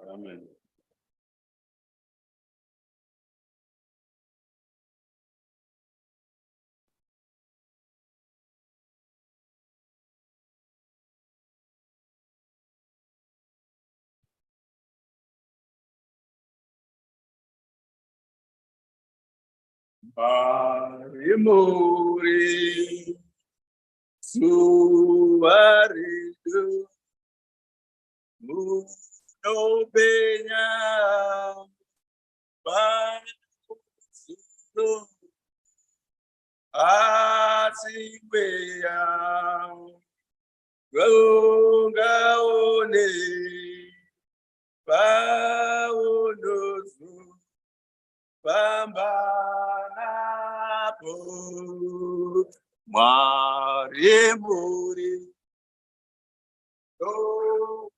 Amen. Marimuri suaridu munobenya basuno asigbeya gongaone baonozu Bambanapo Marimuri Oh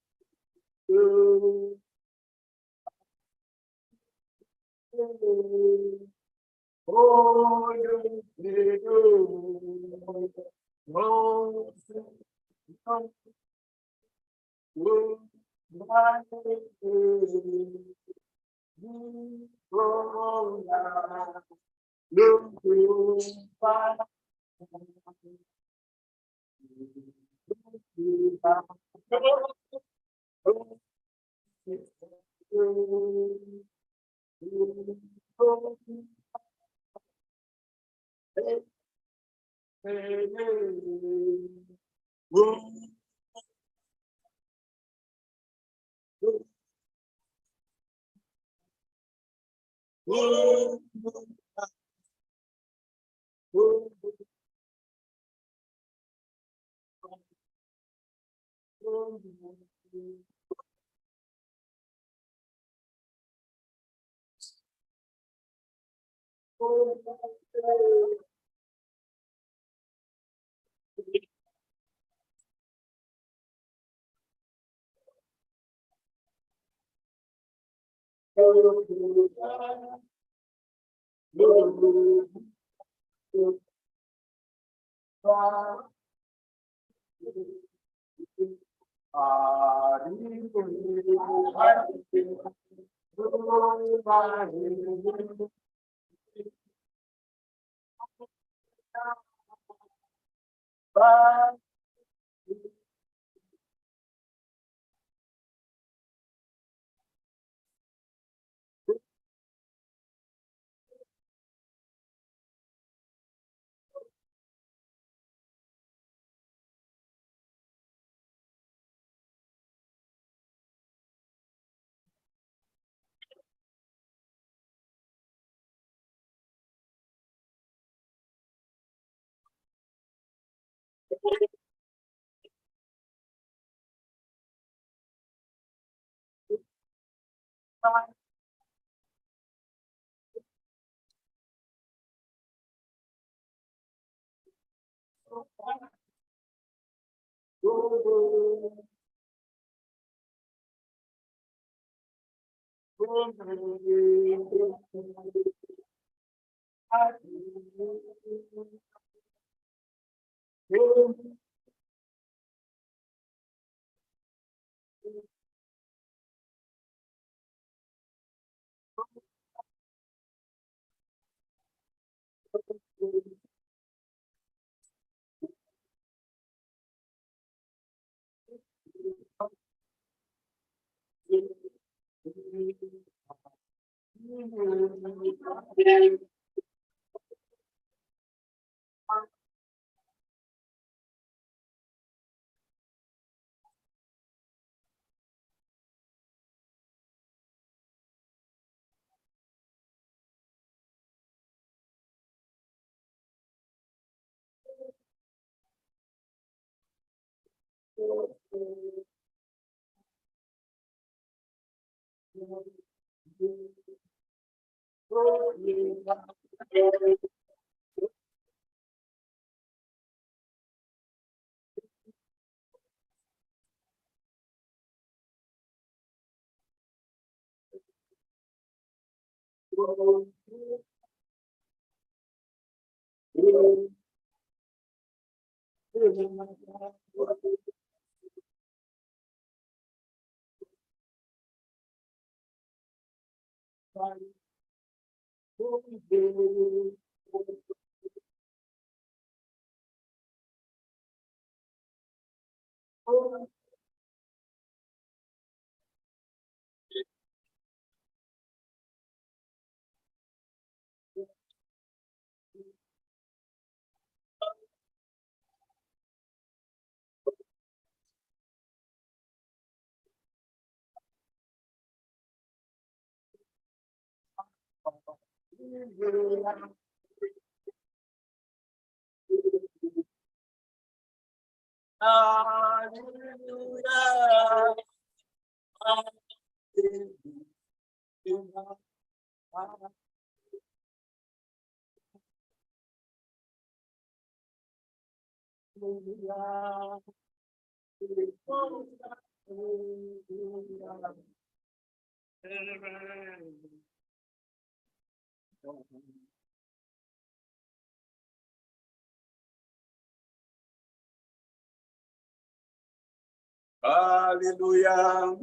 Hallelujah.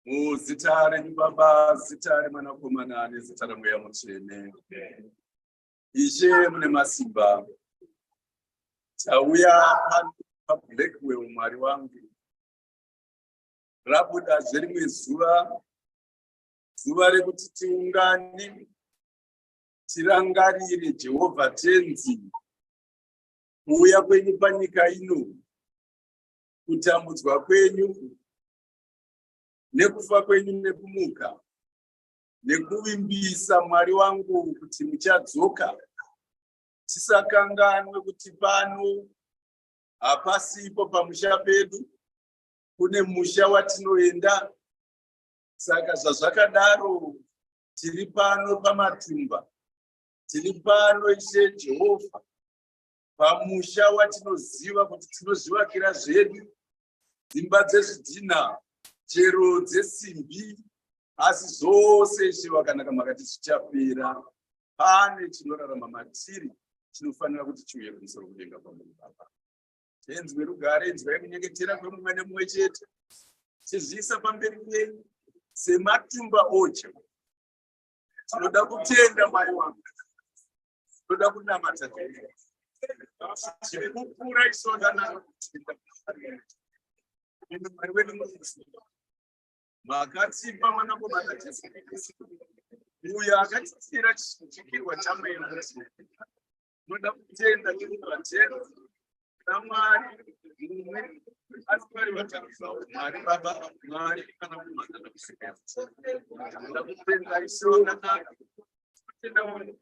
Muzita renyu Baba, zita remwanakomana nezita remweya mutsvene. Ishe mune masimba. Tauya pa Blackwell mwari wangu. Rabuda zverimwe zuva rekuti tiungane tirangarire Jehovha tenzi kuuya kwenyu panyika ino, kutambudzwa kwenyu nekufa kwenyu nekumuka, nekuvimbisa mwari wangu kuti muchadzoka. Tisakanganwe kuti pano hapasipo pamusha pedu, kune musha watinoenda. Saka zvazvakadaro tiri pano paMatumba, tiri pano Ishe Jehovha, pamusha watinoziva kuti tinozvivakira zvedu, dzimba dzezvidhina, chero dzesimbi, asi zvose Ishe wakanaka makati zvichapera. Pane chinorarama matiri, chinofanira kuti chiuye kumusoro kudenga pamwe Baba. Tenzi werugare, inzwai kunyengetera kwemumwe nemumwe chete, tizviisa pamberi penyu seMatumba ocha. Tinoda kutenda Mwari wangu, tinoda kunamata chirikukura isonana Mwari wedu makatipa mwanakomana Jesu Kristu, uyo akatitsira chichikirwa chameno. Tinoda kutenda tinobatenda naMwari mumwe asi vari vatatu, Mwari Baba, Mwari kana Mwana naMweya. Tinoda kutenda isonana, kutenda Mwari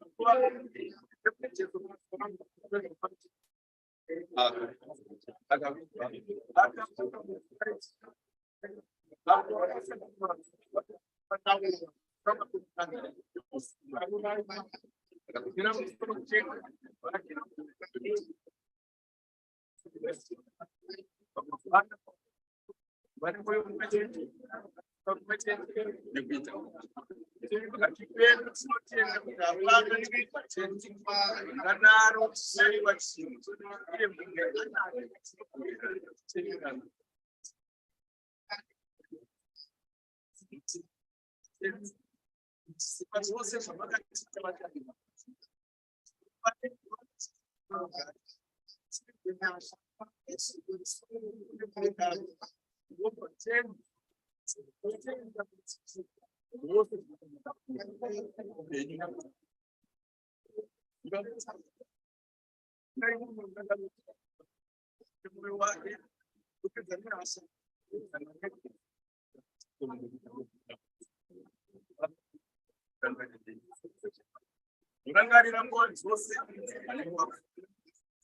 Urangarira nguva dzose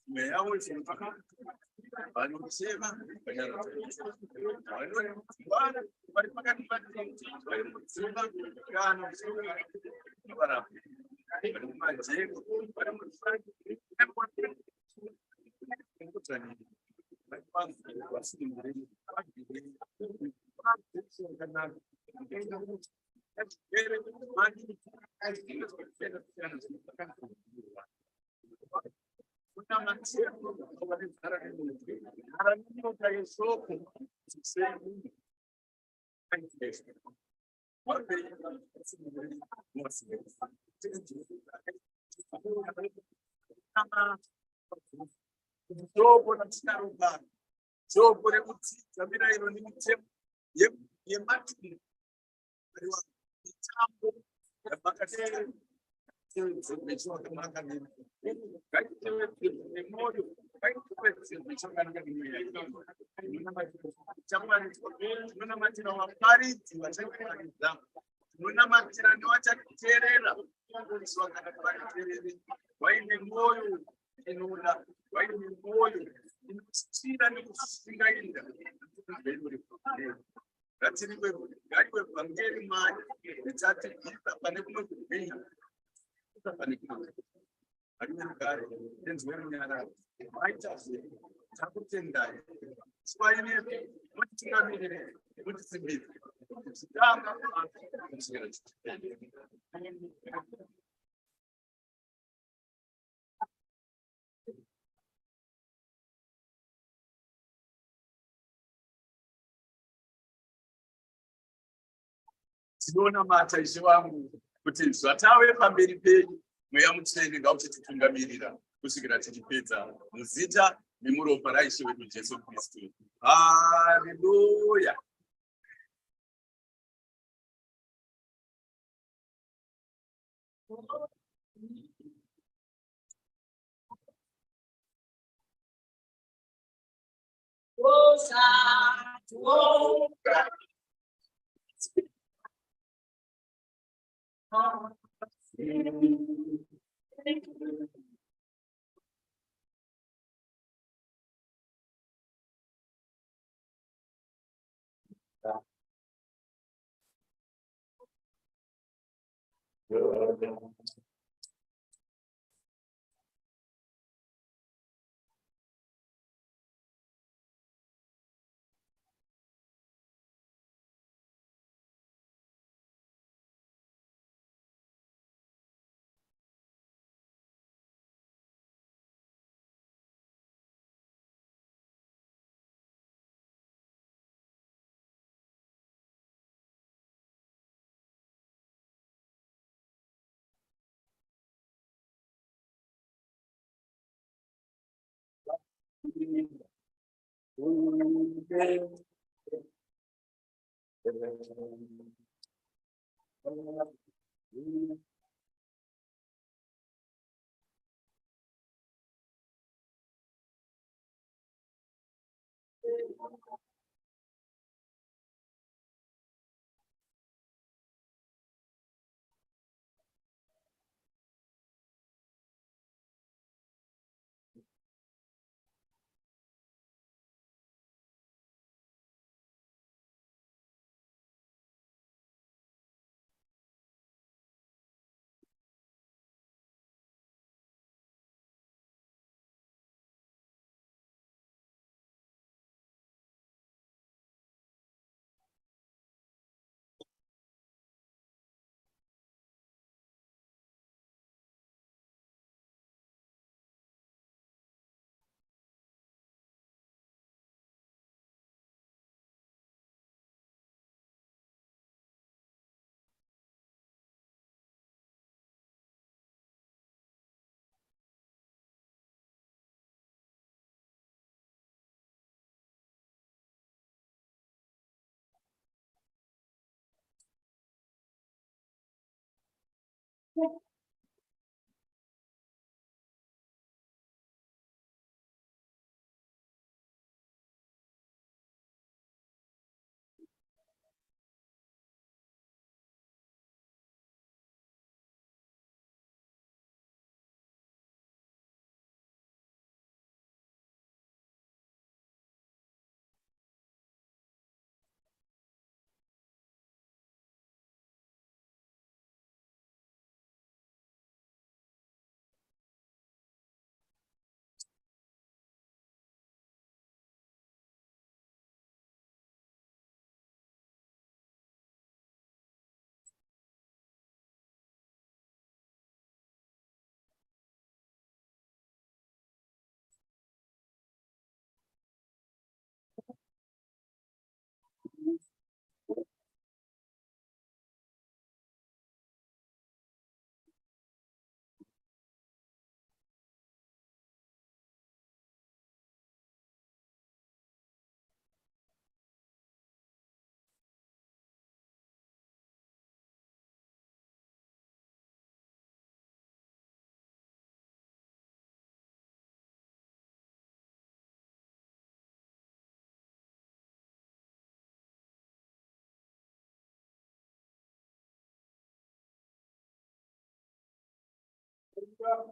mweya yavo ichipaka vanochema vanotwara vari pakati vari mudzimba kana varapa vari mumajeko vari Jogo rekudzidza mirayiro nemitemo yeMatumba Mutambo yavakateerera zvechakanaka ngaitewedzerwe nemwoyo, ngaitewedzerwe chakanaka nemweya. Tinonamatira vaparidzi vachaparidza, tinonamatira nevachatiteerera vakanaka vateerere, vaine mwoyo inoda, vaine mwoyo inositira nekusingaira. Ngatiwe vhangeri mari ritatiisa pane kumwe kugwinya pane kumwe arinogare tenzwe munyararo maita zve takutendai swainepi mutitungamirire mutisimbidze tichitanga kusvika tinonamata Ishe wangu kuti zvatawe pamberi penyu mweya mutsvene ngauchititungamirira kusvikira tichipedza muzita nemuropa raishe wedu Jesu Kristu. Haleluya.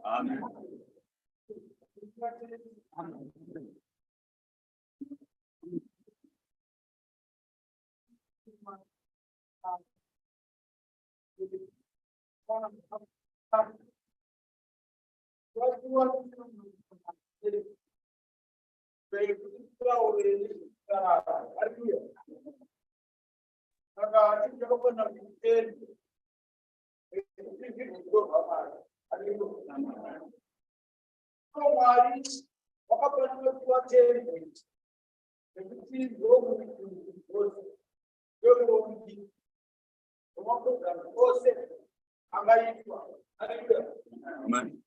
Amen. Amen.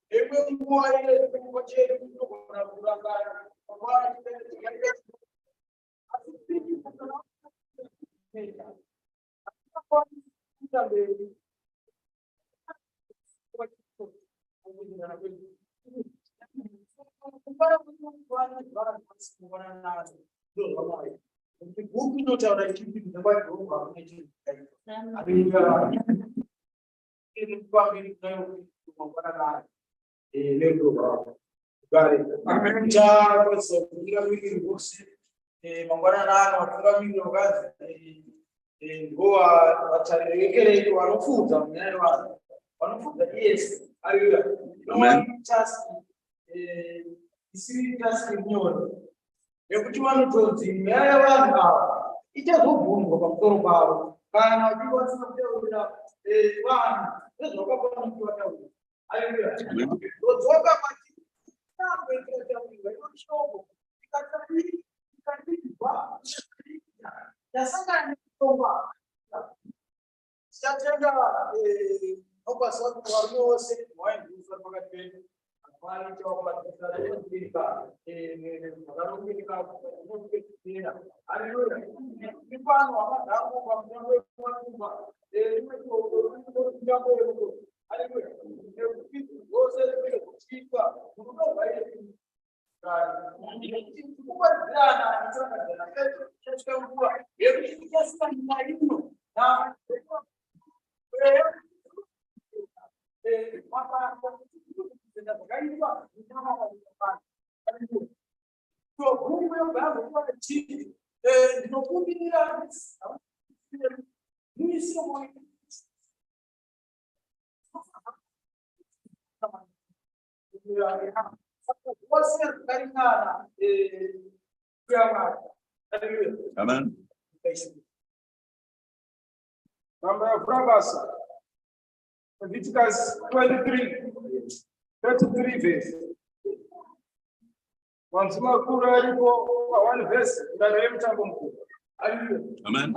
Amen. Number of Proverbs, Leviticus 23, 33 verse. Once more, one verse, Mutambo. Amen.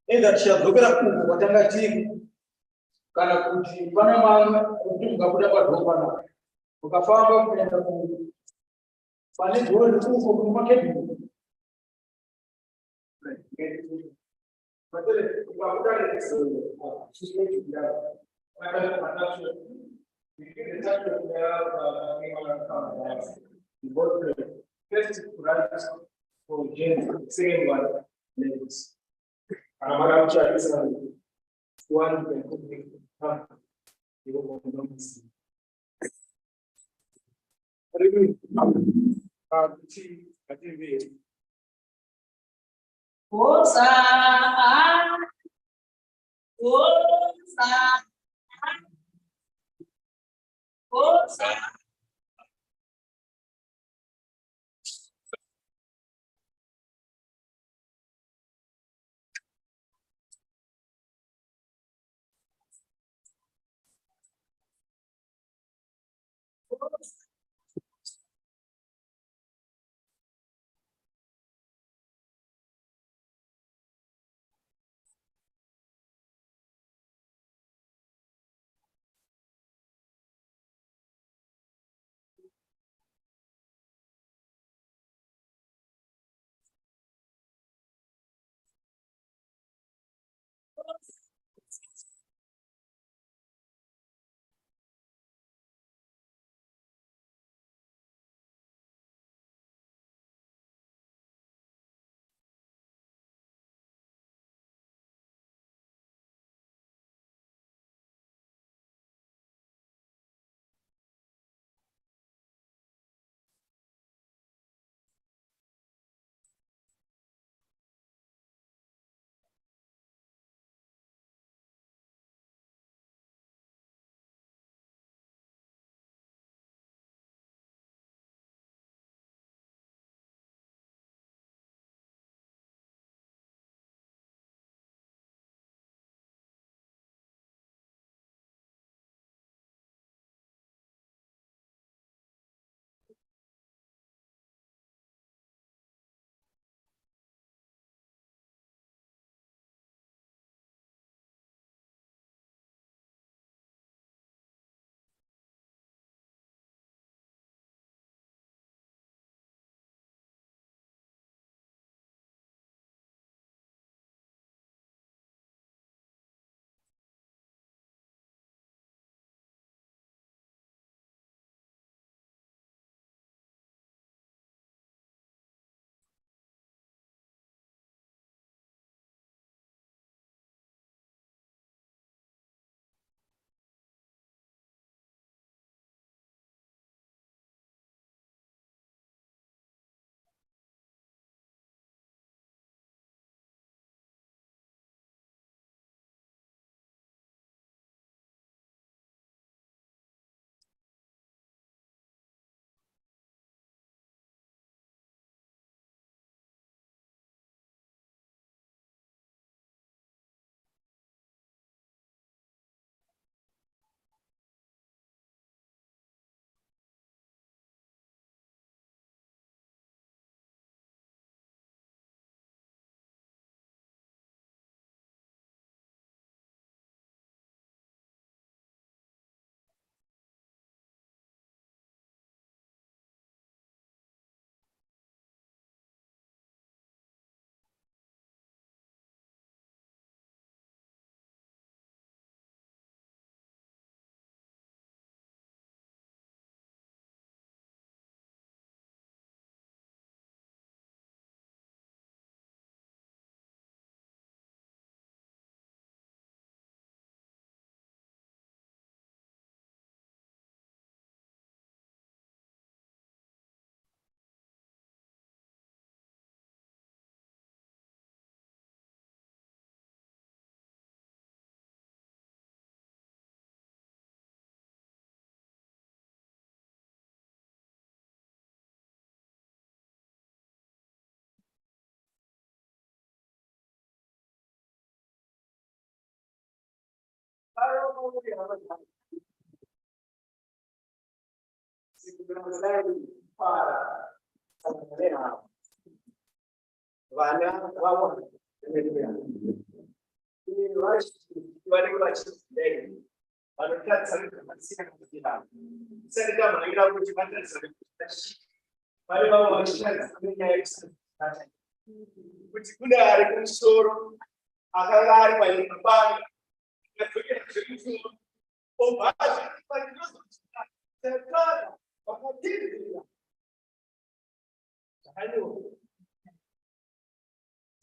Either she has looked up watangati kana kuti pana mama kuti ungabuda padhopana ukafamba kuenda ku pane dhori uko kumaketi patele ukabuda lesero sisi kuja kana panacho nikile tatu ya ni kama both first right for James second one ladies. Amara cha isa one can cook you review TV Osa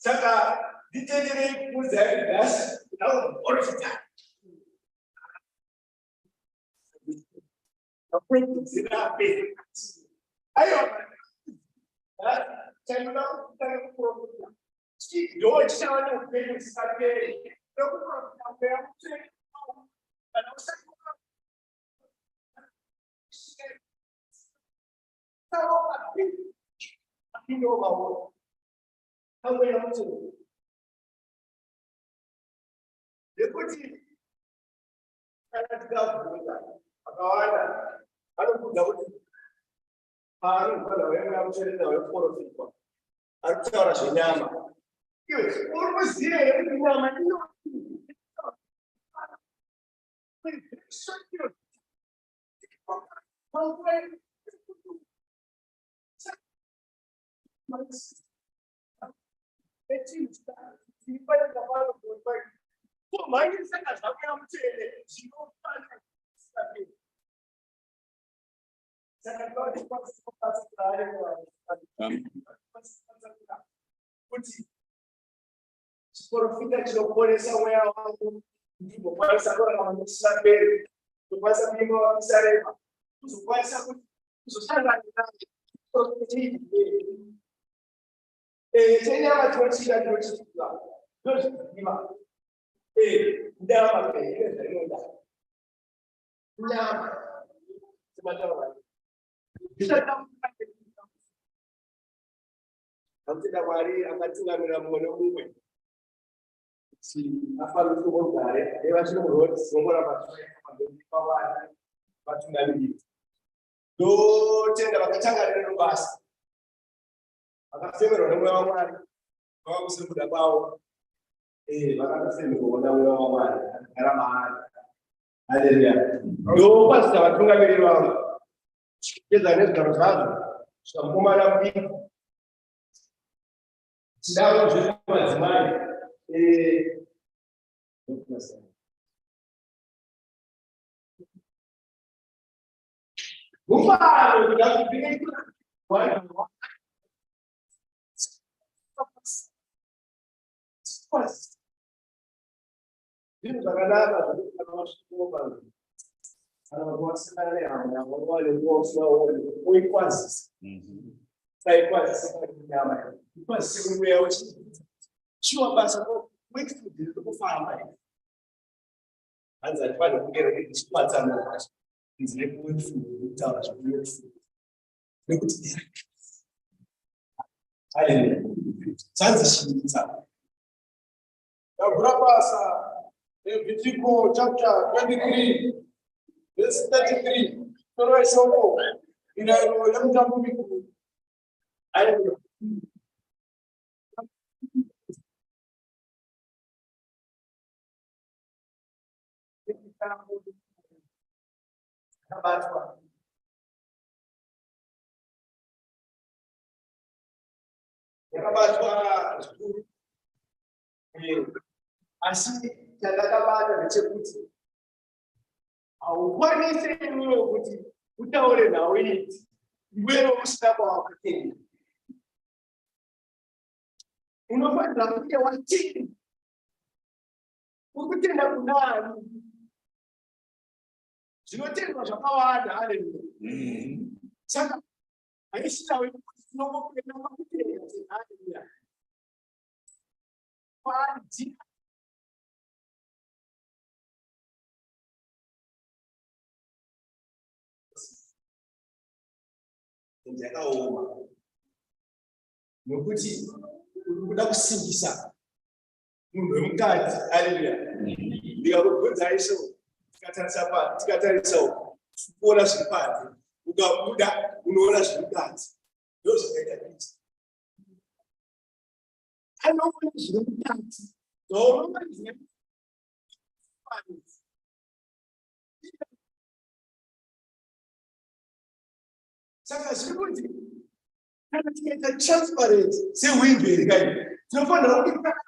Saka ditendere kuza gas na orifita. Akwai zina be. Ayo. Chama tá pro. Se dois chama bem sabe. Eu vou fazer um check. A não ser aqui no baú. How we are to depois ela fica bonita agora não puder não quando eu me achei não eu foro fico até hora de nyama eu por você eu nyama não isso aqui mas se vai acabar o vai por mais que seja já que não tem se não faz sabe se agora de pode se passar para área porque se for ficar de opor essa é algo tipo mas agora não saber tu vai saber como saber tu vai saber tu sabe lá proteger tem uma coisa que eu te digo. Dois, lima. Dá uma coisa, não dá. Não. Se matar vai. Isso é tão Antes da Maria, a Matilda me chamou no mundo. Se a fala do voltar, eu acho que o outro, se eu morar para falar, para tu me dizer. Do tenda bakachanga no basi. Akasema ndio wa mali. Kwa kusema da bao. Wakasema ndio wa mali. Gharama hali. Haleluya. Ndio basi watunga mbele wao. Keza ndio tarazazo. Tutamkoma na mimi. Sidao je mazimani. Ufa, ndio kupinga kwa Mas, vindo da galera, da nossa turma, ela gosta da galera, né? Olha, eu gosto da olho, foi quase. Sai quase, quase segundo eu, tinha uma baixa muito fodida, eu vou falar mais. Antes de falar, eu quero que eles passem na baixa. Eles levam muito fundo, tá? Muito fundo. Eu vou te dizer. Aleluia. Santos, sabe? Brabasa, Leviticus chapter 23, verse 33. So I show in a Mutambo. Aleluia. Assim, já está acabada de ser aukwani senu kuti utaure nawo iti iwewe usitaba wakatini unofanira kunge watini ukutenda kunani zvinotendwa zvakawanda haleluya saka haisinawe kuti tinongopenda pakutenda haleluya kwaji ndakaoma nokuti kuda kusimbisa munhu wemukadzi haleluya ndikakubvunza isho tikatarisa kuona zviri panze ukabuda unoona zviri panze ndozvakaita Kristu anoona zviri panze zoona zviri panze saka zviri kuti kana tikaita transparent sewindow iri kai tinofanira kuti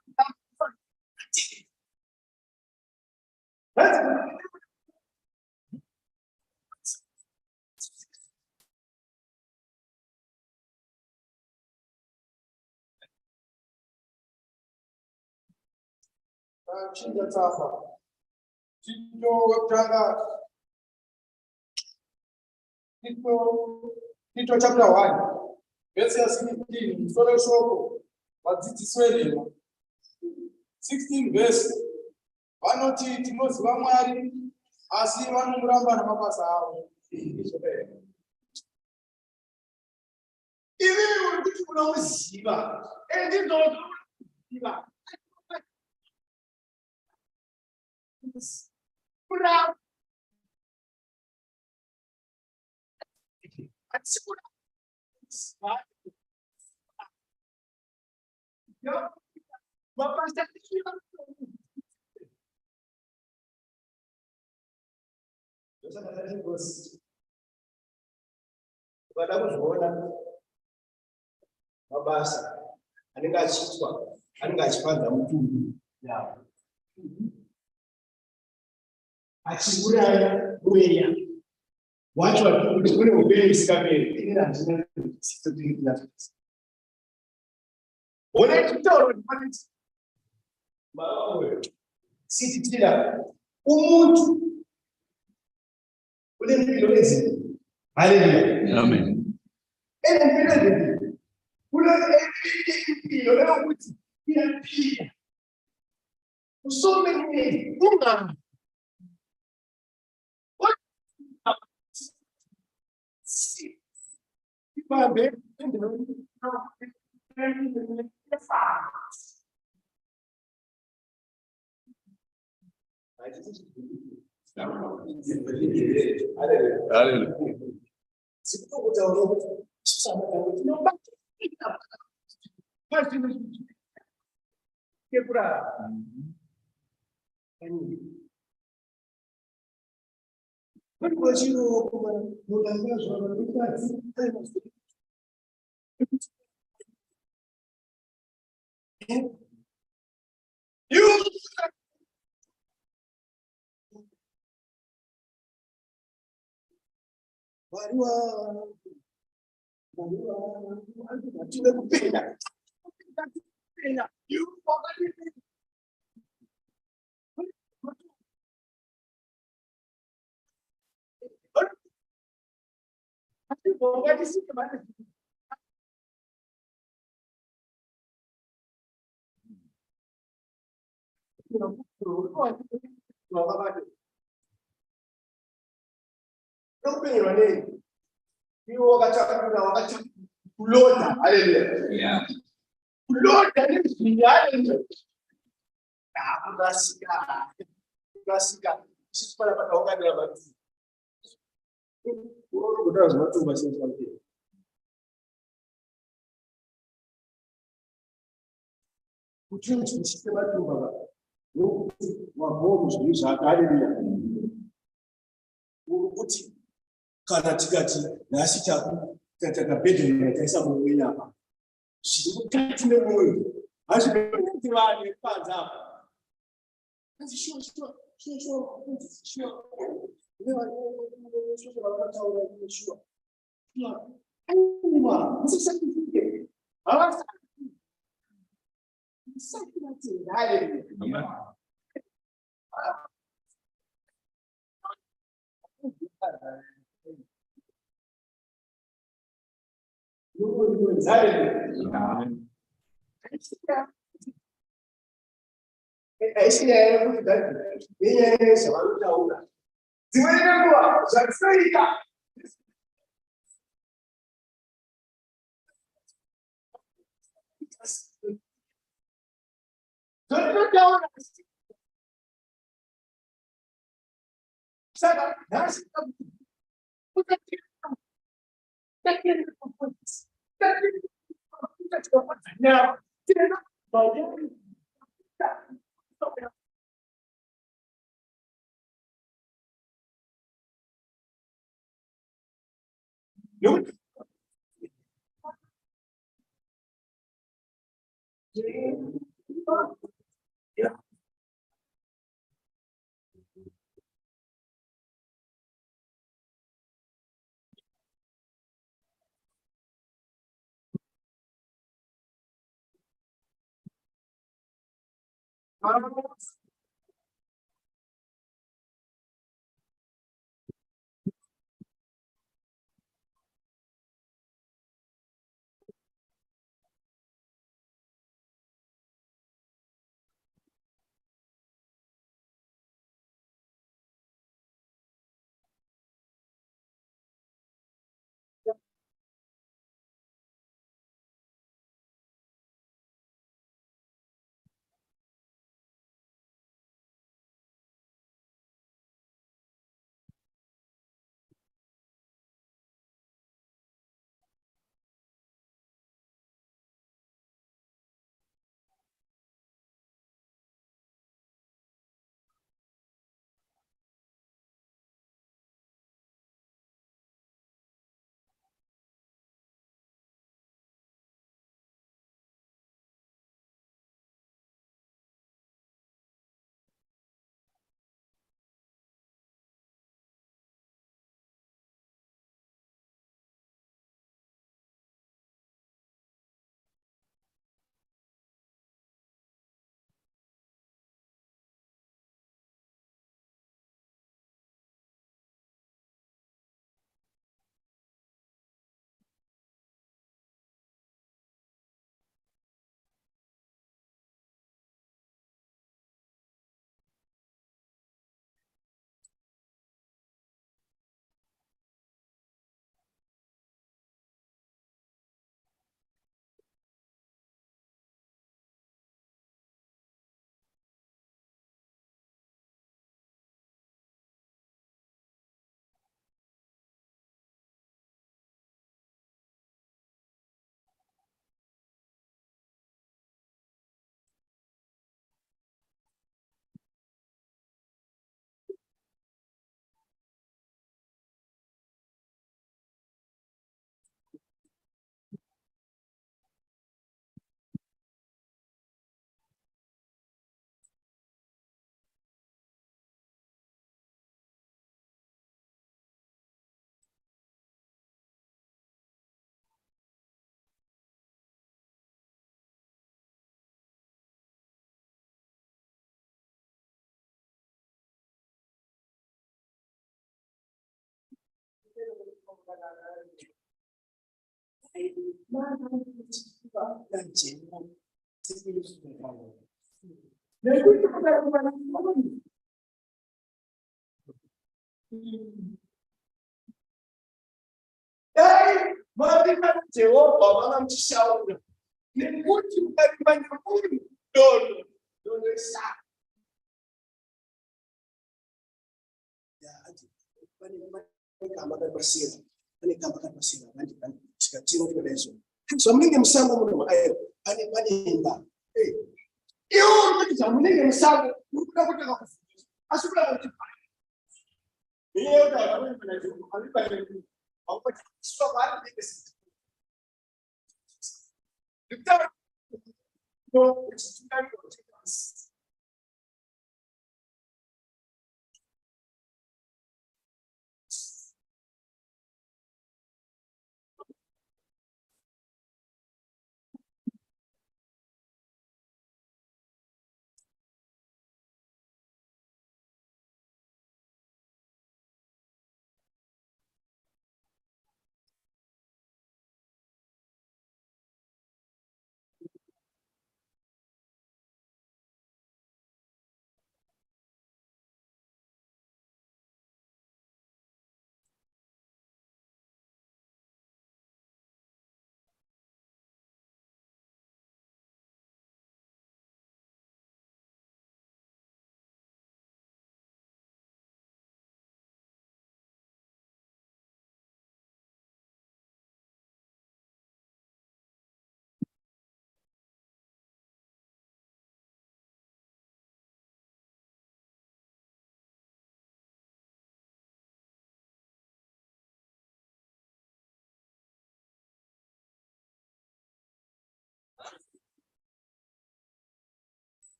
chinga tsafa Tito chapter 1 verse 16 musoro shoko vadzidzisi venhema 16 verse vanoti tinoziva Mwari asi vanomuramba namabasa avo. Iwe kuti unoziva endinoziva kuramba vada kuzviona mabasa anenge achiitwa anenge achipanza mutumbi achiuraya mweya wacho kuti kune upenyu usikaperi ona chitauro sititira umuntu ule mpilo ezini. Haleluya. Amen. Mpilo ezini ule mpilo leo kuti inapiga usome nini unga Babe, kana tikati nasi chaku takabhedhera taisa mumwenya apa zviri mukati memwoyo hazvipeti vane panza apa asi shuwa vakataura shuwa aiwa musisakufike havasakinatirare Saka nasi Jehovah wanamshauri ni mtu mkalimani huyu dono dono sana ya aje kama basira kama basira nandi kan sikatiro kwa lezo so mlinge msango muno ani imba iyo kitu mlinge msango unataka kufundisha asubira kutipa hiyo ndio anafanya alipa ile au kwa sababu hadi nikesi Victor, no, it's too many things.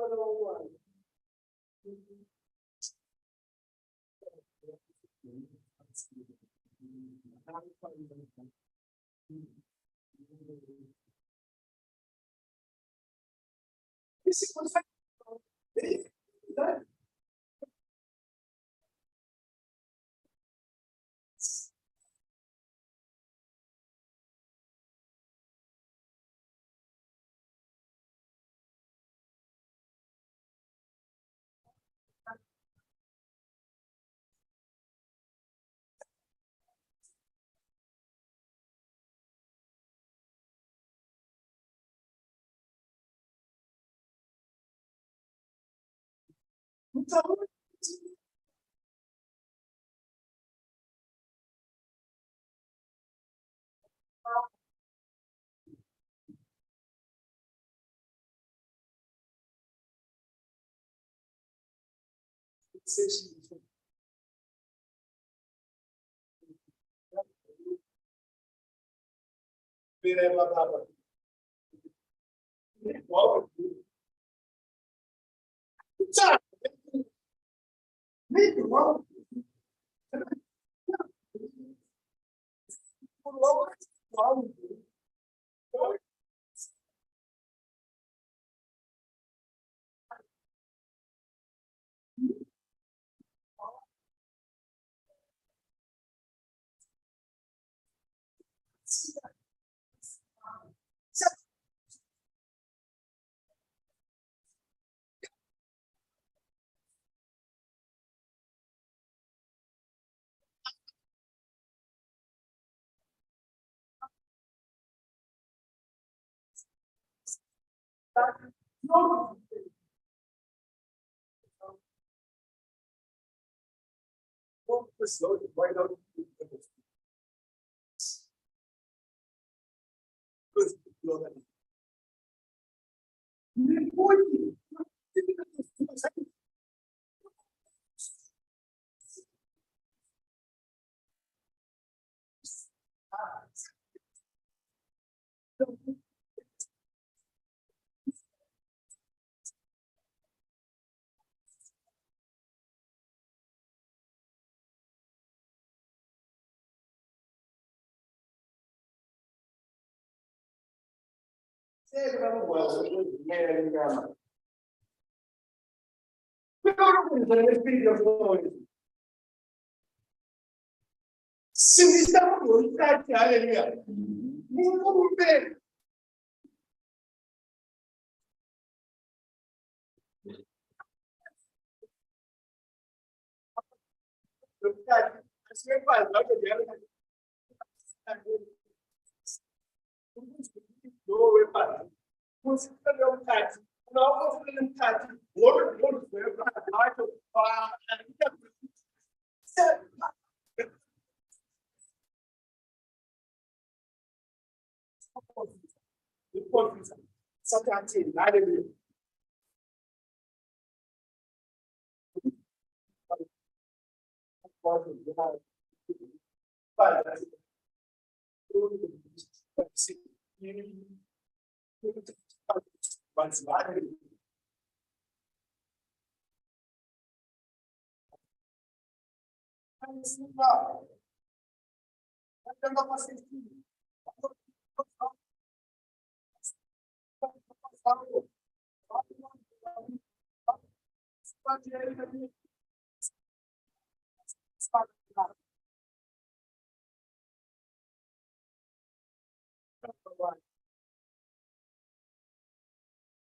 Hallelujah.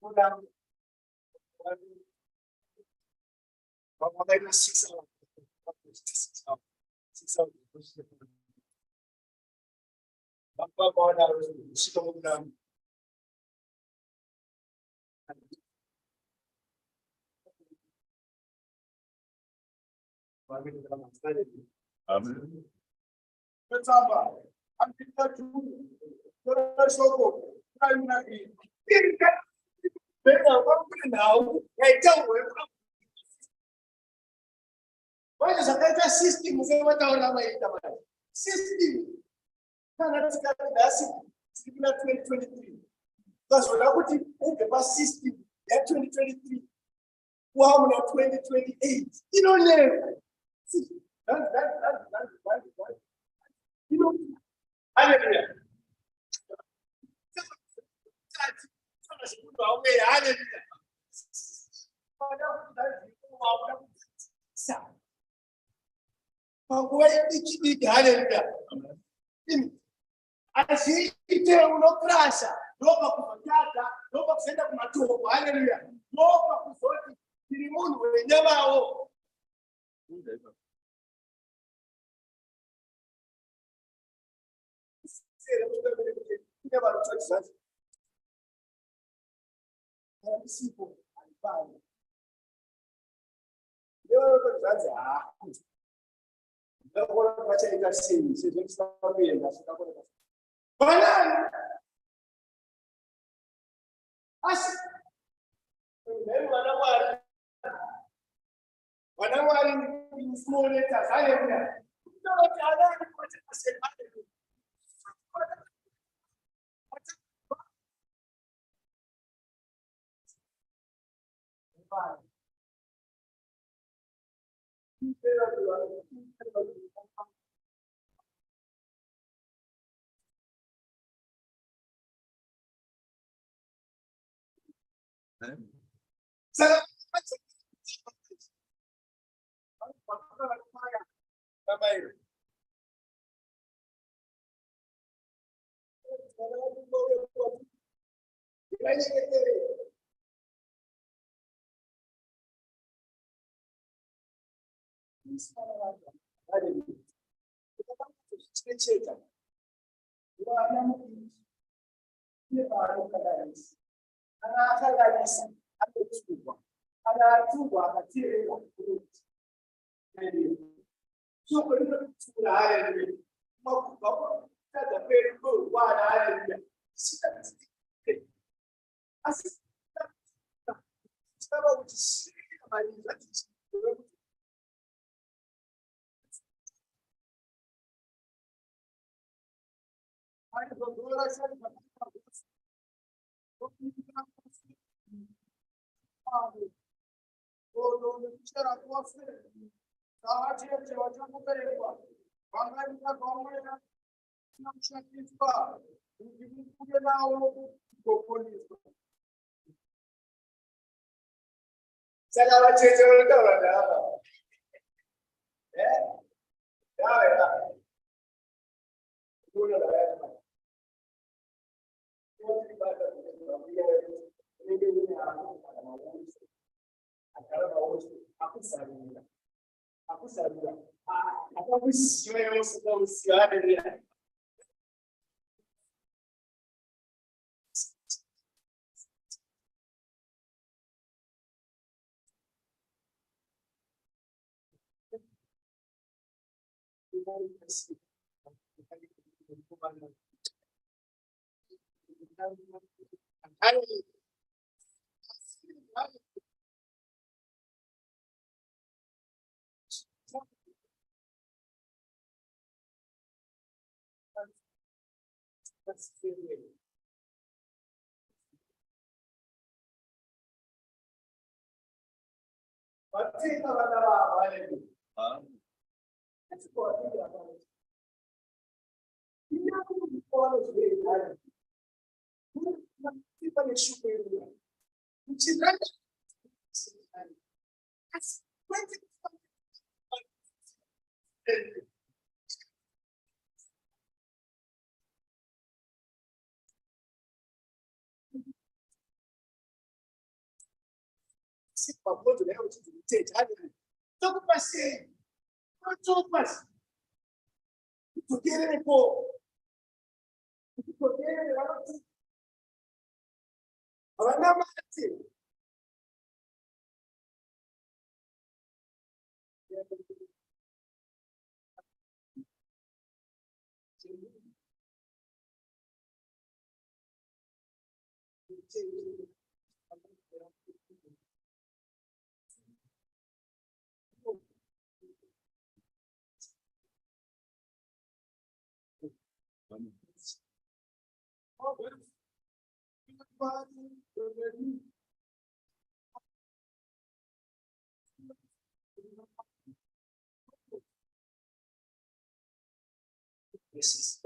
Amen. System system 2023 because when I put it in the system 2023 Wamuna 2028. You know, see, that's, you know, hallelujah. Asiite unokrasha loba kufanyata loba kusenda kumatuko haleluya loba kuzoti kilimuni wenyamao sipo alifanya leo tunaanza ndio kwa pacha ikasini sisi tunapenda na tutakwenda bana asi ndio wanawali ni small letters haleluya ndio taadani kwa kusema This is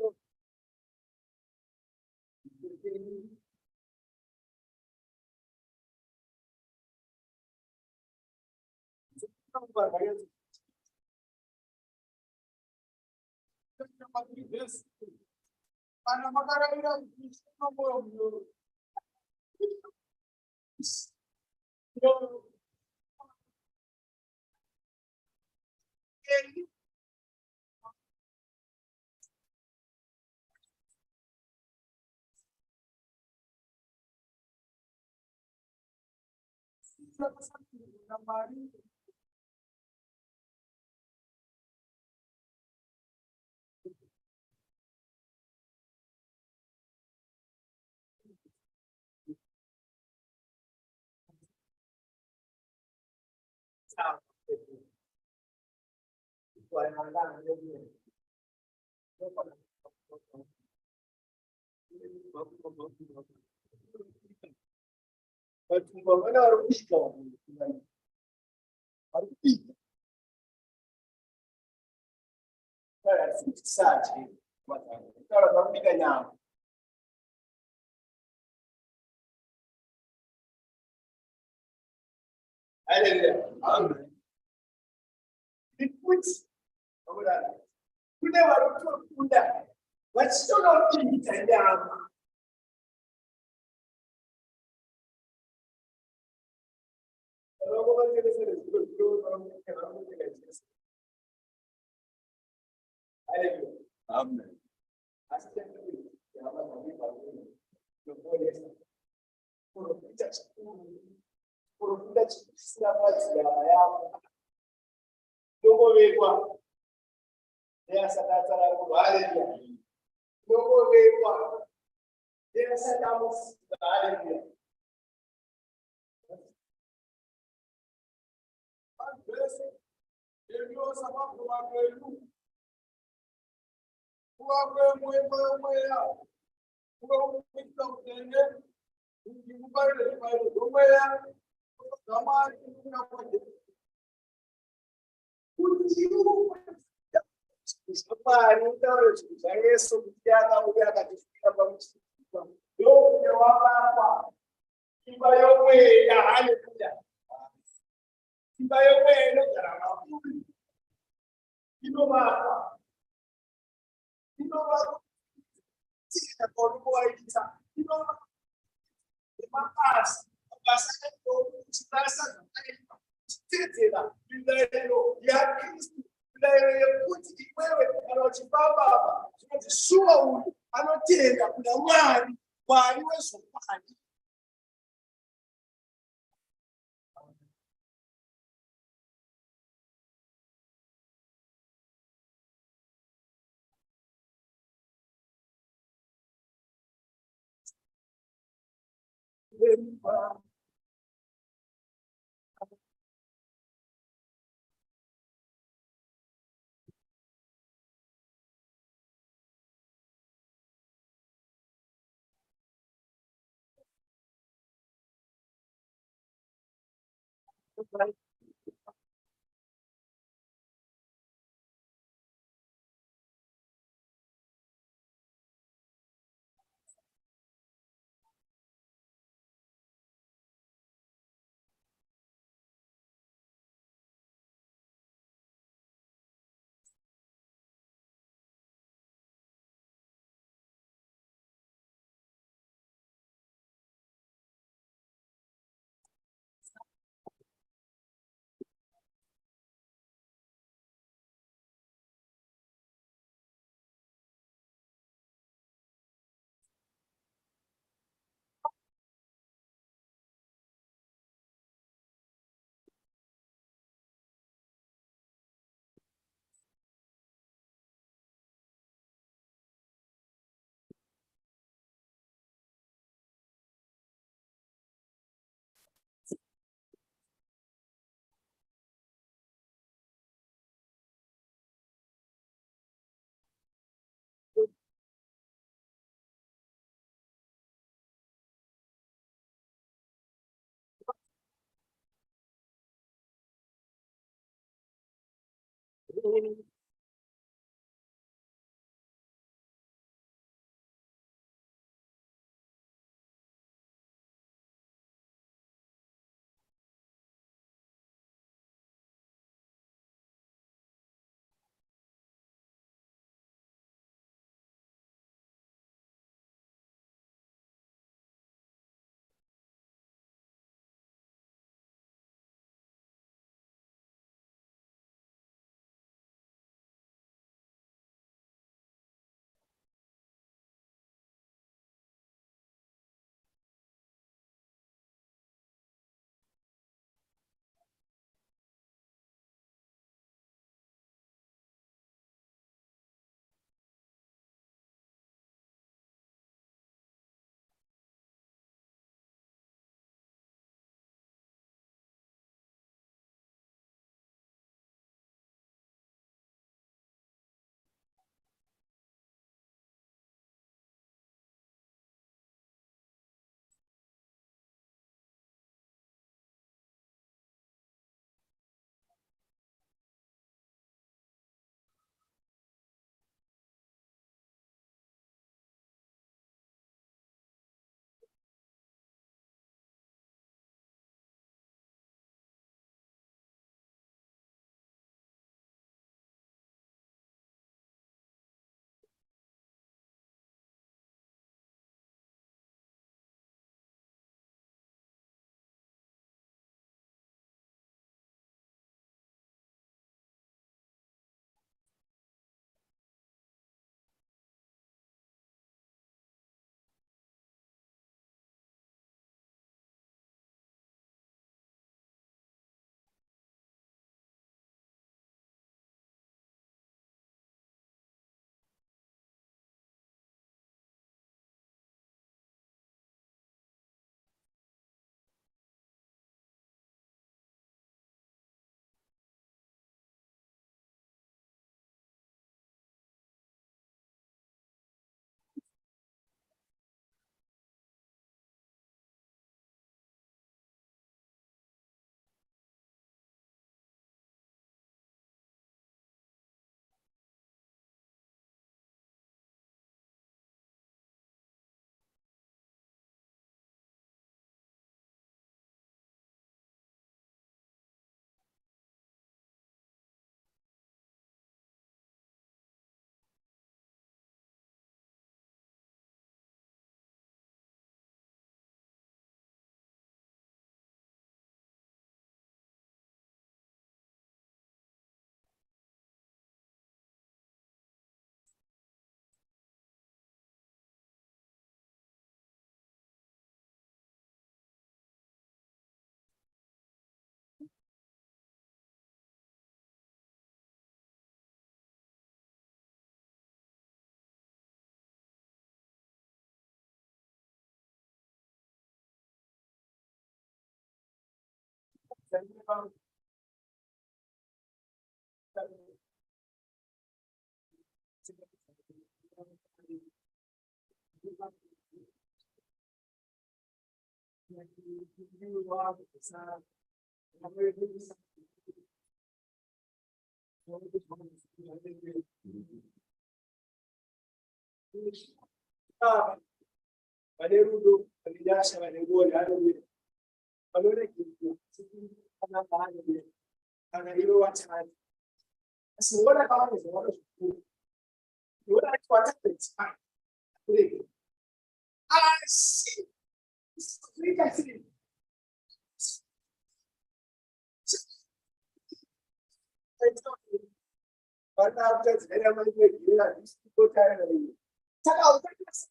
Amen. Vanerudo, valinyasha, vanengoni, vanenge, vanoregerwa, vanenge, kana ivo vatatu. Asi ngona kavanozi vanozvikuru. Ngona kuti vatapedza, kurege. Asi, zvinoita sei? Vana kutadzira makwegera zvisipotara nei. Saka utakasa.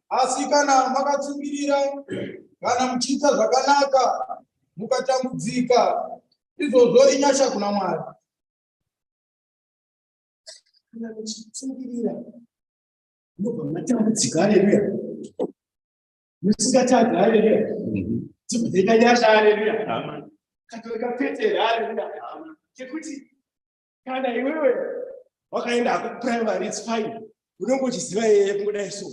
Asikana makatsungirira kana muchiita zvakanaka mukatambudzika izvozvo inyasha kuna Mwari. Kana muchitsungirira munobva matambudzika, haleluya. Musingatadzi, haleluya. Dzibva nyasha, haleluya. Katolika Petero, haleluya. Chekuti kana iwewe wakaenda kuprimary it's fine, unongochiziva yeye kungodai so.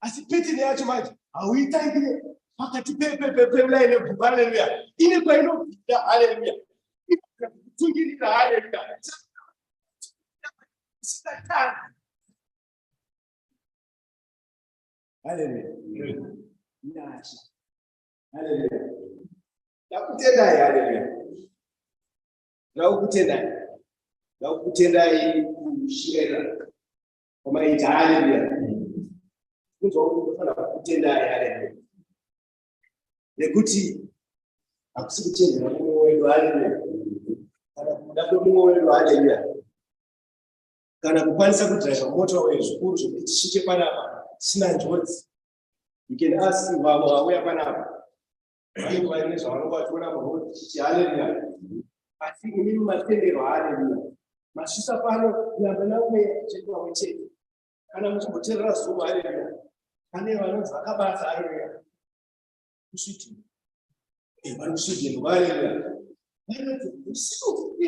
Asi Petero yacho manje hauitangire pakati peulaine bhuku, haleluya. Ine kwainobvira, haleluya. Kutsungirira, haleluya. Usingatadzi, haleluya. Nyasha, haleluya. Ndakutendai, haleluya. Ndakutendai kushingaira kwamaita, haleluya. Kunzwa kutendai, haleluya. Nekuti hakusi kuchenjera mumwe wedu, haleluya. Kana kuda kwemumwe wedu, haleluya. Kana kukwanisa kudhiraivha mota zvikuru zvokuti tisvike panapa tisina njodzi. You can ask vamwe vauya panapa vanenge vaine zvavanenge vachiona mahoti tichiti, haleluya. asi ini matendero haleluya. Masisa pano nyambana ume chekwa wecheke. Kana muchimboterera zuva haleluya. Pane vanonzi vakabasa haleluya. Kusviti. Vanosviti haleluya. Vanoti usiku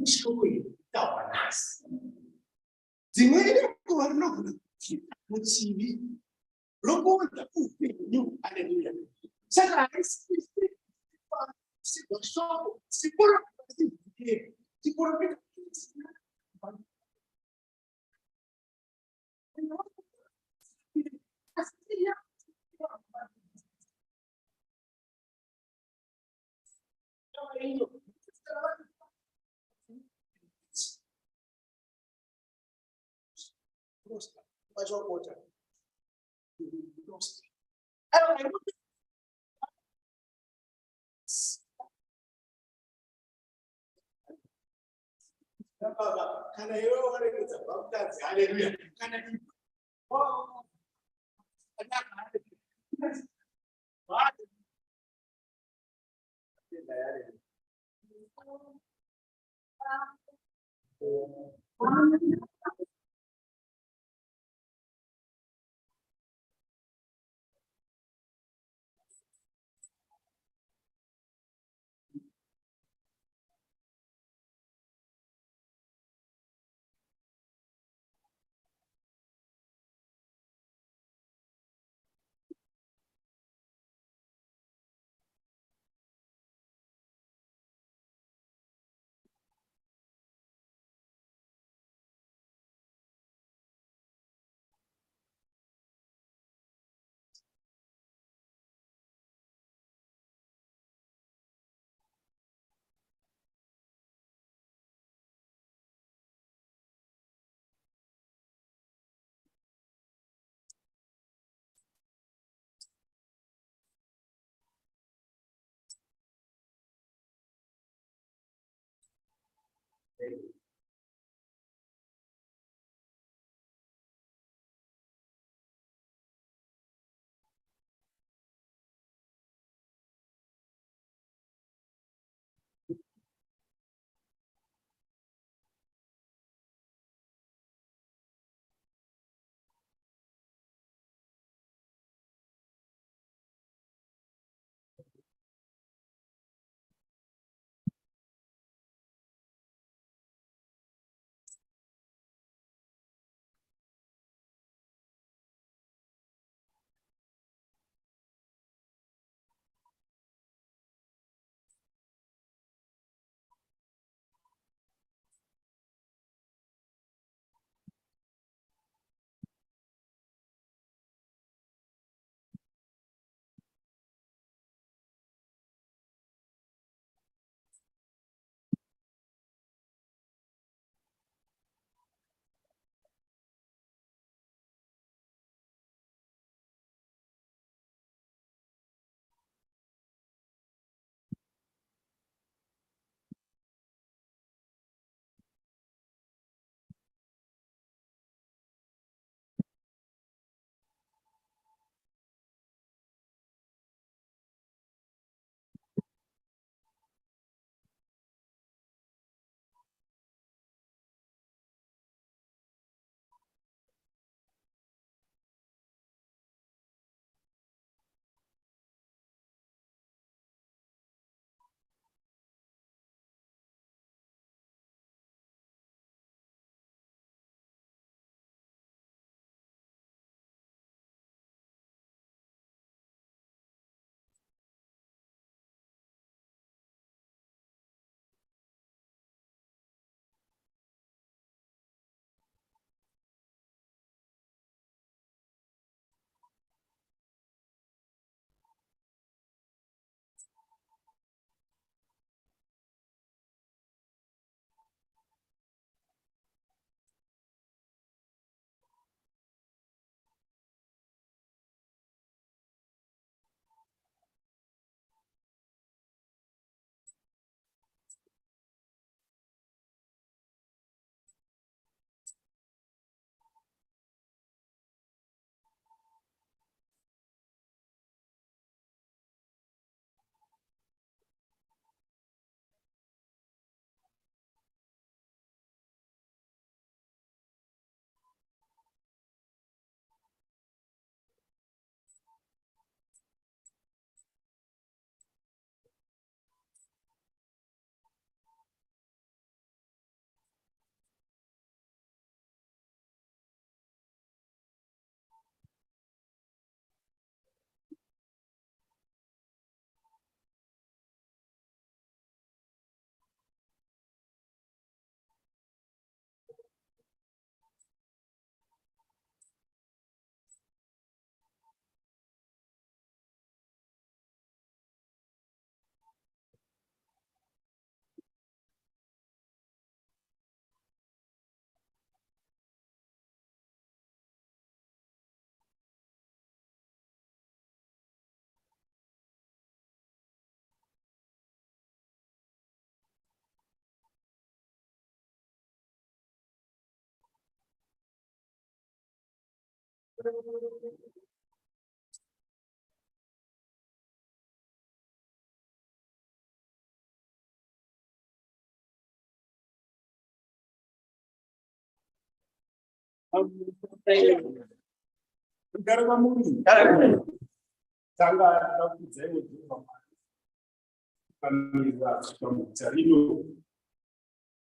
ushokwe tawanasi. Dzimweni nguva rinogona kupfira muchivi rokuona upenyu haleluya. Saka haisi shoko sikuru sikuru kana iwe wareketa baptize haleluya kana oh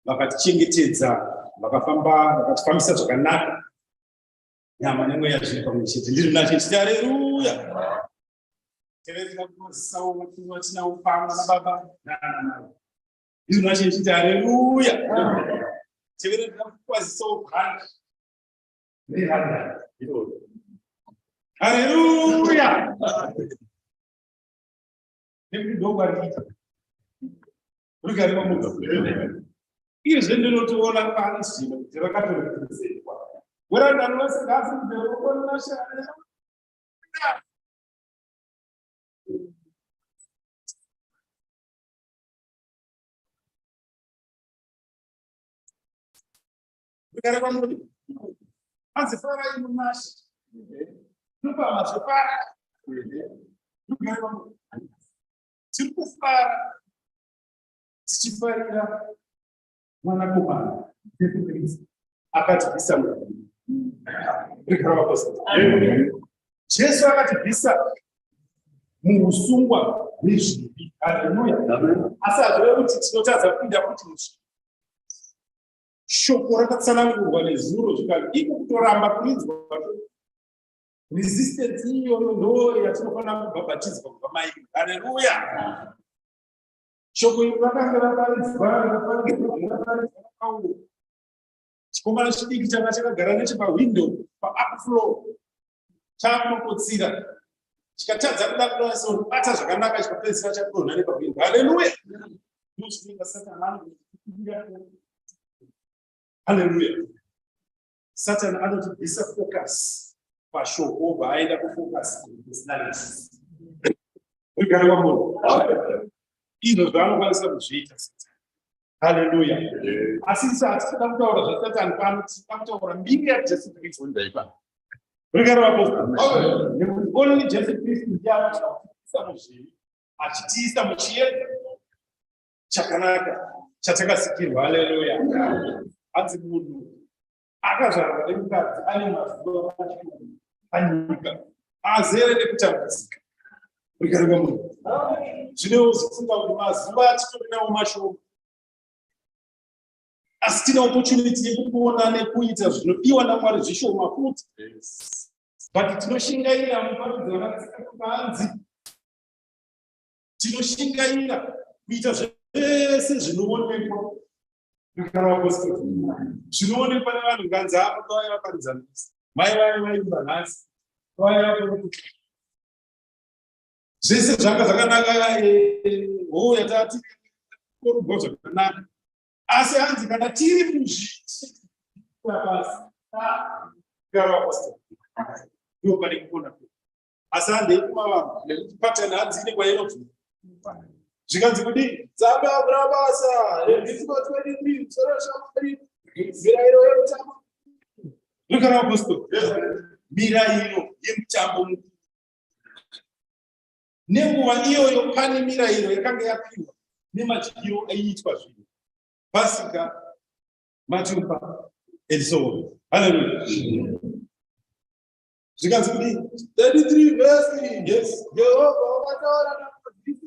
Vakachengetedza, vakatifambisa zvakanaka. Nyama nemweya zviri pamwe chete. Ndiri muna haleluya. Tereza kuzisawo tinawo pamwe nababa. Ndiri muna haleluya. Tereza kuzisawo pamwe. Haleluya. Ndiri ndogwarita. Urikari pamunhu. Iyo zvendinotoona panisimo kuti vakatorekezerwa. Weranda rwesingasi ndevokona shara. Urikari pamunhu. Anzi fara imunashi. Nupa mazvifara. Urikari pamunhu. Tiri kufara. Tichifarira mwanakomana akatibvisa munhu. Jesu akatibvisa muusungwa hwezvivi. Haleluya. Asi hazvive kuti tinotadza kupinda kuti shoko rakatsanangurwa nezuro zvikati iko kutoramba kurinzwa. Resistance iyoyo ndo yatinofanira kubhabhatidzwa kubva mairi. Haleluya. Shoko iri rakanga raparidzwa Paulo. Chikomana chidiki changa chakagara nechepawindow paupflow chakunokotsira. Chikatadza kuda kubata zvakanaka chikapedzisira chadonha nepawindow. Haleluya. Ndozvinenge Satani. Haleluya. Satani anotibvisa focus pashoko obva aenda kufocus personalities. Rigare pamunhu. Izvo zvaanokwanisa kuzviita. Haleluya. Asi hatitoda kutaura zvaSatani pano, tinoda kutaura mbiri yaJesu Kristu. Rigare pamunhu. Only Jesu Kristu ndiye anotiisa muzvivi, achitiisa muchiedza chakanaka chatakasikirwa. Haleluya. Hanzi munhu akazvarwa nemukadzi ane mazuva anyika azere nekutambudzika. Rigare pamunhu. Zvino zifunga kuti mazuva atinonawo mashoma. Asi tina opportunity yekuona nekuita zvinodiwa naMwari zvishoma futi. But tinoshingaira muparidzi wakatsika kubanzi. Tinoshingaira kuita zvese zvinoonekwa. Zvinoonekwa nevanhu nganzi apo kawai vaparidza nhasi. Mai vaimba nhasi. Zvese zvanga zvakanaka yatati korugwa zvakanaka. Asi hanzi kana tiri ndopane kupona. Asi handei kumavanhu nekuti patani hanzi ine kwainobva. Zvikanzi kudii? Tsamba kurabasa redzidzwa 23 soroshamari mirayiro yemutambo. Rikara apostol. Mirayiro yemutambo. Nenguva iyoyo pane mirayiro yakanga yapiwa nemadyiro aiitwa zvinhu. Pasika, Mutambo, and so on. Hallelujah. Zvikanzi kudii? 33 verse 3. Yes. Jehovha wakataura naMozisi.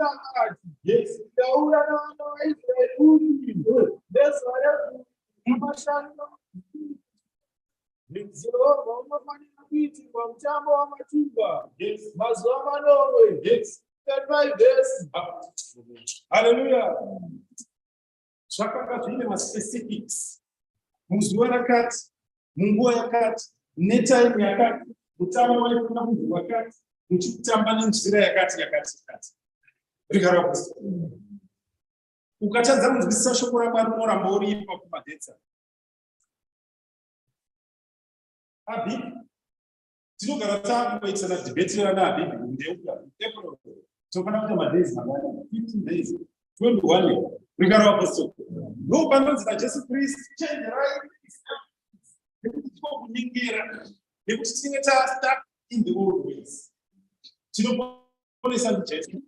Yes. Taura navana vaIsraeri kuti nezuva remashando Jehovha unofanira kuitirwa mutambo wamatumba. Yes. Mazuva manomwe. Yes. 35 verse. Hallelujah. Zvakanga zvine maspecifics. Muzuva rakati, munguva yakati, netime yakati, mutambo waifuna munhu wakati, muchitamba nenzira yakati. Rigare apostol. Ukatadza kunzwisisa shoko raMwari unoramba uripa kumadhetsa. Abhibi. Tinogara takuitana debate naAbhibi ndeuka. Tofana kuita madays mangana 15 days, 21. Rigare apostol. No panonzi naJesu Kristu change right. Nekuti tikokuningira nekuti tinenge stuck in the old ways. Tinoponesa ndiJesu.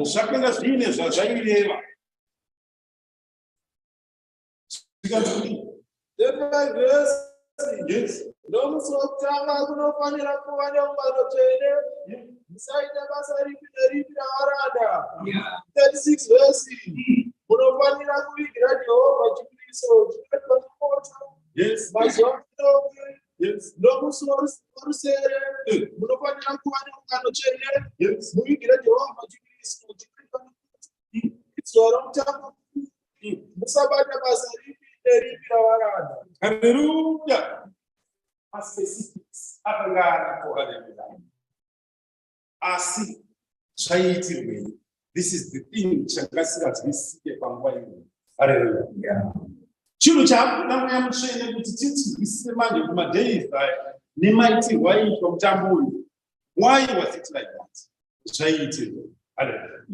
Zvakanga zvine zvazvaireva. Yes. Nomusokutanga kunofanira kuva neungano tsvene. Musaita basa ripi neripi ravaranda. 36 verse. Munofanira kuvigira Jehovha chipiriso chinoitwa nemoto. Yes. Mazuva manomwe. Yes. Nomusi worusere. Munofanira kuva neungano tsvene. Yes. Muvigira Jehovha chipiriso chinoitwa nemoto. Zuva romutambo. Musabata basa ripi neripi ravaranda. Hallelujah. Specifics. Hallelujah. Asi zvaitirwei. This is the thing chakasingadzwisise panguva ino. Hallelujah. Chinhu chakuda mweya mutsvene kuti titizwisise manje kuti madays aya nemaitirwo aiitwa mutambo uyu. Why was it like that? Zvaitirwei. Hallelujah.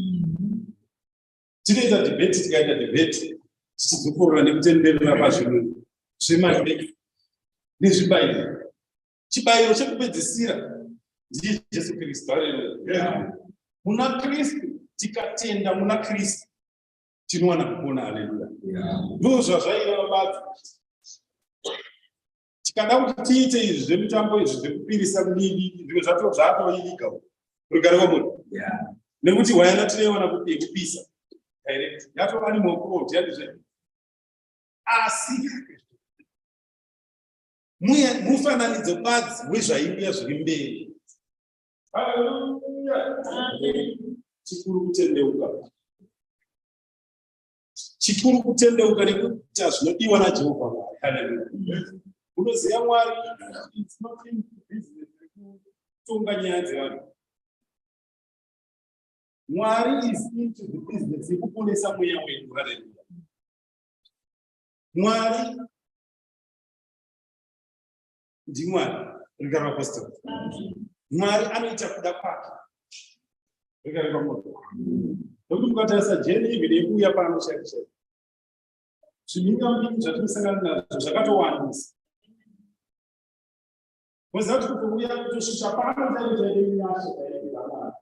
Tinoita debate, tikaita debate tichizokorora nekutenderera pazvinhu zvemadays nezvibayiro. Chibayiro chekupedzisira ndiye Jesu Kristu. Hallelujah. Muna Kristu, tikatenda muna Kristu tinowana kupona. Hallelujah. Ndizvo zvazvaireva basa. Tikada kuti tiite izvi zvemutambo izvi zvekupirisa mudini zvimwe zvatoiga rugare rwomunhu. Nekuti wayana tinoiona kupisa direct yatova nemuproti yandizve. Asi mufananidzo badzi wezvaiuya zviri mberi. Hallelujah. Chikuru kutendeuka. Chikuru kutendeuka nekuita zvinodiwa naJehovha Mwari. Hallelujah. Unoziva Mwari it's not in business yekutonga nyaya dzevanhu. Mwari is into the business yekuponesa mweya wedu. Hallelujah. Mwari ndimwari. Rugare rwaPastor. Mwari anoita kuda kwake. Rugare rwaMwari. Nekuti mukatarisa jeni ivi nekuuya paanoshaisha. Zvimhingamupinyi zvatinosangana nazvo zvakatowandisa. Muziva kuti kuuya kutosvika paanotaitaideinyasha taideiaa.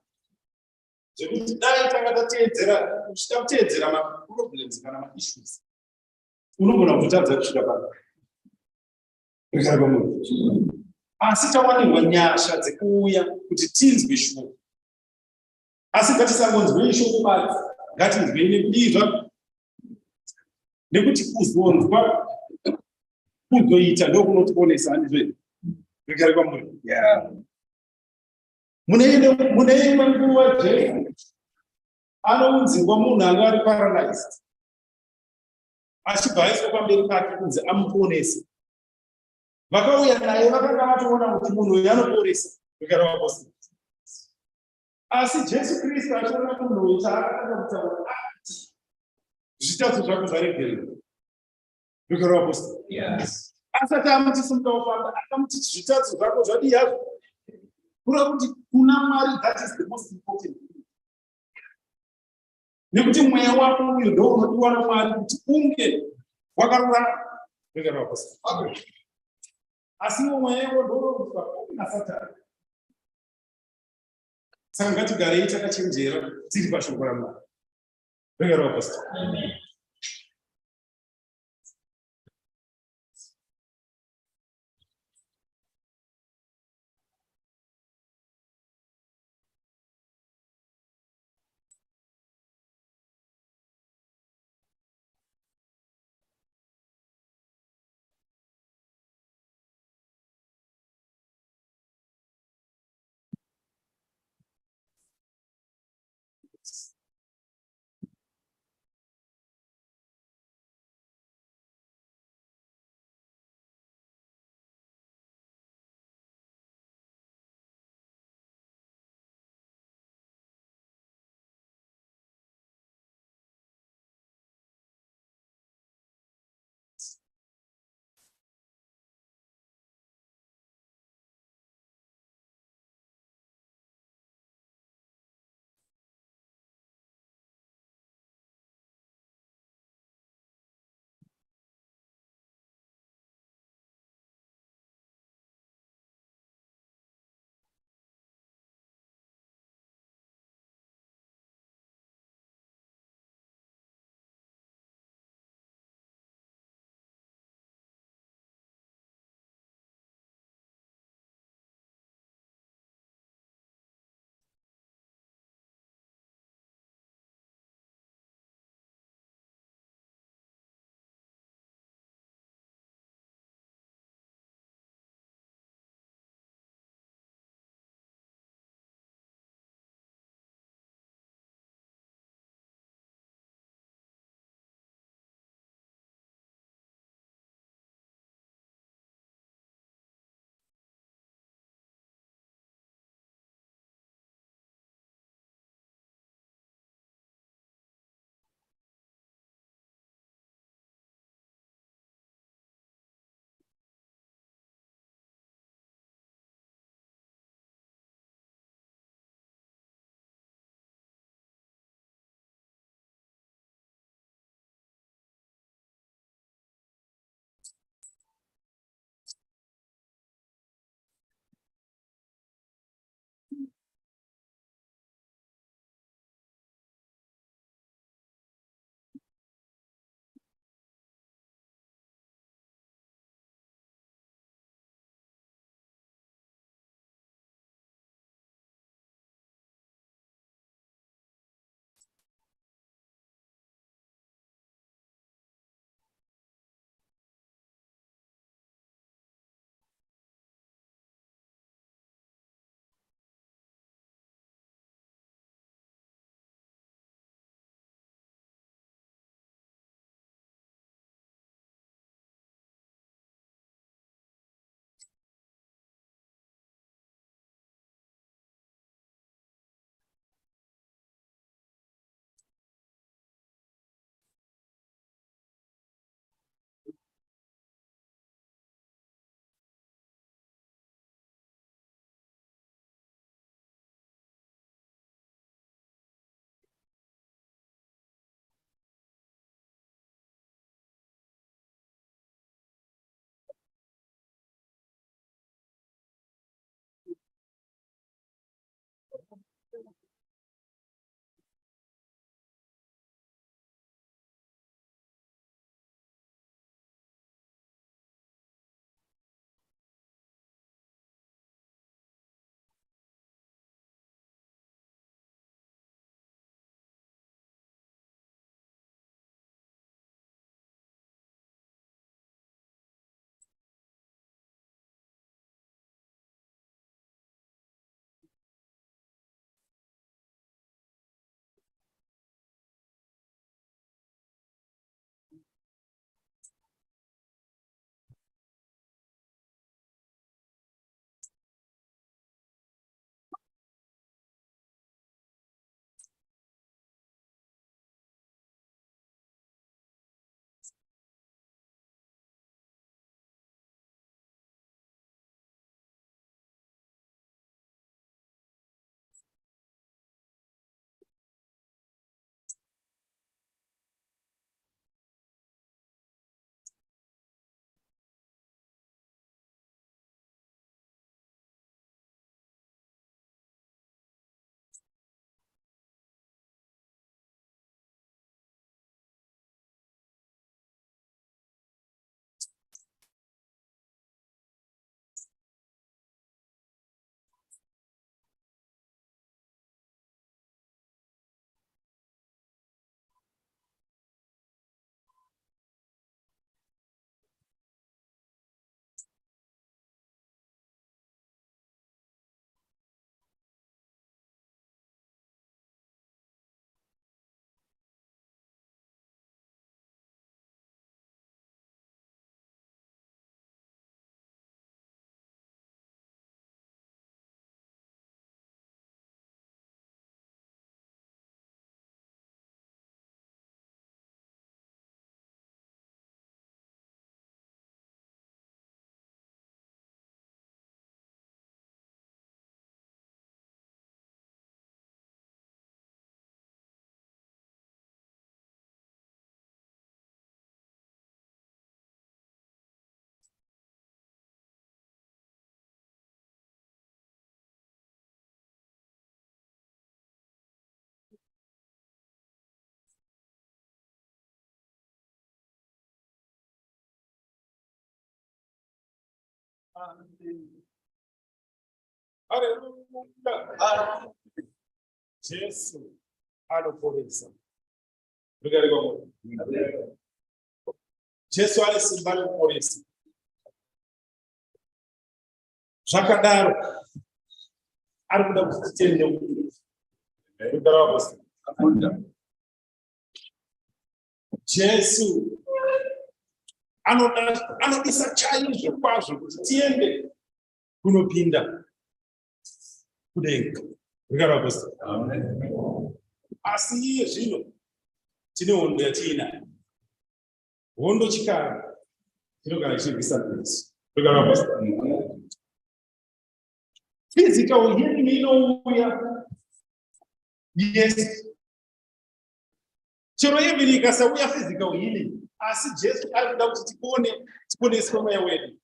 Zvekuti dai tanga tateedzera kusvika kuteedzera maproblems kana maissues. Unogona kutadza kusvika pano. Rugare rwaMwari. Asi tawanirwa nyasha dzekuuya kuti tinzwe shoko. Asi ngatisangonzwei shoko basi, ngatinzwei nekudizva. Nekuti kuzonzwa kuzoita ndokunotiponesa. Handizvo. Rugare rwaMwari. Mune imwe nguva Jesu anounzirwa munhu anga ari paralyzed. Achibva aiswa pamberi pake kunzi amuponese. Vakauya naye vakanga vatoona kuti munhu uyu anoporesa. Rugare rwaPastor. Asi Jesu Kristu achiona munhu uyu chaakatanga kutaura ati zvitatu zvako zvaregererwa. Rugare rwaPastor. Asati amuti simuka wofamba akamuti zvitatu zvako zvadii hazvo. Kureva kuti kuna Mwari that is the most important thing. Nekuti mweya wako uyu ndo unodiwa naMwari kuti unge wakarurama. Rugare rwaPastor. Asi mweya wako ndo unodiwa naSatani. Saka ngatigarei takachenjera tiri pashoko raMwari. Rugare rwaPastor. Hallelujah. Jesu anoporesa. Rugari kwa Jesu alisimba anoporesa. Zvakadaro ari kuda kutitende rugari kwa Jesu anodisa chaizvo kwazvo kuti tiende kunopinda kudenga. Rugari kwa asi iye zvino tine hondo yatiinayo. Hondo chikara chinogara chichibvisa Kristu. Rugari kwa physical healing inouya. Yes. Chero even ikasauya physical healing, asi Jesu ari kuda kuti tiponeswe mweya wedu.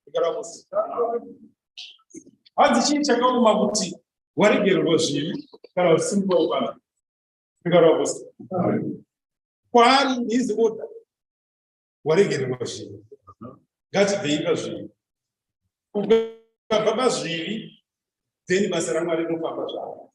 Hanzi chii chakaoma kuti waregererwa zvivi kana usimba upana. Kwaari his order waregererwa zvivi. Ngatibvei pazvivi. Ukabva pazvivi, then basa raMwari rinofamba zvaro.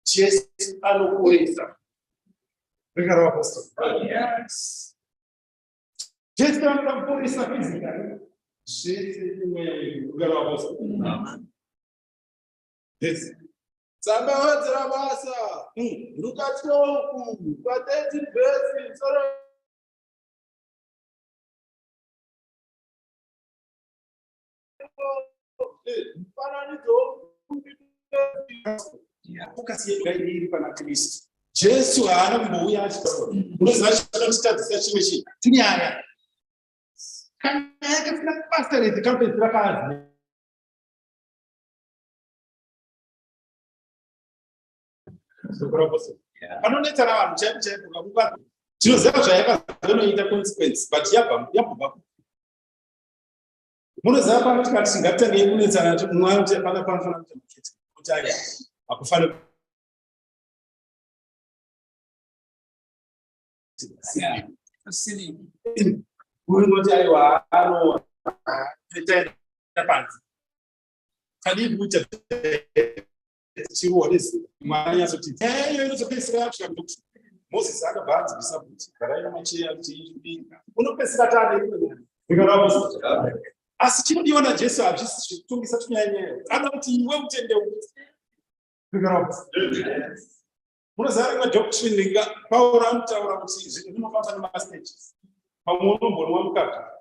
Jesu anoporesa. Yes. Jesu anoporesa physically. Jesu mweya. Yes. Tsamba basa. Lukatinoku. Pateti besi. focus yedu iri pana Kristu. Jesu haana kumbouya achitaura. Unoziva chinotitadzisa chimwe chinhu. Tinyaya. Kana yakafika kubasa rezvikapedzisira kazi. Panonetsana vanhu chaipo chaipo kakupa. Tinoziva zvayakazonoita consequence, but yabva. Munoziva panoti kana tisingatangei kunetsana kuti mumwe anoita panafana kuti mukete. Kuti akufanira unoti aiwa anoita panzi. Kadi kuita chiruonesi mwana yasoti iyo inozopedzisira yapsvika kuti Moses akabva anzivisa kuti garai macheya kuti izvibinga unopedzisira tane ikaravo. Asi chinodiwa naJesu hazvisi zvekutongesa tunyanya. Anoda kuti iwe utendeuke. Munoziva rimwe doctrine Pauro anotaura kuti zvinhu zvinofamba nemastages. Pamwe unombonwa mukaka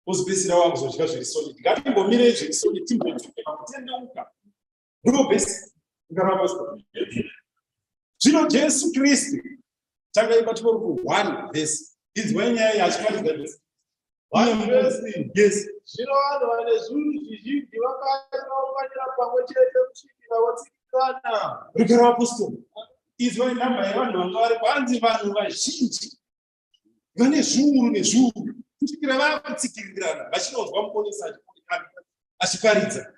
wozopedzisira wakuzodya zviri solid. Ngatimbomirei zviri solid timbotsuke pakutendeuka. Ndobesi. Zvino Jesu Kristu takaimba tipori ku1 verse. Inzwai nyaya yachiparidza verse. 1 verse. Yes. Zvino vanhu vane zvinhu zvizhinji vakati vaunganira pamwe chete kusvikira vatsikirana. Rugero apostoli. Izwai nhamba yevanhu vanga vari panzi vanhu vazhinji vane zviuru nezviuru kusvikira vakutsikirirana vachinonzwa muponesi achiparidza.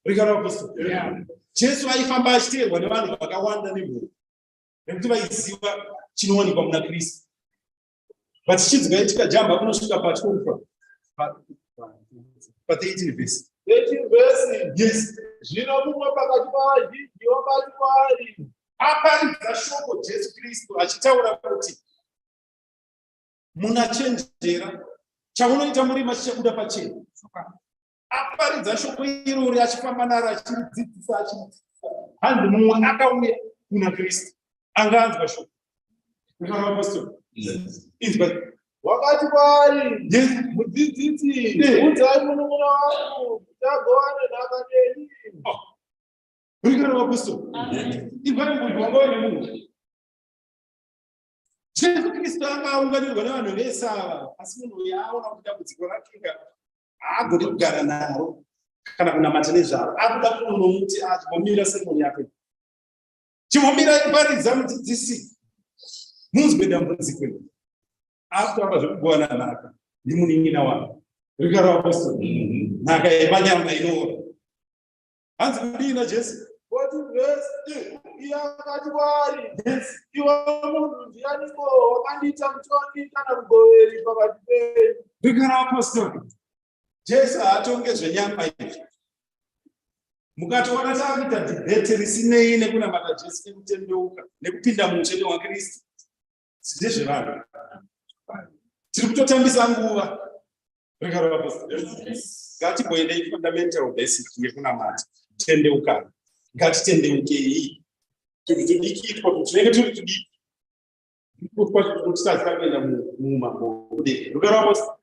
Rugero apostoli. Jesu aifamba achiteerwa nevanhu vakawanda nemhuri nekuti vaiziva chinowanikwa muna Kristu. But chidzika tikajamba kunosvika patikofa pa13 verse. 13 verse. Yes. Zvino mumwe pakati pavazhinji wakati kwaari. Aparidza shoko Jesu Kristu achitaura kuti munachenjera chaunoita murima chichabuda pachena. Aparidza shoko irori achifamba naro achiridzidzisa. Hanzi mumwe akauya kuna Kristu anganzwa shoko. Wakati kwaari, mudzidzisi, udzai munun'una wangu kuti agovane nhaka neni. Rugero apostoli. Ibvai munhu wanga uri munhu. Jesu Kristu anga aunganirwa nevanhu vese ava, asi munhu uyu aona kuti dambudziko rake haagoni kugara naro kana kunamata nezvaro. Akuda kunomuti achimbomira seremoni yake. Chimbomira iparidza mudzidzisi. Munzwe dambudziko. Akutamba zvekugovana nhaka ndimunin'ina wangu. Rugero apostoli. Nhaka yepanyama inoora. Hanzi kudii naJesu? 14 verse. Iye akati kwaari, iwe munhu ndianiko wakandiita mutongi kana mugoveri pakati penyu? Rugero apostoli. Jesu haatonge zvenyama izvi. Mukatoona taakuita dhibhete risinei nekunamata Jesu nekutendeuka nekupinda muutsvene hwaKristu. Ndezvevanhu. Tiri kutotambisa nguva. Rugero apostoli. Ngatimboendei fundamental basic yekunamata. Tendeuka. Ngatitendeukei. Tudiki kuti tinenge turi tudiki. Kuti tisazoenda mumambo. Rugero apostoli.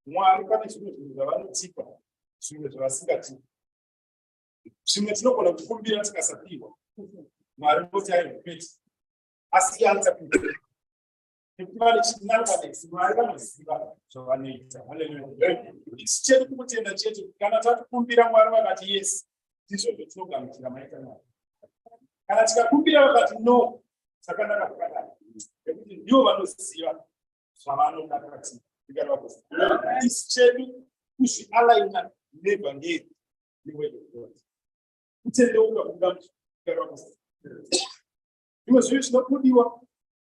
Mwari pane zvinhu zvavanotipa zvimwe zvavasingatipa zvimwe tinogona kukumbira tikasapiwa Mwari noti aipeti asi yanza kumbira nekuti vane chinanganesi Mwari vanoziva zvavanoita. Haleluya. Isu chedu kumutenda chete kana tatukumbira Mwari vakati yes ndizvo zvatinogamuchira maita Mwari. Kana tikakumbira vakati no sakanaka kwakadai nekuti ndivo vanoziva zvavanoda pakati isu chedu kuzvialaina nevhangeri neword of God kutendeuka kungamuchira zvimwe zvinhu zvinodiwa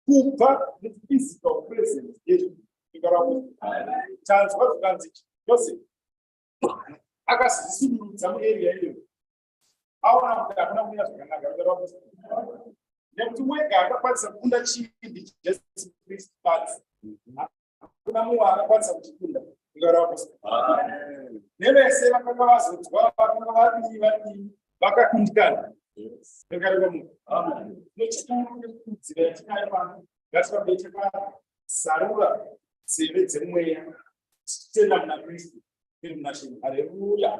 kubva nephysical presence yedu tanzwa zvikanzi Joseph akazvisunurudza muarea iyoyo aona kuti hakuna kuita zvakanaka nekuti wega akakwanisa kukunda chindi Jesu Kristu basi kuna munhu akakwanisa kuchikunda nevese vakanga vazonzwa vakanga vadii vakakundikana nechikurudzira yatinayo pano ngatikabve takazarura nzeve dzemweya tichitenda muna Kristu tiri muna Shem. Haleluya.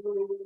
Hallelujah.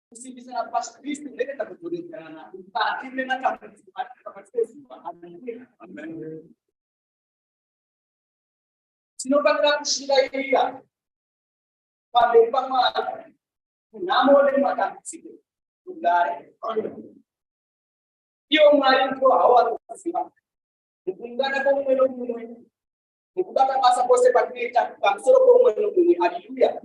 Kusimbisana pas Kristo leta kutulikana mpaka mema amen. Sinopanga kushinda pale pama namole matamsike kudare hiyo mwalimu kwa hawa kufika kwa mwelo mwelo nikubaka pasa pose pakita kamsoro kwa mwelo mwelo. Haleluya.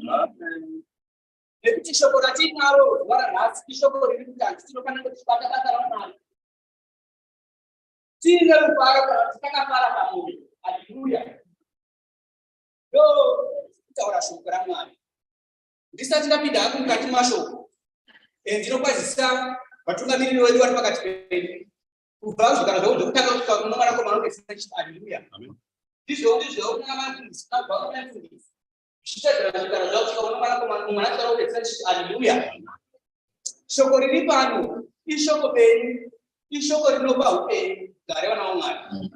Nepitisho kwa tinaro wala nasikisho kwa rimta sinopanga kushipata kata na tina upara tutaka para pamoja. Haleluya. Yo utaora shukrani ndisati ndapinda mukati mashoko ndinokwazisa vatungamiri vedu vari pakati pedu kubva zvikana zvaudzo kutanga kunomwana komanokesinachiti. Haleluya. Ndizvo kunamabva kunafundisa zvichitadzira zvikana zvaudzika unomwana komwana chikarokesinachiti. Haleluya. Shoko riri pano ishoko penyu, ishoko rinopa upenyu. Gare vana vaMwari.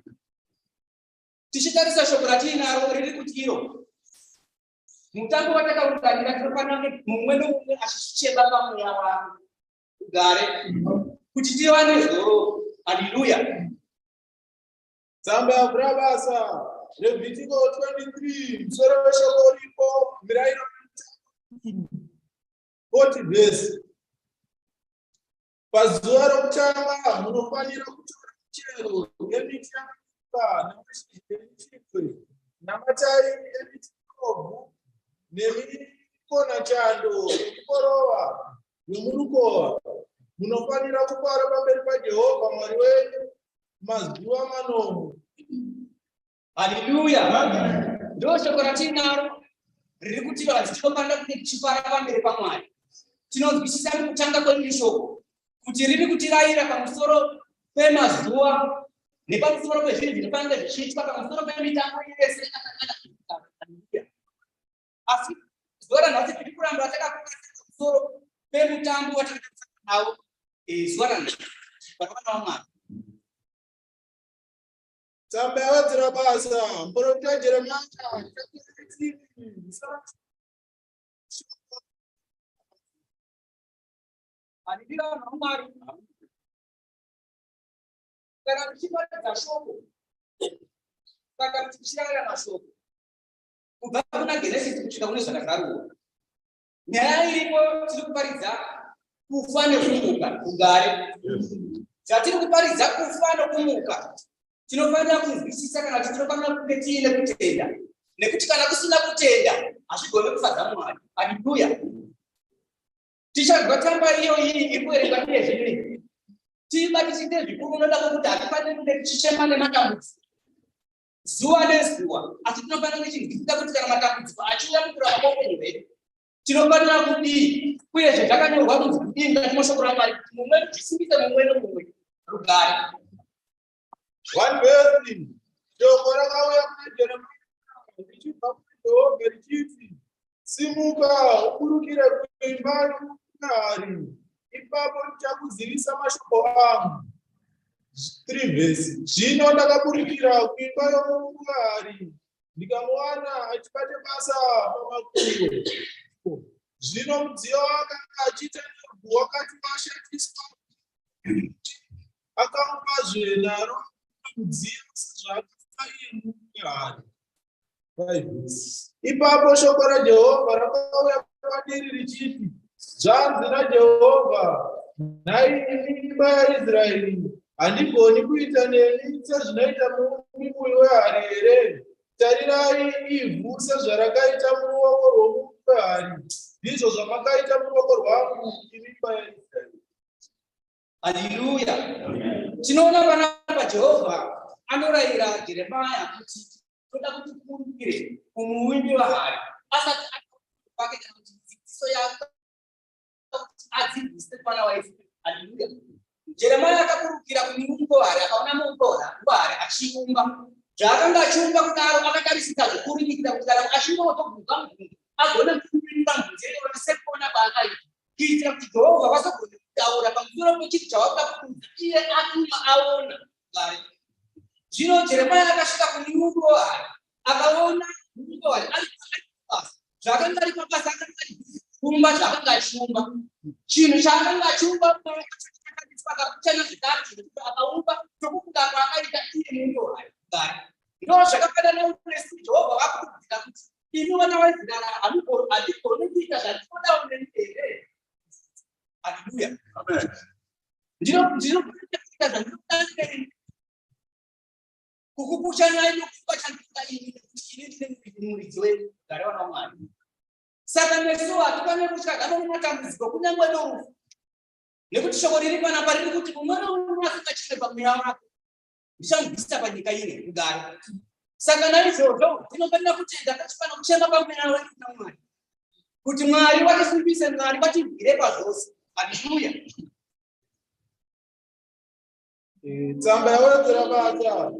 Tichitarisa shoko ratinaro riri kuti iro mutambo watakaunganira tinofanira mumwe nomumwe achichema pamweya wake ugare kuti tiwane zoro. Haleluya. Tsamba yakurabasa Levitico 23 musoro weshoko ripo mirayiro 40 verse. Pazuva rokutanga munofanira kutora michero yemiti namatayi emiti miromo nemikona chando yekukorova nomurukova. Munofanira kupara pamberi paJehovha Mwari wenyu mazuva manomwe. Haleluya. Ndio shoko ratinaro riri kuti vanhu tinofanira kuti tichifara pamberi paMwari. Tinonzwisisa kutanga kweri shoko kuti riri kutirayira pamusoro pemazuva nepamusoro pezvinhu zvinofanira zvichiitwa pamusoro pemitambo yese yakakana. Asi zuva ranhasi tiri kuramba takakurasa pamusoro pemutambo watakatanga nawo zuva ranhasi vana vaMwari. Tsamba yawedzera basa muprofita Jeremia Haleluya vana vaMwari. Kana tichibata shoko kana tichirayira mashoko kubva kuna Genesis kusvika kune zvakazarurwa, nyaya iripo tiri kuparidza kufa nekumuka kugare. Zvatiri kuparidza kufa nekumuka tinofanira kunzwisisa kana kuti tinofanira kunge tiine kutenda, nekuti kana kusina kutenda hazvigone kufadza Mwari. Haleluya. Tichadya tsamba iyo iri kuerenga nezvimwe tibatisite zvikuru unoda kuti hatifaniri kunge tichichema nematambudziko zuva nezuva, asi tinofanira kuchinzwisisa kuti kana matambudziko achiuya mukurarama kweupenyu hwedu tinofanira kudii, uyezve zvakanyorwa kunzi kudii mukati mweshoko raMwari kuti mumwe zvisimbise mumwe nomumwe rugare. 1 verse. Shoko rakauya kuna Jeremia richibva kuJehovha richiti, simuka uburukire kuimba yoMwari, ipapo ndichakuzivisa mashoko angu. 3 verse. Zvino ndakaburukira kuimba yoMwari ndikamuwana achibata basa pamakuyo. Zvino mudziyo wakanga achiita nevhu wakati washandiswa akamupazve naro mudziyo sezvaakafa iye Mwari. Ipapo shoko raJehovha rakauya kwandiri richiti, zvanzi naJehovha, nhai imi imba yaIsraeri, handigoni kuita nemi sezvinoita mumwe wehari here? tarirai ivhu sezvarakaita muruoko rwomukari ndizvo zvamakaita muruoko rwangu imi imba yaIsraeri. Hallelujah. Tinoona panapa Jehovha anorayira Jeremia kuti toda kuti tikurukire kumuwimbi wahari asati pake kana kuti dzidziso yake adzidzise pana waIsraeri. Hallelujah. Jeremia akakurukira kumuwimbi wahari akaona muwimbi wahari achiumba. Zvaakanga achiumba kudaro akatarisika zvokurumbidza kuti kana achinotoguka muvhundu agone kuumba mvunzero sekona paakaita kuitira kuti Jehovha vasagone kutaura pamusoro pechinhu chavauda kuudza iye atuma aona kare. Zvino Jeremia akasvika kumuwimbi wahari akaona muwimbi wahari ari pabasa zvaakanga ari pabasa akanga achiumba zvaakanga achiumba chinhu chaakanga achiumba akakuchanya zvekare zvekuti akaumba tokukuda kwaakaita iye muwimbi wahari kare. Ndo zvakafanana nesi Jehovha vakukudzira kuti imi vana vaIsraeri hadigoni kuita zvandinoda unenhere. Hallelujah. Amen. Ndinokuita zvandinoda unenhere. Kukupuchanai nokupa chandinoda ini nekuti ini ndine muridzi wenyu gare vana vaMwari. Saka nesuwo hatifaniri kutya gama nematambudziko kunyange norufu. Nekuti shoko riri panapa riri kuti umwe noumwe asingachine pamweya wako ndichamubvisa panyika ine kugara. Saka naizvozvo tinofanira kutenda tachifana kuchema pamweya wedu naMwari kuti Mwari vatisimbise, Mwari vatirwire pazvose. Hallelujah. Tsamba yawedzera bata.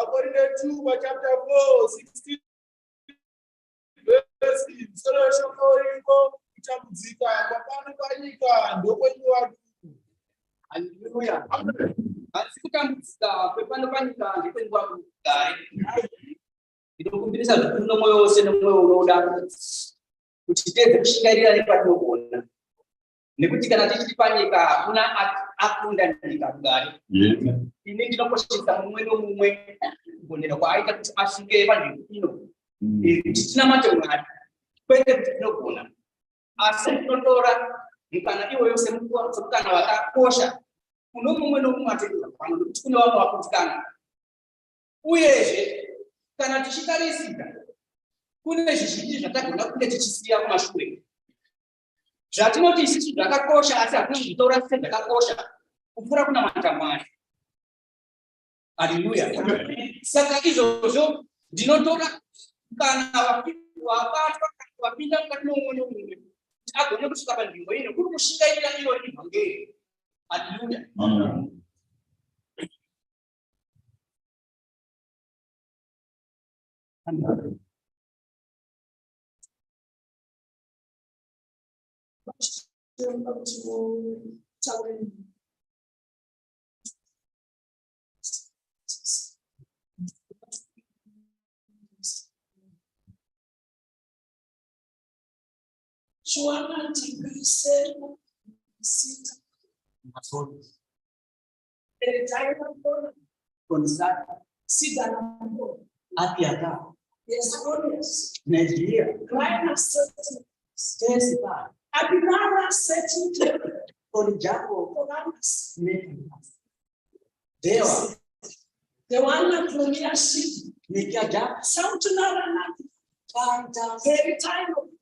According to chapter 4, 16 verses, solution for kutambudzika kwapano panyika ndokwenyu. Hallelujah. Asi kutambudzika kwepano panyika ndikwenyu kugare. Ndinokumbirisa kuti nomwoyo wose nomwoyo unoda kuti tedze kushingairira nepatinogona. Nekuti kana tichiri panyika hakuna akunda nyika kugare. Ini ndinokoshesa mumwe nomumwe kugonera kwaaita kuti asvike panzvimbo ino. Kuti tinamate Mwari kwete kuti tinogona. Asi tinotora mukana iwoyo semukana wakakosha kuno mumwe nomumwe atendera pano nekuti kune vamwe vakutikana. Uyezve kana tichitarisika kune zvizhinji zvatagona kunge tichisiya kumashure. Zvatinoti isusu zvakakosha asi hakuna kutora sezvakakosha kupfuura kunamata Mwari. Haleluya. Saka izvozvo ndinotora kana wabatwa wapinda mukati nomumwe nomumwe kuti agone kusvika panzvimbo ino kuri kushingairira iyo ivhangeri. Haleluya. Nigeria. Very time of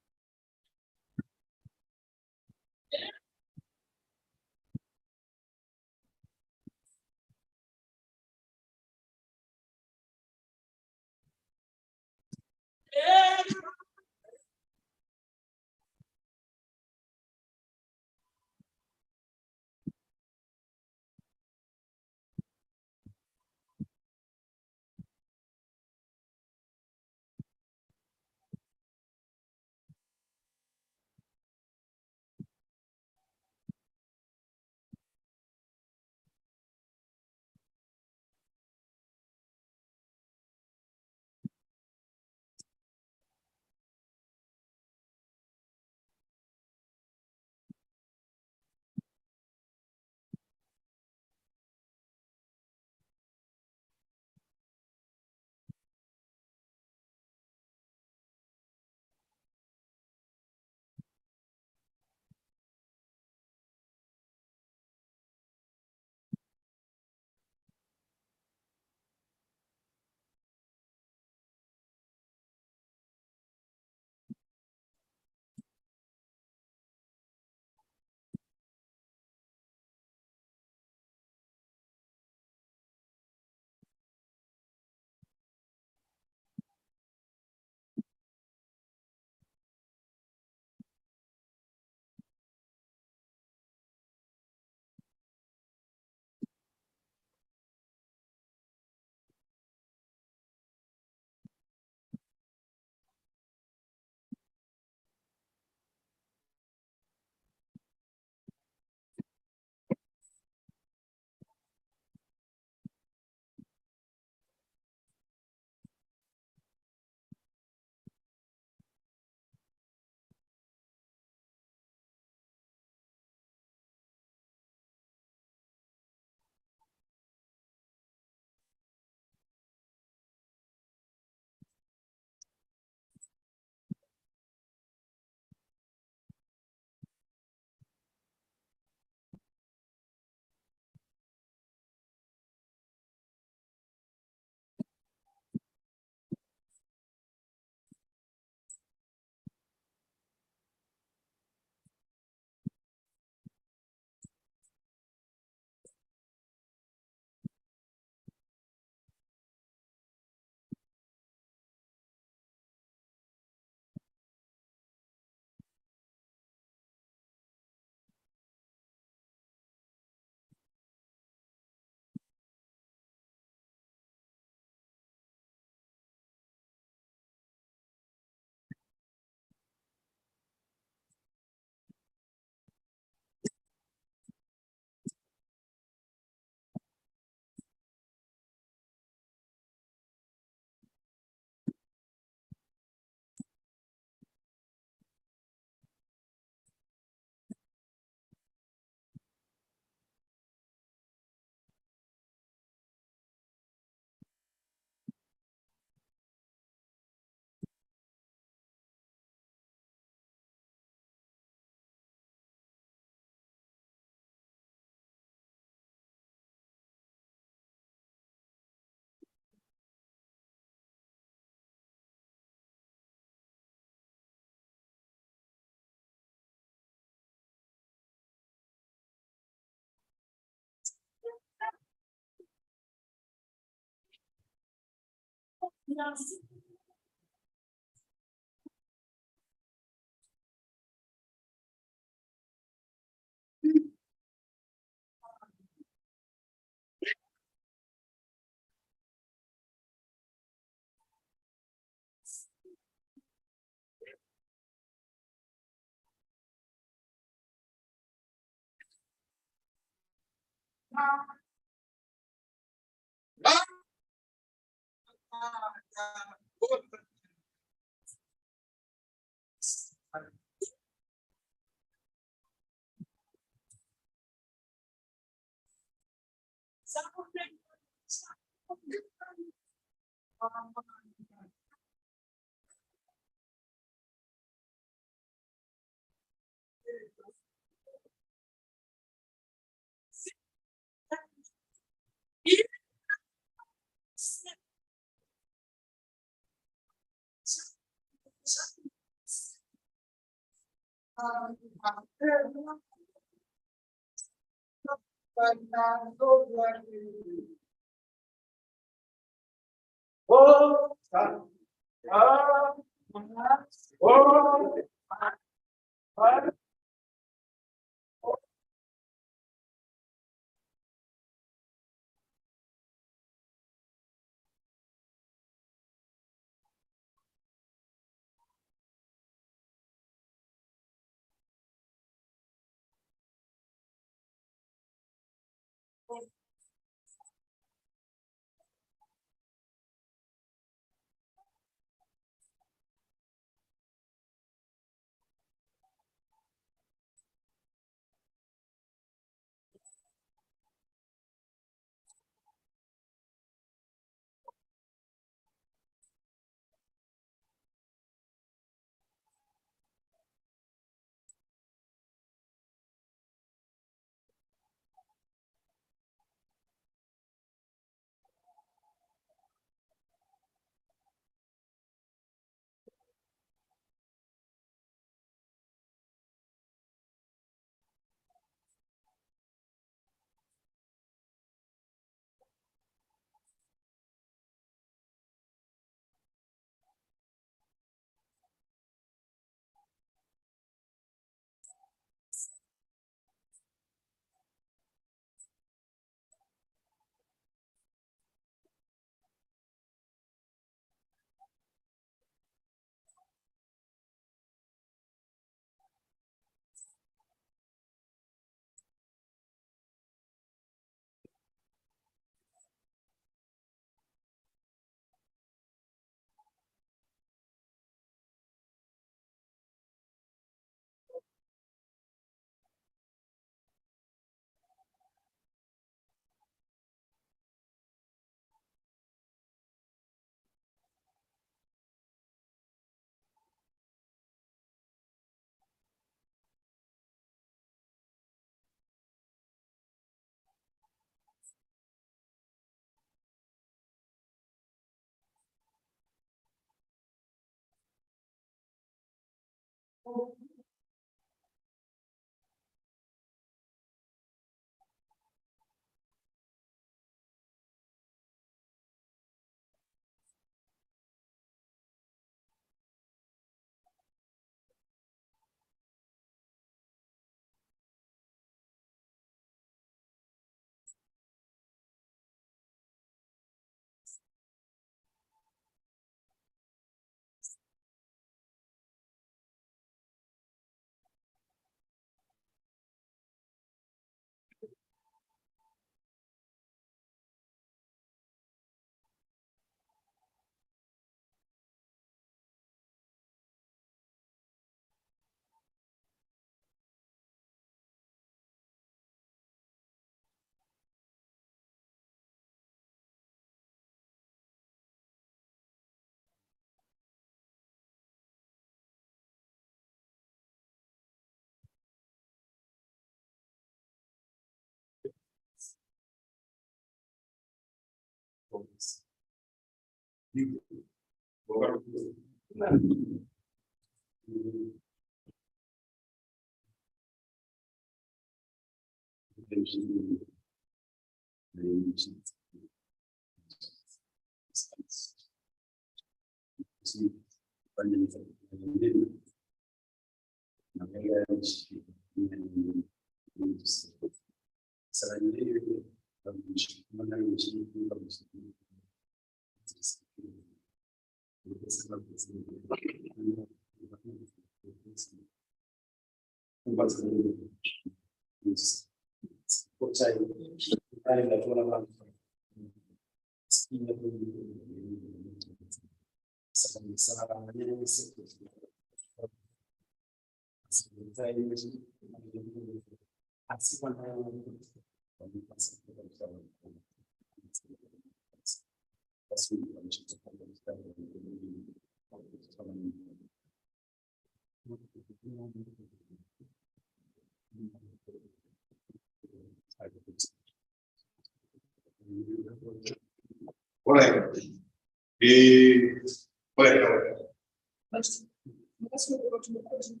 Let's move over to the question.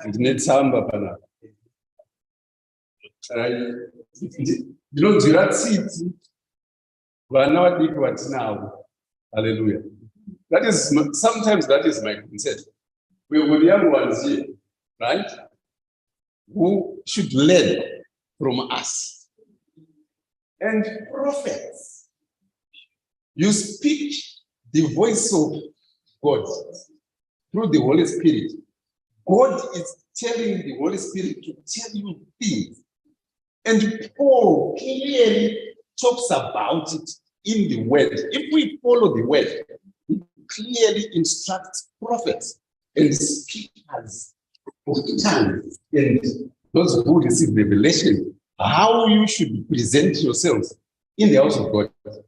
Ndinetsamba pana. Ndinonzwira tsitsi vana vadiki vatinavo. Hallelujah. That is sometimes that is my concern. We were young ones here, right? Who should learn from us. And prophets, you speak the voice of God through the Holy Spirit. God is telling the Holy Spirit to tell you things. And Paul clearly talks about it in the word. If we follow the word, it clearly instructs prophets and speakers of tongues and those who receive revelation how you should present yourselves in the house of God. 1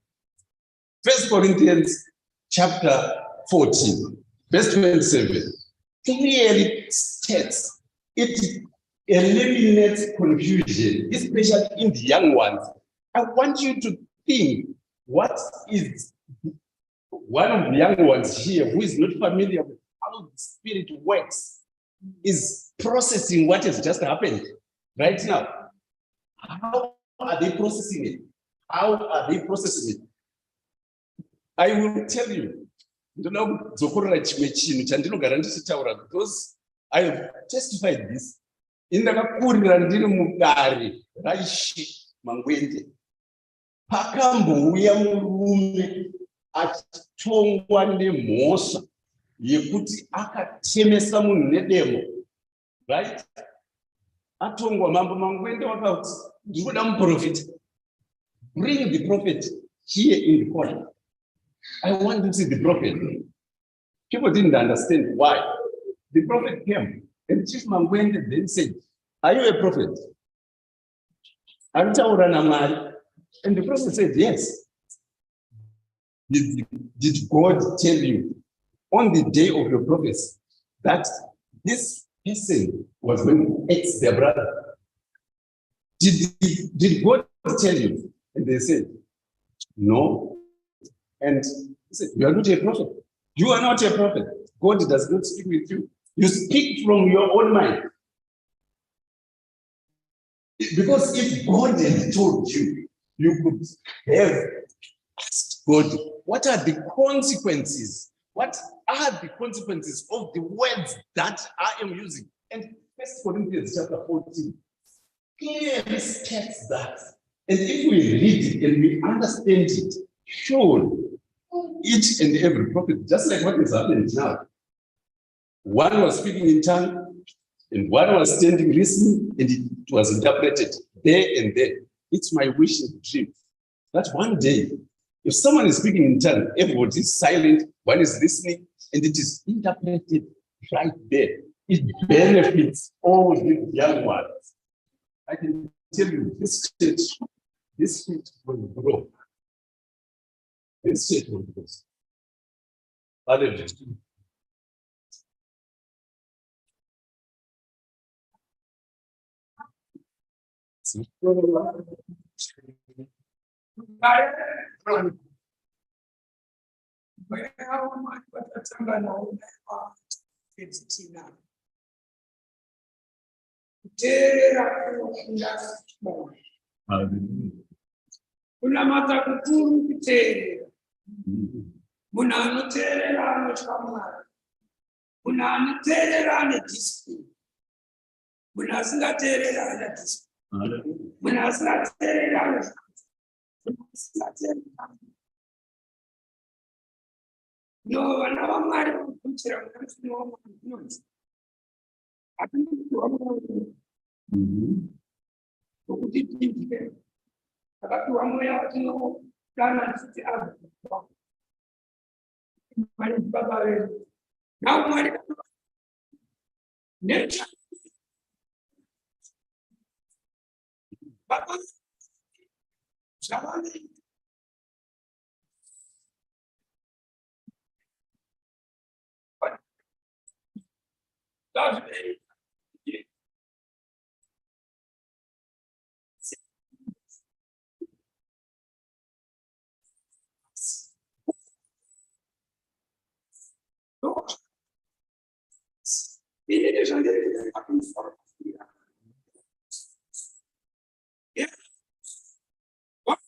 Corinthians chapter 14, verse 27, clearly states it eliminates confusion, especially in the young ones. I want you to think, what is one of the young ones here who is not familiar with how the Spirit works, is processing what has just happened right now. How are they processing it? How are they processing it? I will tell you, because I have testified this. In the EvangMangwende, pakambouya murume achitongwa nemhosva yekuti akatemesa munhu nedemo, right? Atongwa mambo Mangwende wakati ndinoda muprofita. Bring the prophet here in the corner. I want to see the prophet. People didn't understand why. The prophet came, and Chief Mangwende then said, "Are you a prophet?" And the prophet said, "Yes." Did God tell you on the day of your prophecy that this person was going to ex their brother. Did God tell you? And they said, no. And he said, you are not a prophet. You are not a prophet. God does not speak with you. You speak from your own mind. Because if God had told you, you could have asked God, what are the consequences? What are the consequences of the words that I am using? And 1 Corinthians chapter 14 clearly states that. And if we read it and we understand it, sure, each and every prophet, just like what is happening now, one was speaking in tongue, and one was standing listening, and it was interpreted there and there. It's my wish and dream that one day, if someone is speaking in tongue, everybody is silent, one is listening, and it is interpreted right there. It benefits all the young ones. I can tell you, this church will grow. This church will grow. Hallelujah. Unamata kukuru kuterera. Muna anoterera anoshkamara. Muna anoterera anediscipline. Muna asingaterera anediscipline. Muna asingaterera anediscipline. No, vana vaMwari vanokuchira mukati mwaMwari. Apana kuti waMwari. Nokuti tindike. Akati wamweya watinodana kuti abva. Mwari baba vedu. Nawo Mwari nature. Baba Shavani. But that's very no. It is a little happen for yeah. What?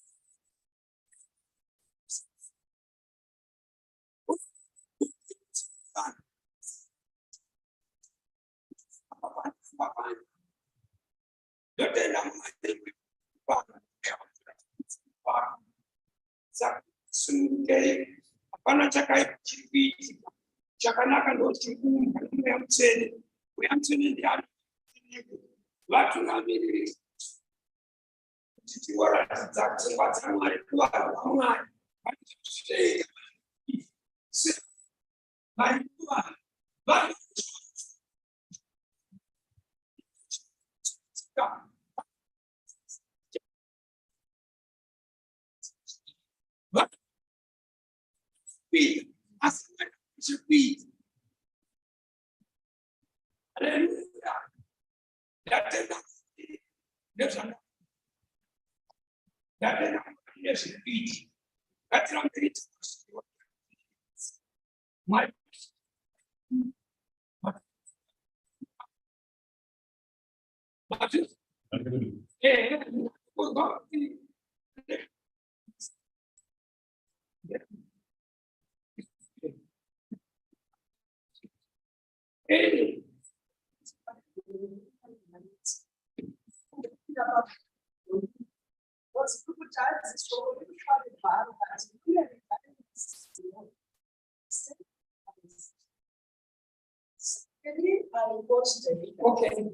Apana chakaitika chakanaka ndochikumu weamtsene ndiani vatu vaviri kuti tiwaratidza pfungwa dzaMwari kuvanhu vaMwari Hallelujah. That my What's good times is for the Bible has really okay.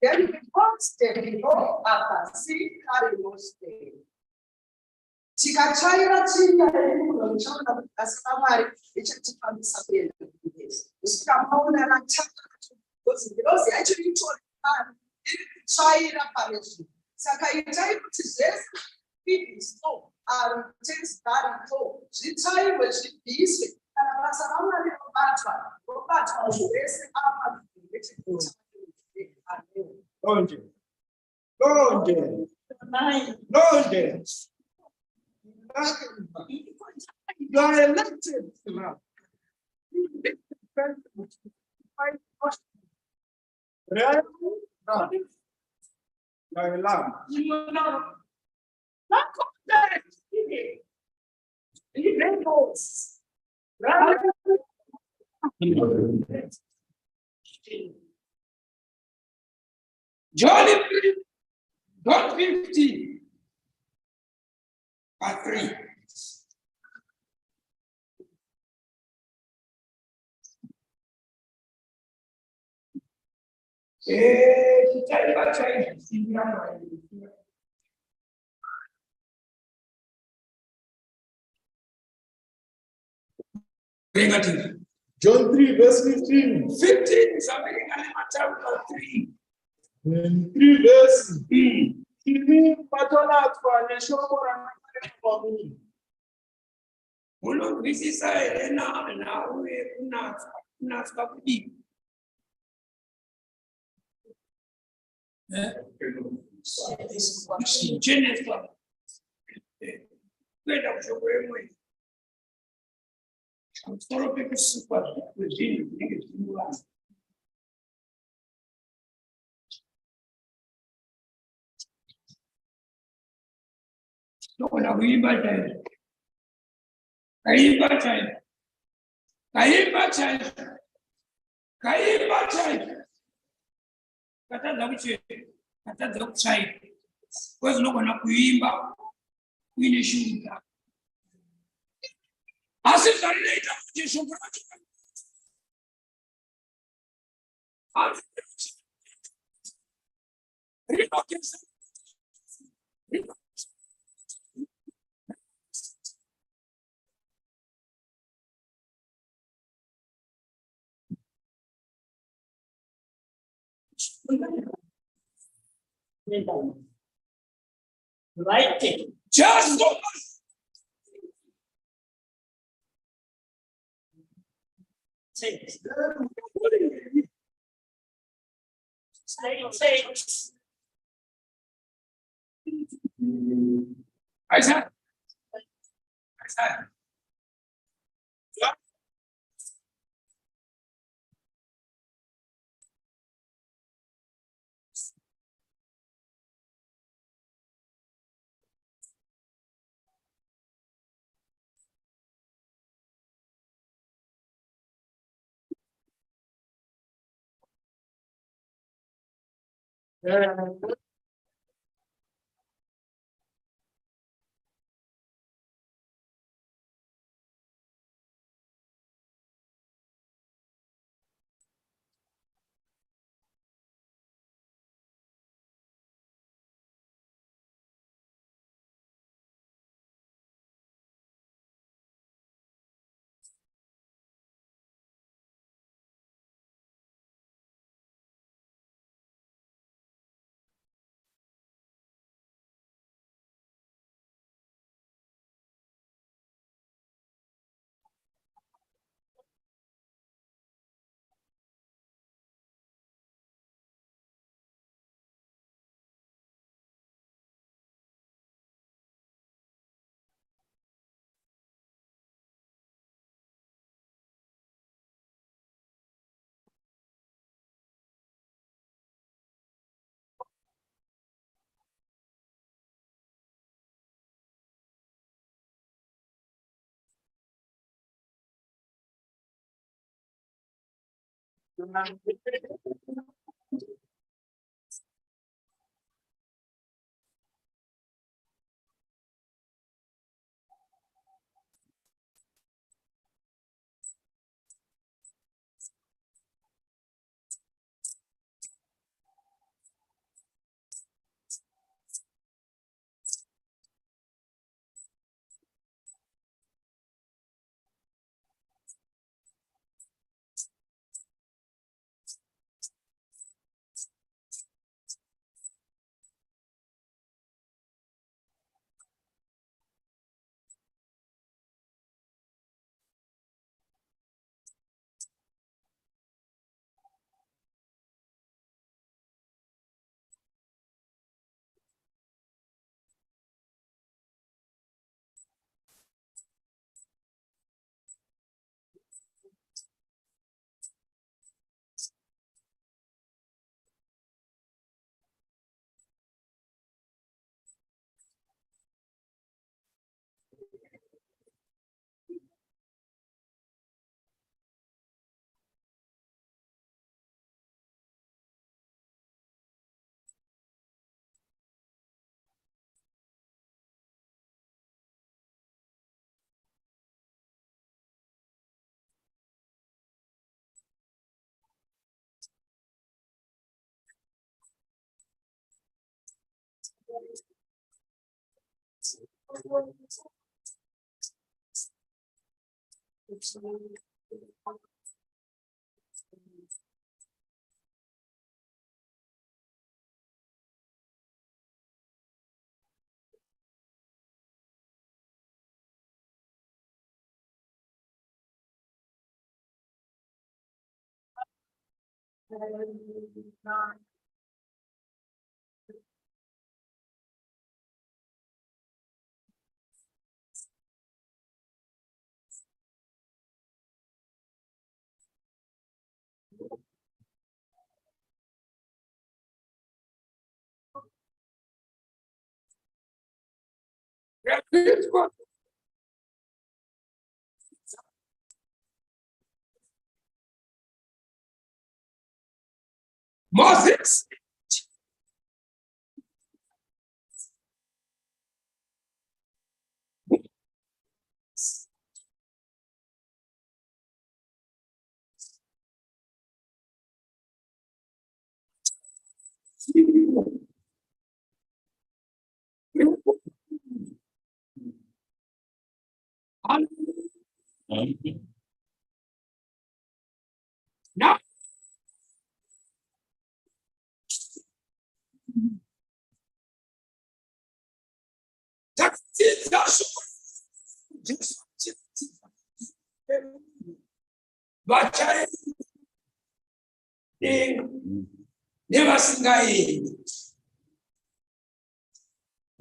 Then constantly go up, see, carry no stay. Chikachaira chini kunochona asamari ichatifambisa kuenda kugezi. Usikaona na chaka because actually told iri kuchaira pamezu. Saka itai kuti zvese so tense that so zvitaiwe zvibviswe kana basa ramwari robatwa zvese apa Longe. Longe. Longe. You are elected now. Right? No. You are allowed. Not contact. He knows. Right? John 15, part 3. John 3, verse 15. 15 is a very chapter 3. 3 verses. Kimi patolazwa neshobora nakwamuni. Unozwisisa ere nawe kunatsa kudini? Genesis. Kwenda kushoko yemwe. Solo pekusupa kuzini kunenge zvinova. Nokona kuimba chaizvo. Kaimba chaizvo. Katadza kuchaira. Kwezi unogona kuimba uine shungu dzako. Asi zvarinoita kuti shungu racho rinogeza. Writing. Just so much. Takes. Isaiah. Moses. Now, that's it. But I never sing I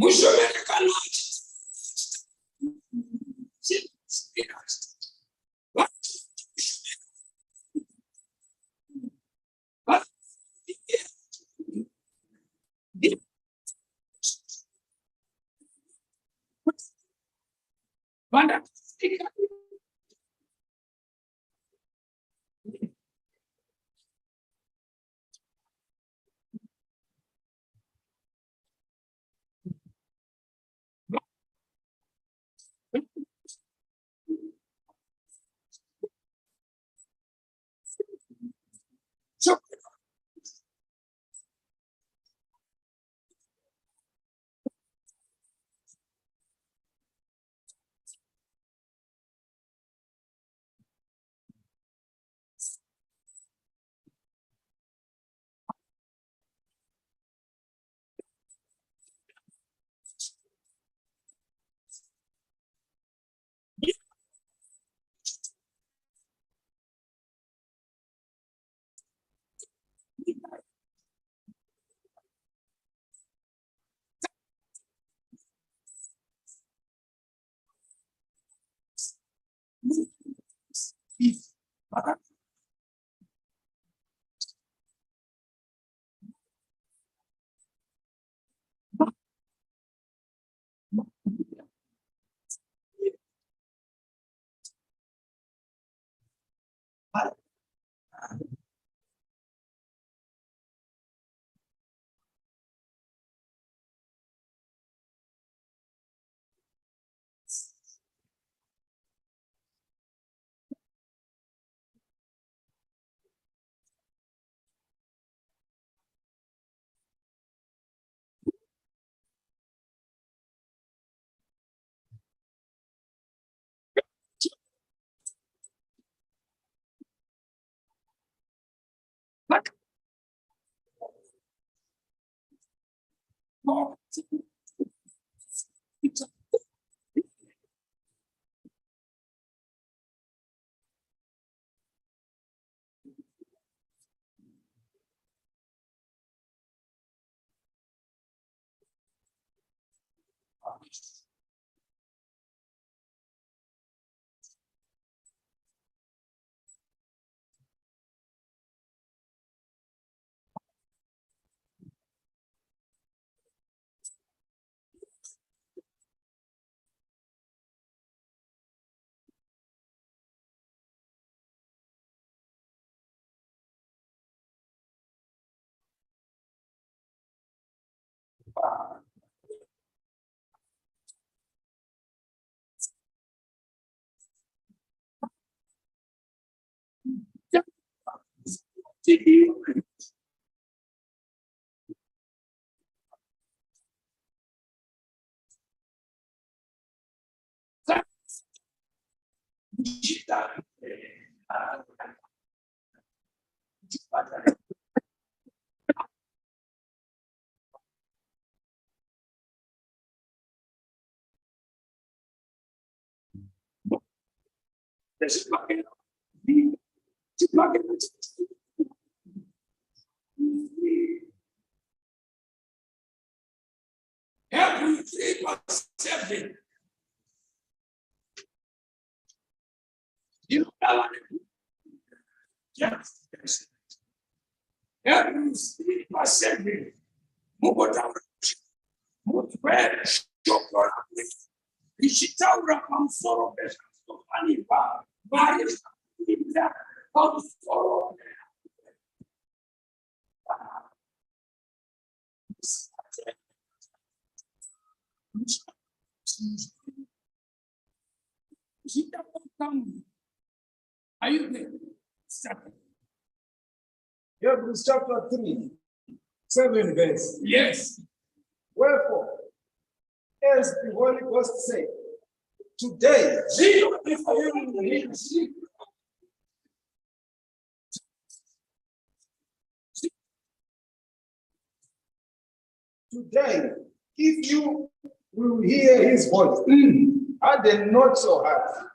Mushomere cannot. But so Every 3:7. You know that? Yes. Every 3:7. Mukombero. Murehwa. Chocolate. Ishitaura kamsoro pesa sofanipa. Bari. Kamsoro. Are you there? Hebrews chapter 3, 7 verse. Yes. Wherefore, as the Holy Ghost said, today, today, if you will hear his voice, harden not your heart.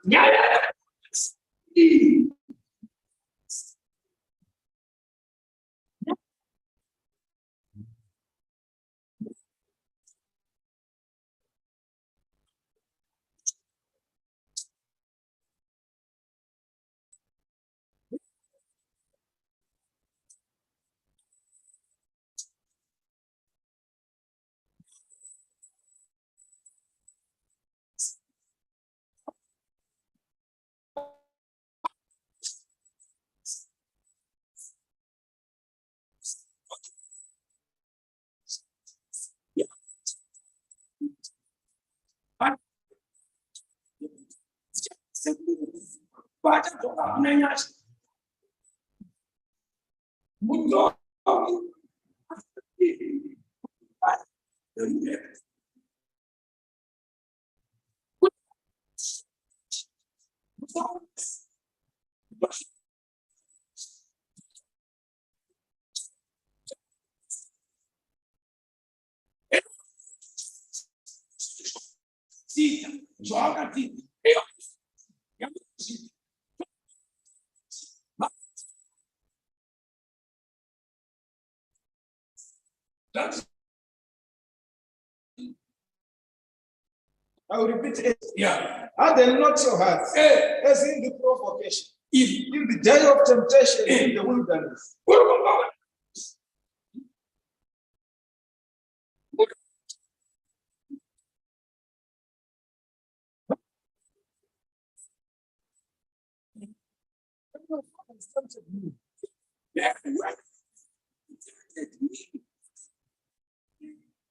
I will repeat it. Yeah. Harden not your heart, as in the provocation, in the day of temptation in the wilderness.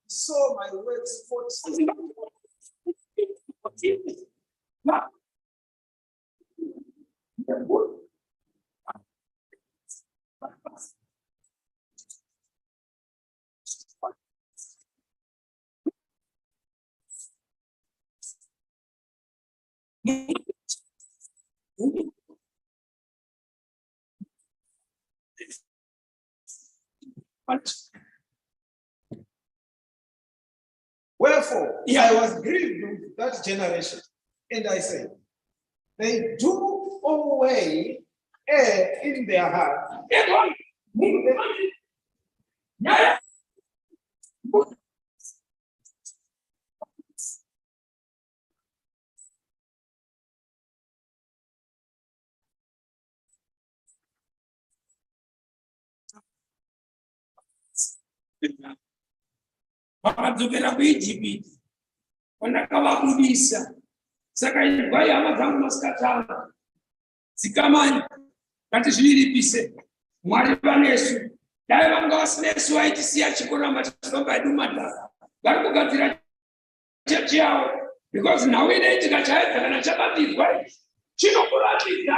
So my words fought. Wherefore, I was grieved with that generation, and I said, they do away in their heart. Vakadzokera kuIjipiti pandakavabudisa. Saka igwai hama dzangu masikatama dzikamani ngatizviripise Mwari vanesu. Dai vanga vasina Yesu vaitisiya chikorama chifamba edu madhara. Vari kugadzira chechi yavo because nhau inoitika chaedza kana chabatidzwa chinokuratidza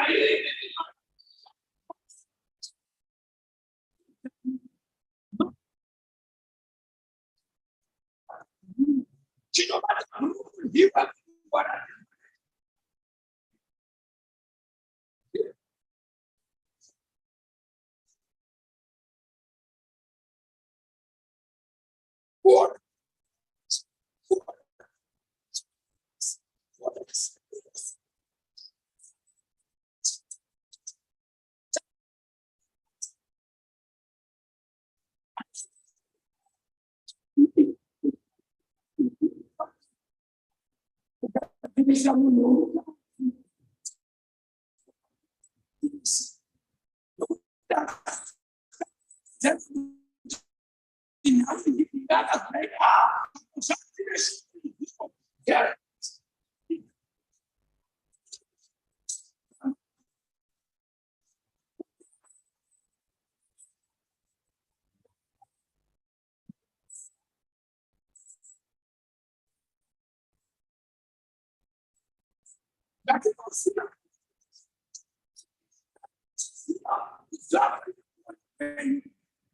ukabisa munhu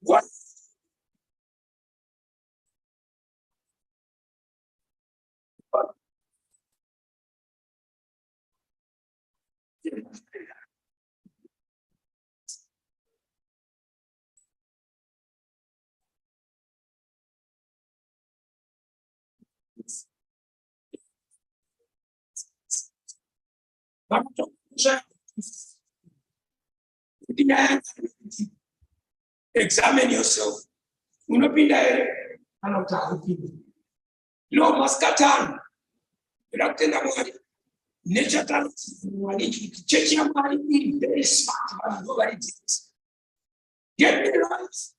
what? Examine yourself. Unopinda ere anotahupinda. Lo maskatan. Unatenda mwari. Nature talent. Mwari. Church ya mwari is very smart. But nobody thinks. Get me right.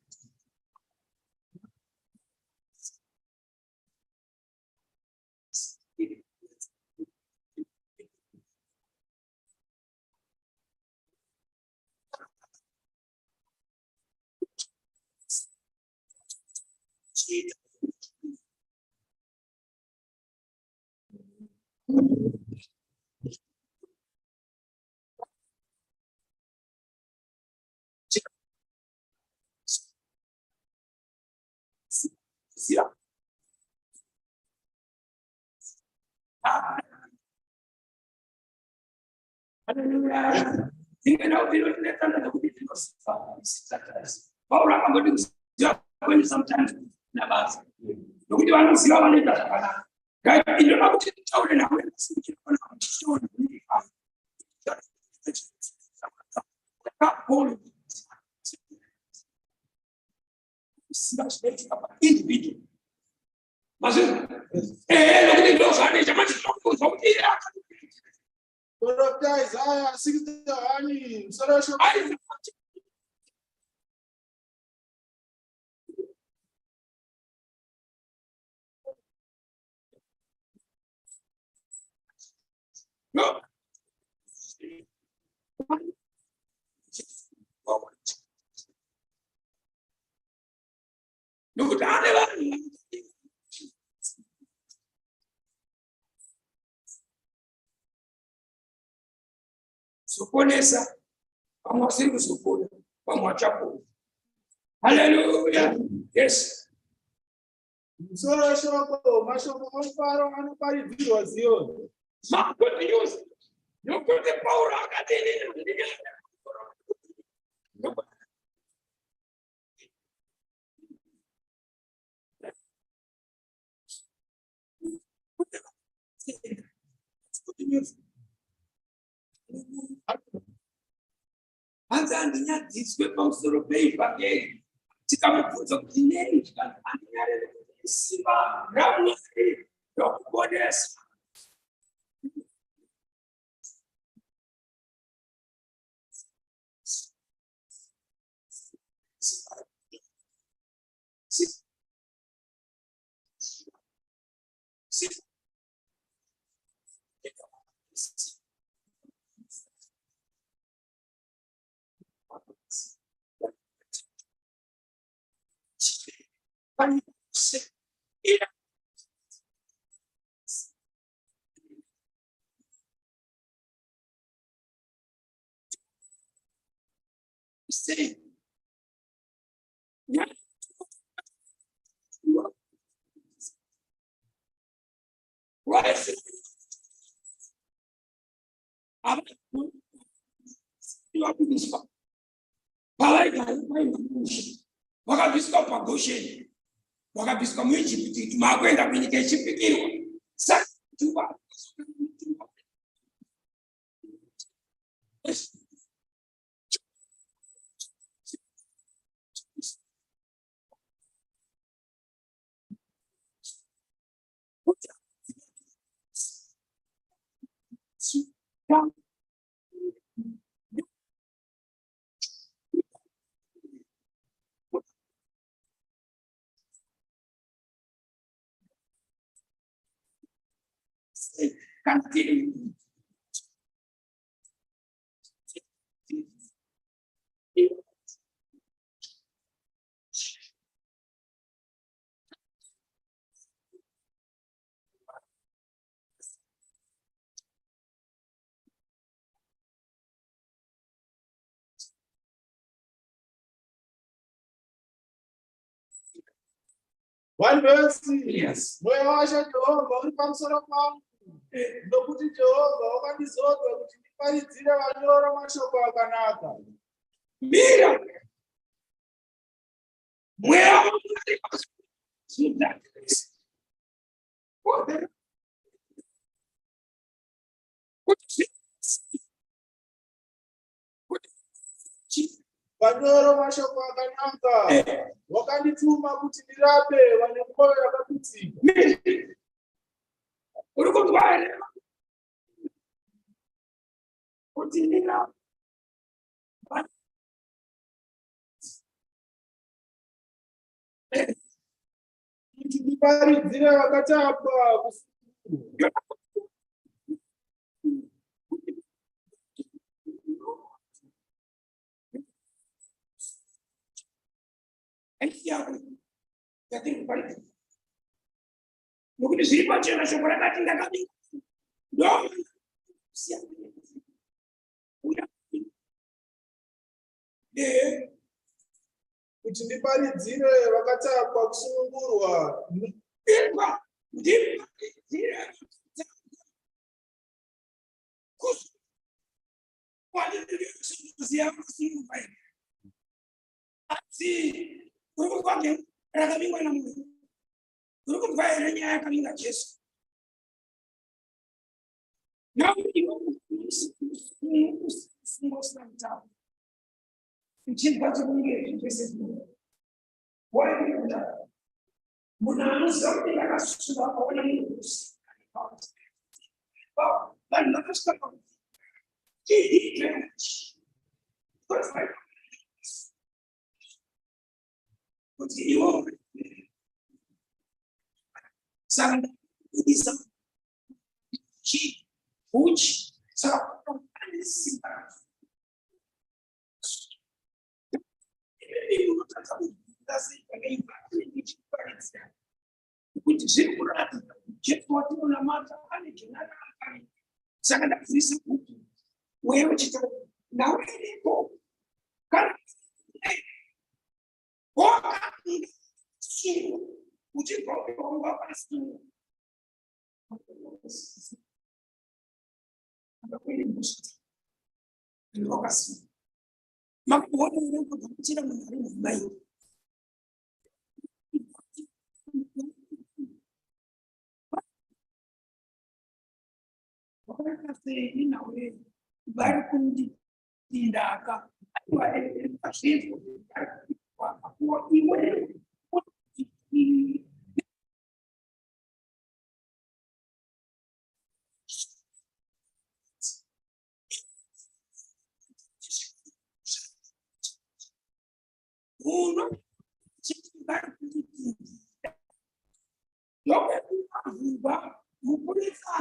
Yeah. Hallelujah. Think about it, let them know because power I'm going to sometimes never. Look at one see how many that. Guy, you don't know to tell them how individual. Mas look at those honey, the man Dr. Isaiah 60 solution. no. No, Suponesa, vamos a hacer supone, vamos a chapo. Hallelujah. Yes. Solution ko mashoko mfaro anoparidzirwa ziyo. Ma continues. No put the power academy. Anza andinya diswe pamsoro bei bagei. Tikamufunza kuti nei kana anyare simba ramwari yokubonesa. Say, yeah. What is it? You have to be stopped. Wakabisika pa Goshen. Wakabisika mu Egypt. Tumagwenda kwenye Egypt. Sasa tuwa. One verse. Yes. Mwewasha Jehovah uri pamusoro pangu. Nokuti Jehovah wakandizodza kuti ndiparidzire vanyoro mashoko akanaka. Mira. Where Vanyoro mashoko akanaka. Wakandituma kuti ndirape vane mwoyo yakaputsika. uri kutwara kuti ndina Kuti ndiparidzire vakatapwa. Nokuti zviri pachena shoko rakati ndakabinga Kuti ndiparidzire vakatapwa kusunungurwa. rakabingwa namunhu uri kubva here nyaya yakabinga Jesu. Fungo usina mutauro uchibva chikunge zvese waikuda munhu anoziva kuti ndakasusuva akaona munhu vanhu vakasvika kuti iwo saka ndakuisa uchi saka simba kuti zviri kuratidza kuti Jesu watinonamata ane chinakakari. Saka ndakuzivisa kuti wewe chitaura nawe iripo kana wakapinda sungu uchibva kutonga pasungu akakwiri mushita wakasuka makuona uri kugamuchira munhu ari mumai wakasei nawe vari kundindaka azvizvo wakakuwa iwe uno chikari kundindika ndokuavuva mukurisa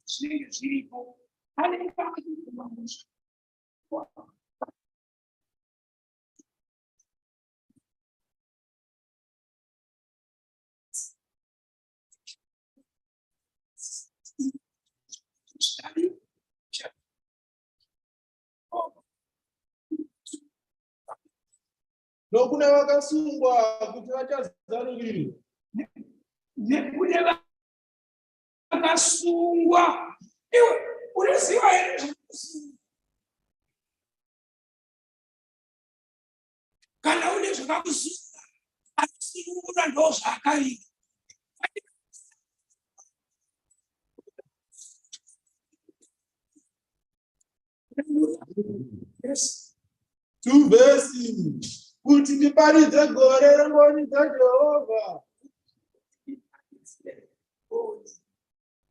zvinenge zviripo ane pakumamusha Nokune vakasungwa kuti vachazarurirwa. Nekune vakasungwa. Iwe unoziva here zvakusungwa? Kana une zvakakusunga akusungura ndo zvakaipa. Yes. 2 verses. Kuti ndiparidze gore rengoni dzaJehovha.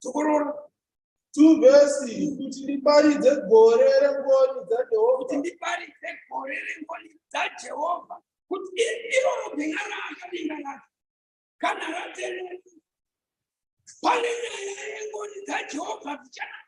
Tokorora. 2 verses kuti ndiparidze gore rengoni dzaJehovha. Kuti ndiparidze gore rengoni dzaJehovha. Kuti iro ndingaraka ndingaraka. Kana ratele. Pane nyaya yengoni dzaJehovha dzichana.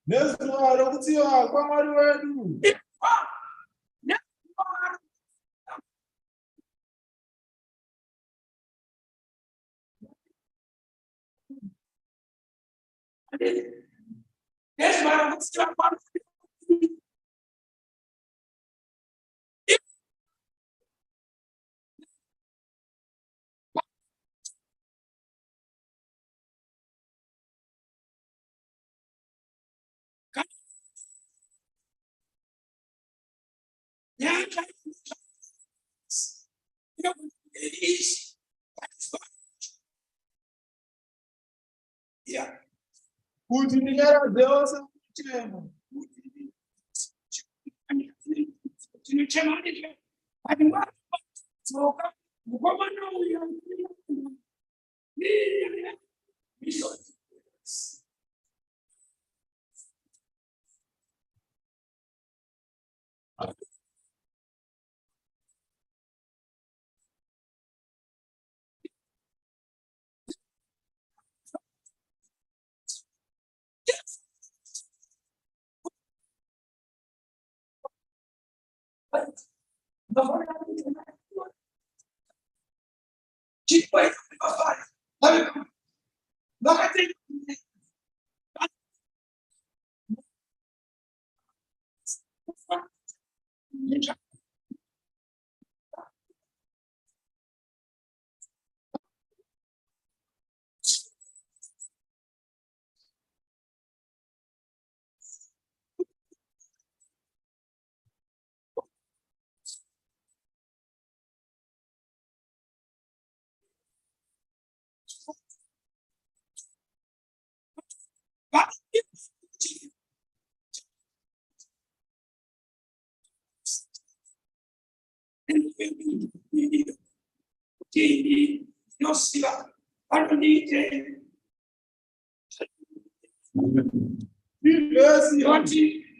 Nezuva rokutsiva kwaMwari wedu. Kuti ndinyaradze ose kuchema.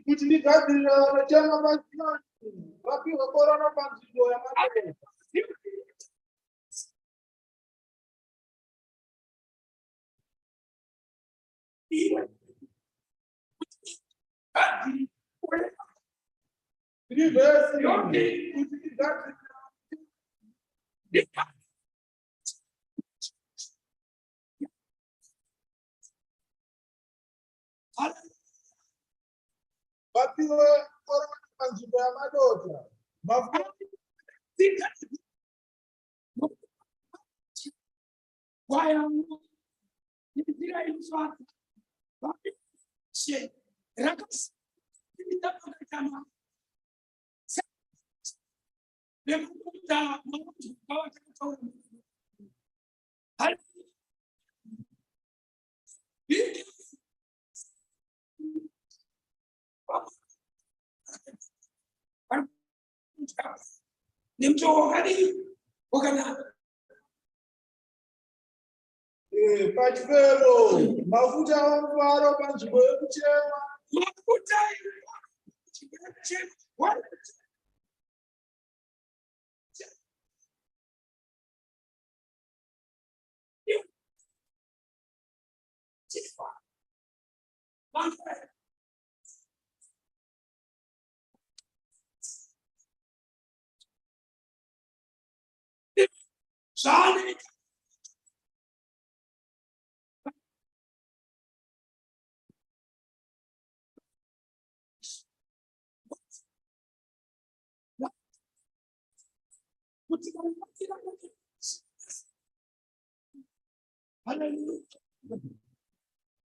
Kuti ndigadzirira chama machina vapiwa korona panzvimbo yamatenda. Vapiwa korona panzvimbo yamadota. Pachipero, mafuta omufaro panzvimbo yekuchema.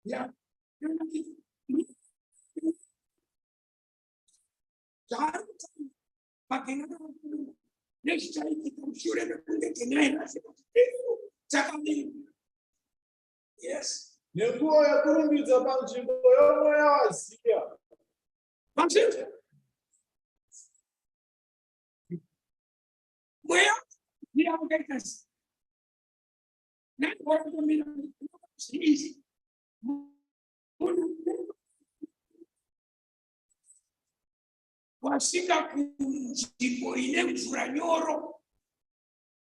Yeah. Yes. Nenguva yekurumbidza panzvimbo yomweya waziya. Mweya ndiyawakaita nangoratomira zviizi wasvika kunzvimbo ine mvura nyoro,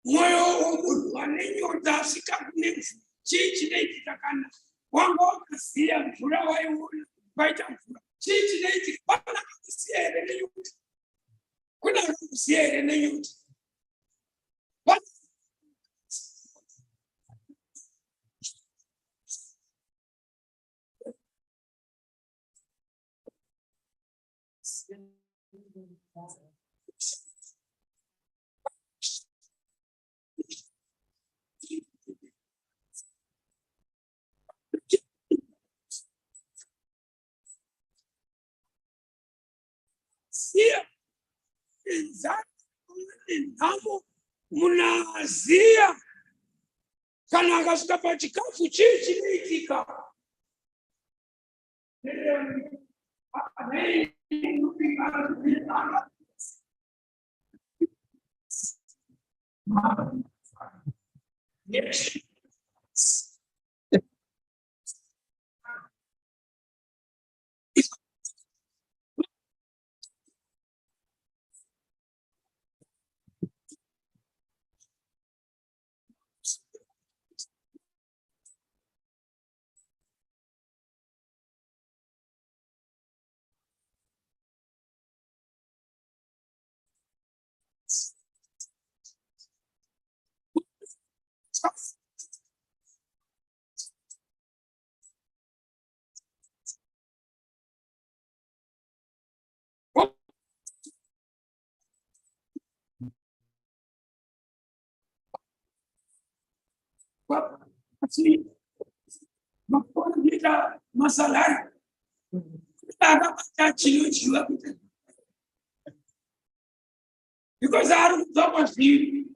mwoyo womunhu wane nyota asvika kune mvura, chii chinoitika kana wanga wakaziya mvura waiona kwaita mvura, chii chinoitika? Pana kakuziya here nenyota? Kuna kakuziya here nenyota? Nzamo munaziya kana akasvika pachikafu chii chinoitika? Yes. Masalah because I don't talk about you.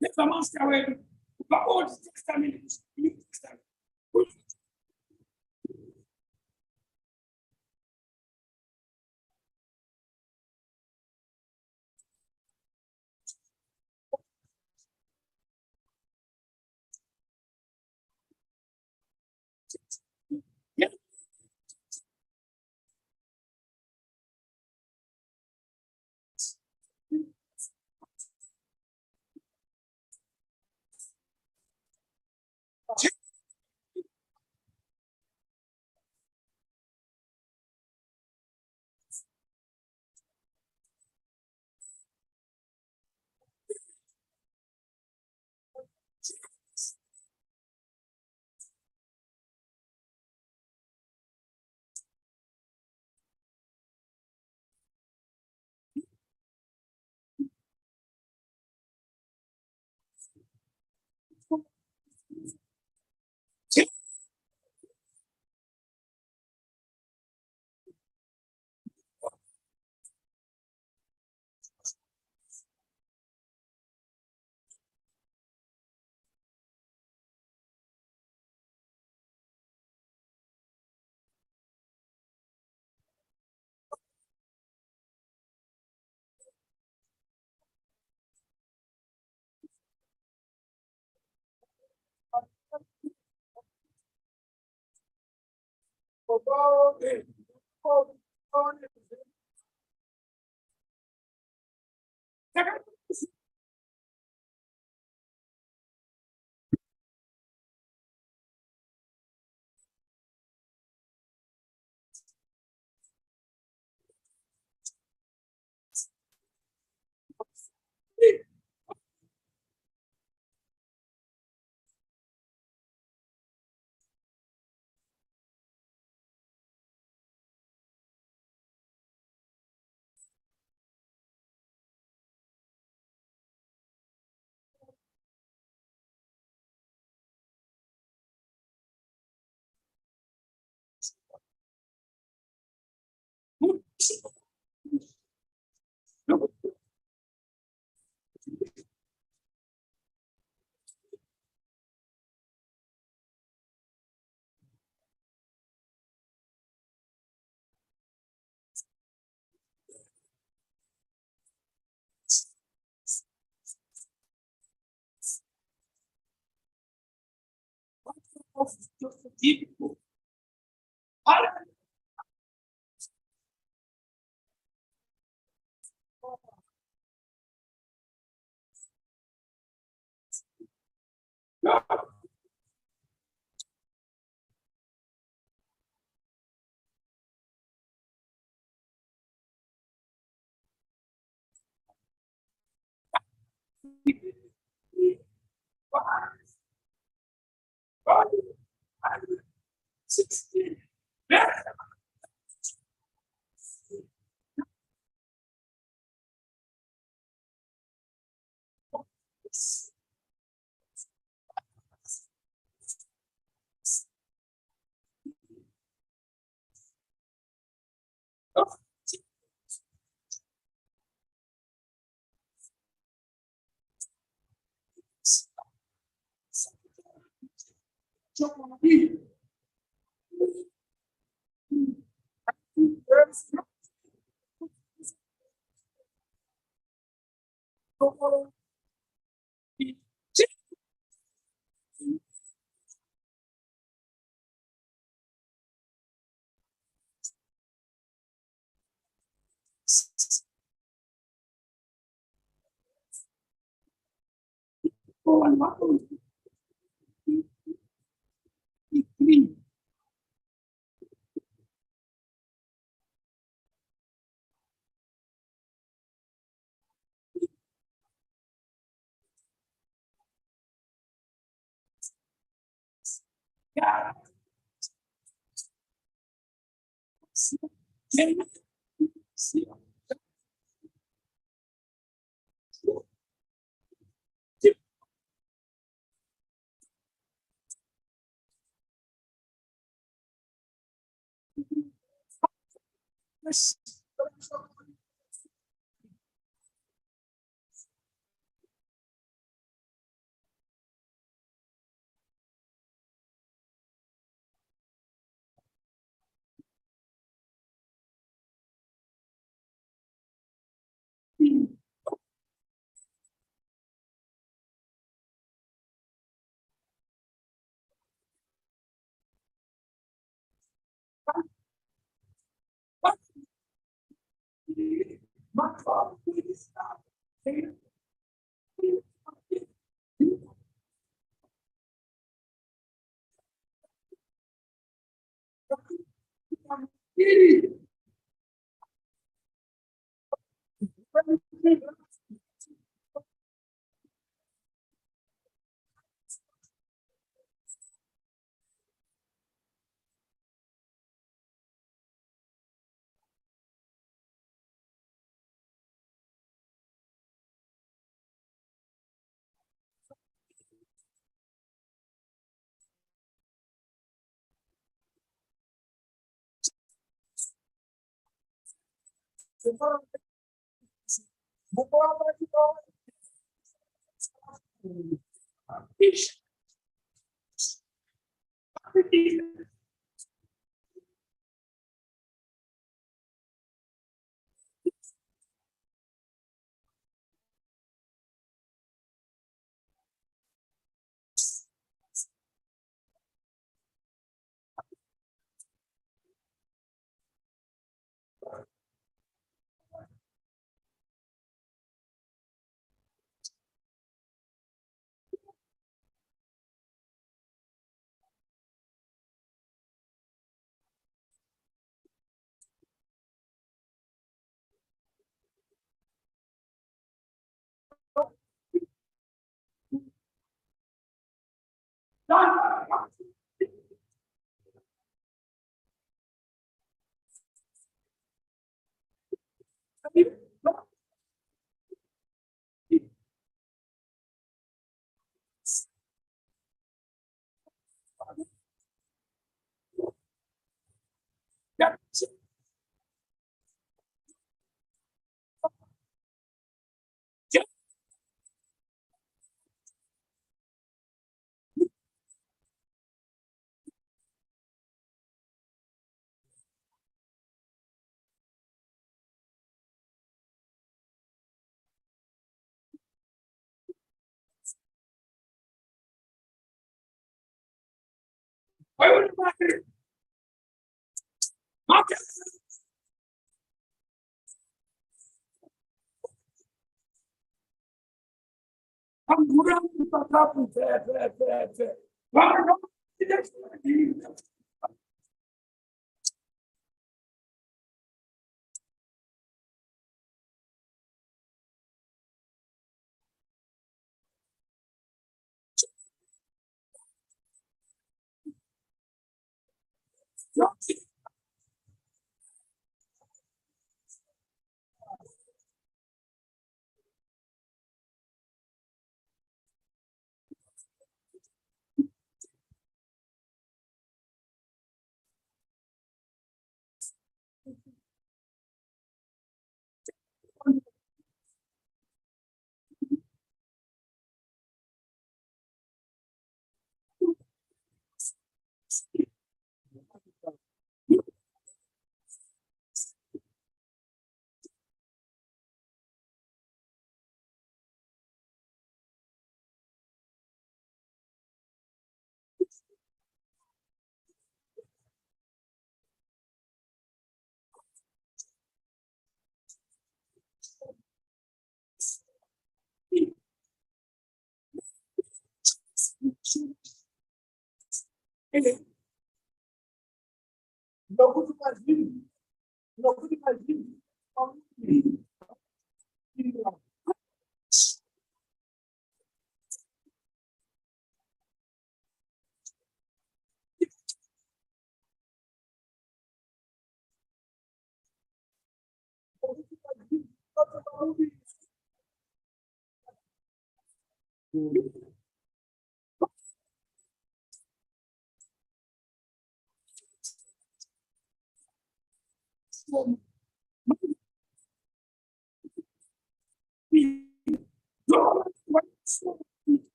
Never master wetu. Kwa Old Testament, New Testament. Yeah.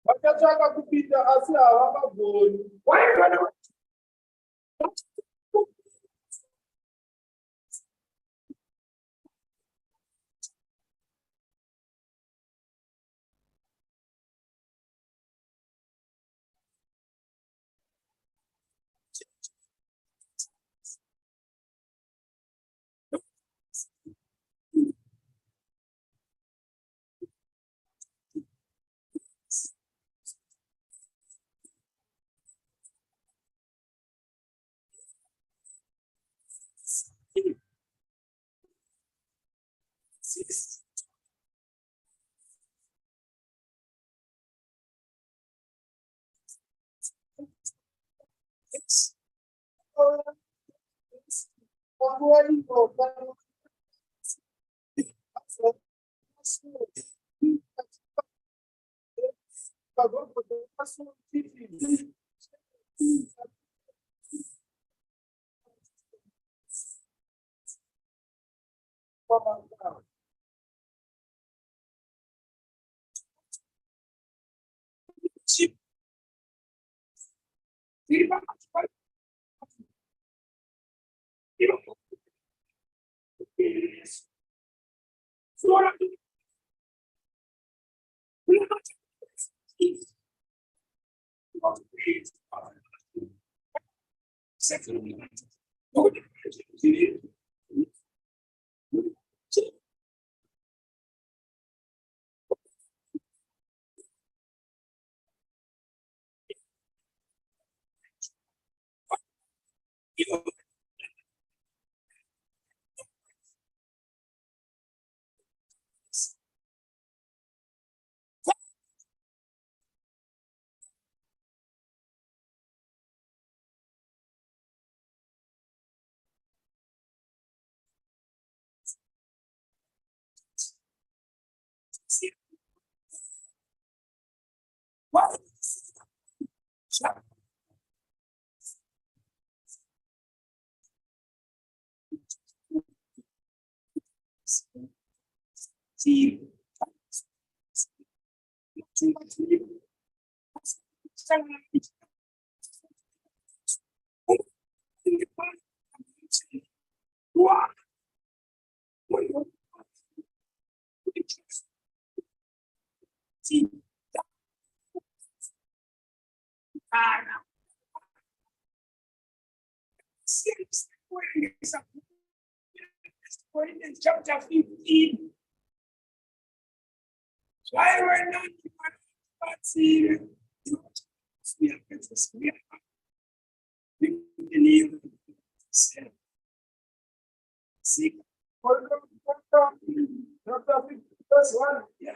Vakataka kupita asi havakagoni. Corinthians chapter 15. So I went on to my see yeah.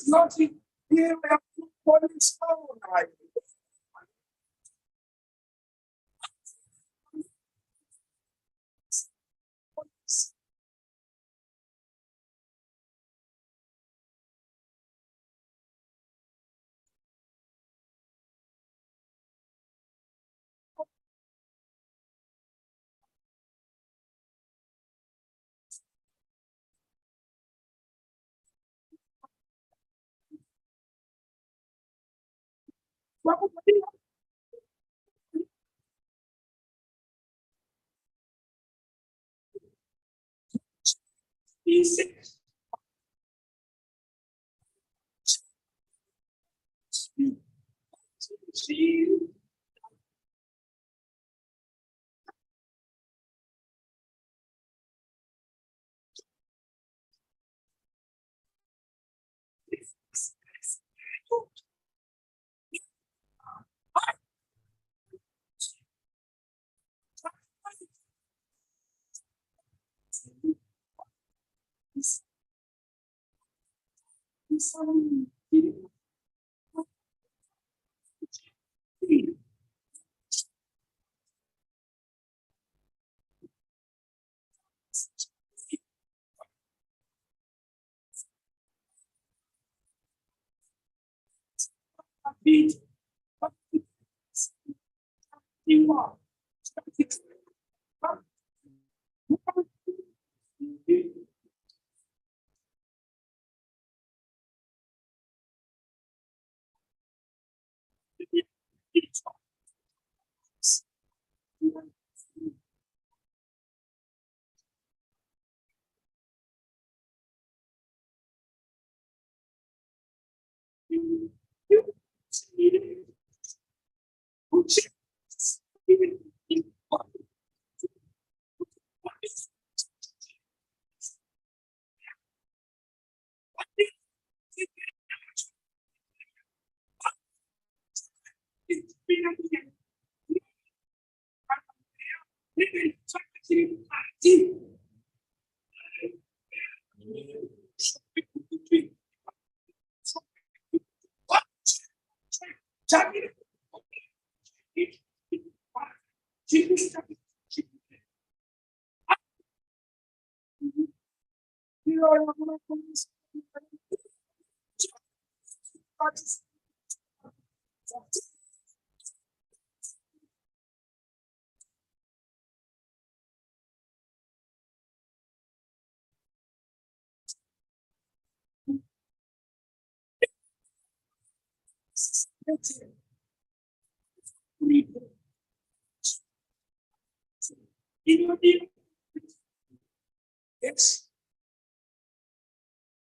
Nothing here we have to put in stone. Yes.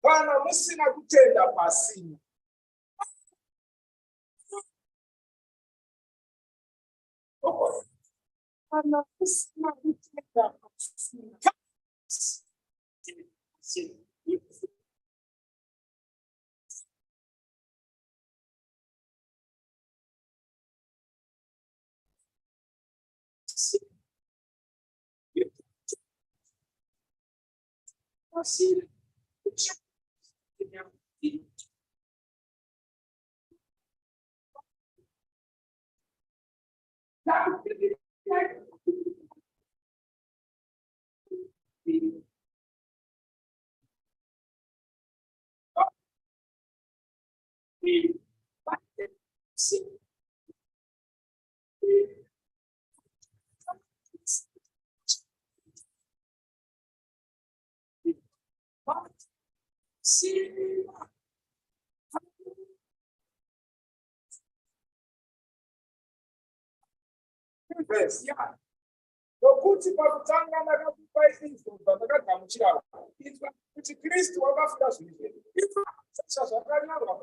Kana musina kutenda pasina. Kana musina kutenda pasina. Yeah. Nokuti pakutanga ndakakupa izvo zvandakagamuchira izva kuti Kristu wakafira zvizere izvo zvazvakanyorwa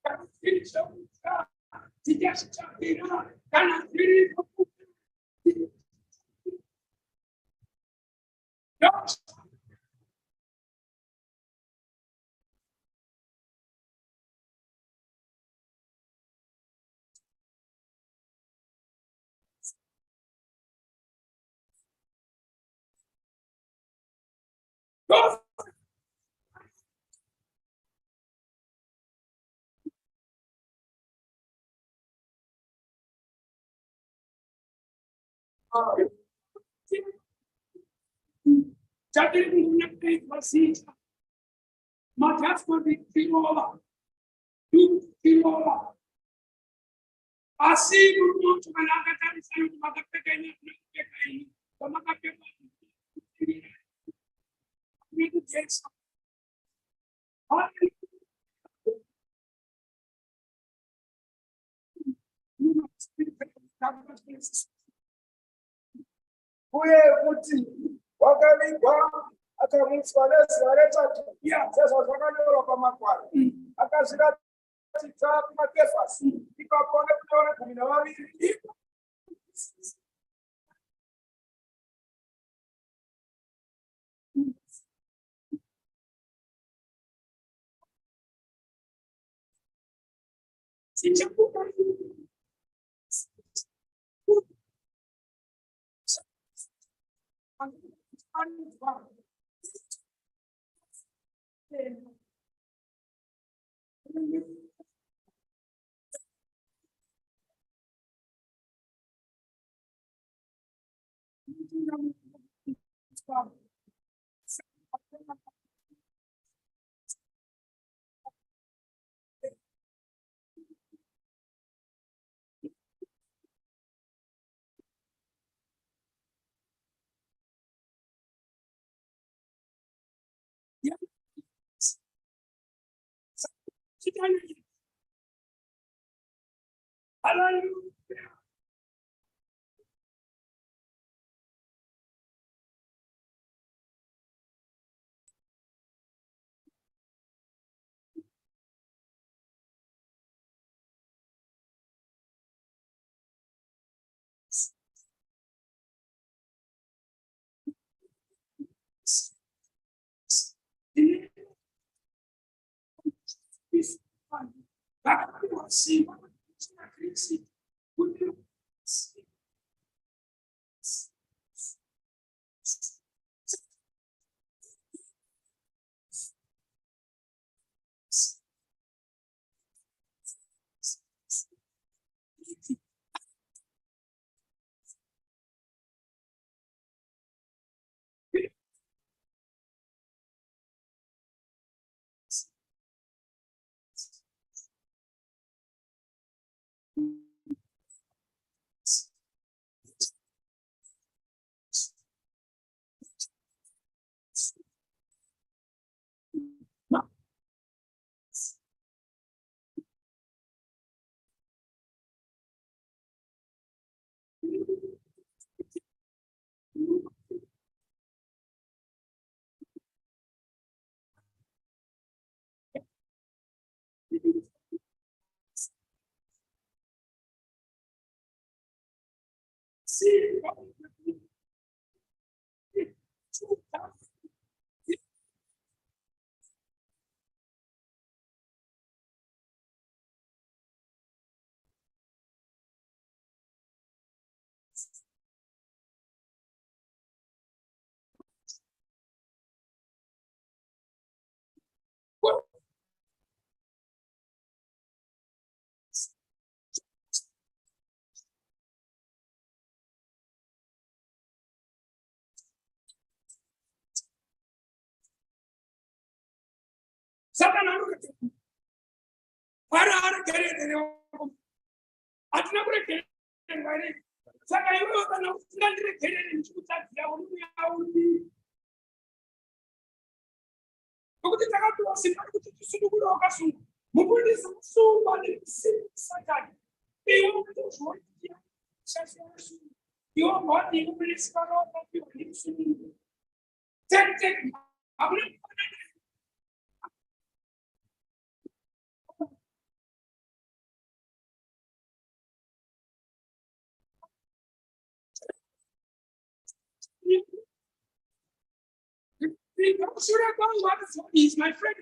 kana zviri zvekuta tichazvitsvakira kana zviri zvokuta jadi menggunakan masih maka seperti kilola kilola asih berumur cuma agak dari saya maka pegangnya ini maka pegangnya itu biasa uye kuti wakavigwa akamutswa nezuva retatu sezvo zvakanyorwa pamakwaro akazviratidza kumakefasi ipapo nekutora 12 Satan para querer atina querer ngari saka iwe kana usingandire querer nchikutsadzira uri yauri ukuthi takatuwa simba kuti tisudukura wakasunga mufundisi kusungwa nekusatani iwe kutozvoitia shashasu iwe ngwadi mufundisi paropa iwe ndikusudukura tek abuna He's my friend.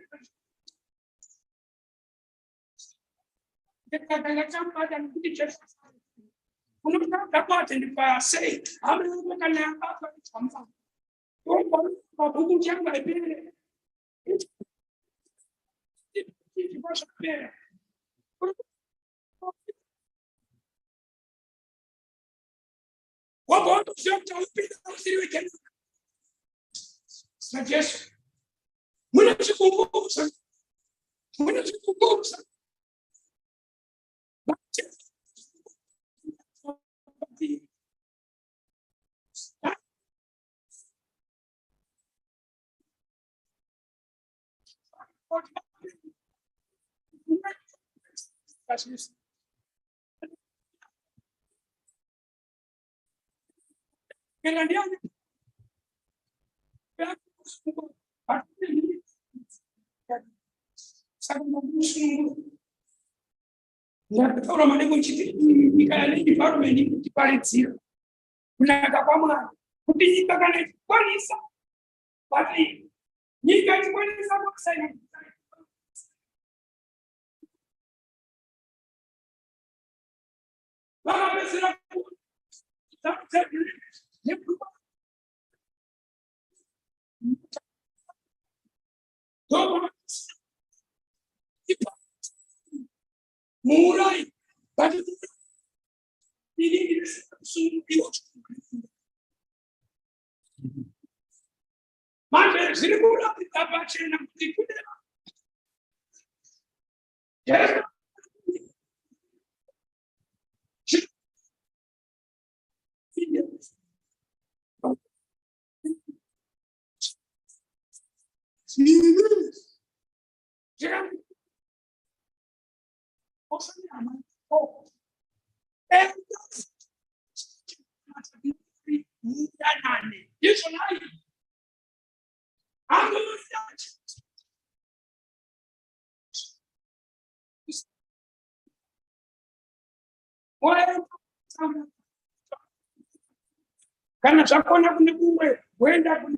Say, I'm going what about the weekend? Suggestion. When did you go? When did you go? Murai, but kana zvakona kune kumwe kuenda kune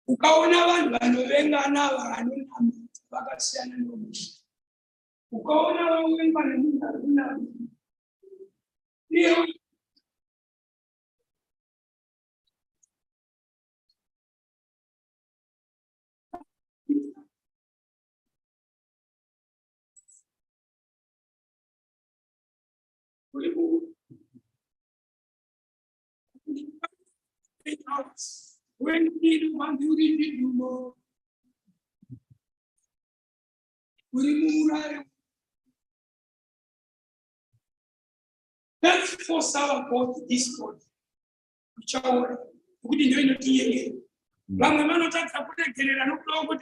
ukaona vanhu vanovengana vakasiyana nomushi ukaona vavenga nemunhu ari kunama when you want to read more, let's force our God discord. Which are we didn't know anything. Bangman attacks a protected and no good.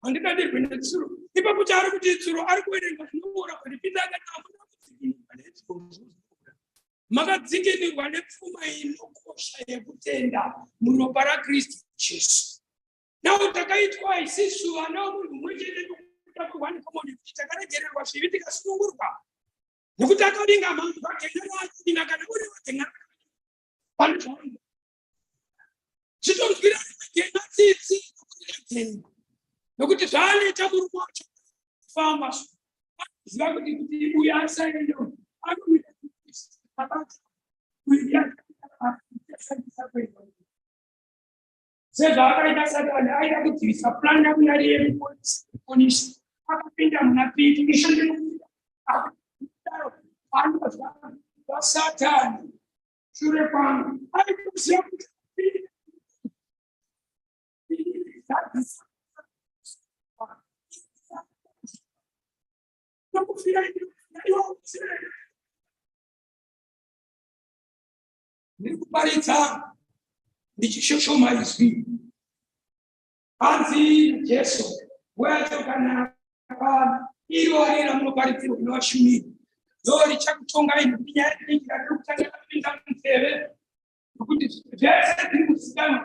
And the other when it's true. If I put out of it through arguing no more of the pizza magazine ni wanefuma inokosha yekutenda munopara Kristu Jesu. Na utakaitwa isisu wana munhu mwechete kutakwani komoni chakaregererwa zvivitika sunungurwa. Nokutaka udinga mangu vakendera achidinga kana uri watenga. Pancho. Chitonzwira kenga tsitsi kuti nokuti zvaanoita murume wacho kufamba ziva kuti uyo asaendo anoita sezvaakaita Satani aida kudzivisa plani yake yari yemuponesi akapinda muna piti anozva vaSatani shure kwangu aikuziva kuti ndikuparidza ndichishoshoma izwi hanzi Jesu wecho kana iro rira munoparidzirwa nevashumiri ndo richakutongai nyaya dziri kutanga kupinda munzeve nokuti zvese zviri kuzikanwa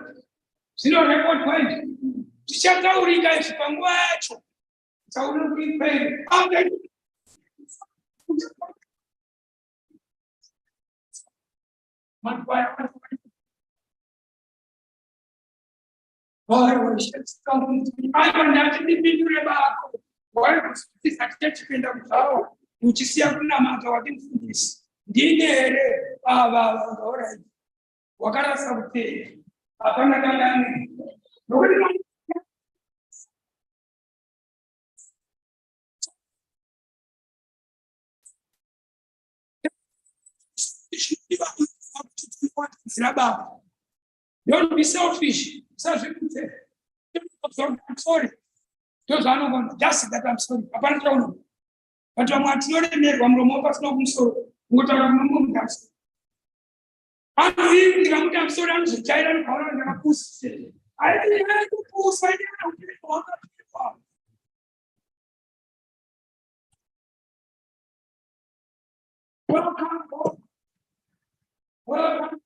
zvinorekodwa izvi zvichataurika izvi panguva yacho taura kuri kweri uchisiya kunamata watimfundisi ndini here ava wakarasa kutei hapana kangani don't be selfish. I'm sorry. Those are not just that I'm sorry. Apparently, but I'm not sure that I'm sorry. What are I'm sorry. I'm sorry. I'm a child and I'm a pussy. I didn't have to push. I didn't have to do other people. Welcome. Welcome.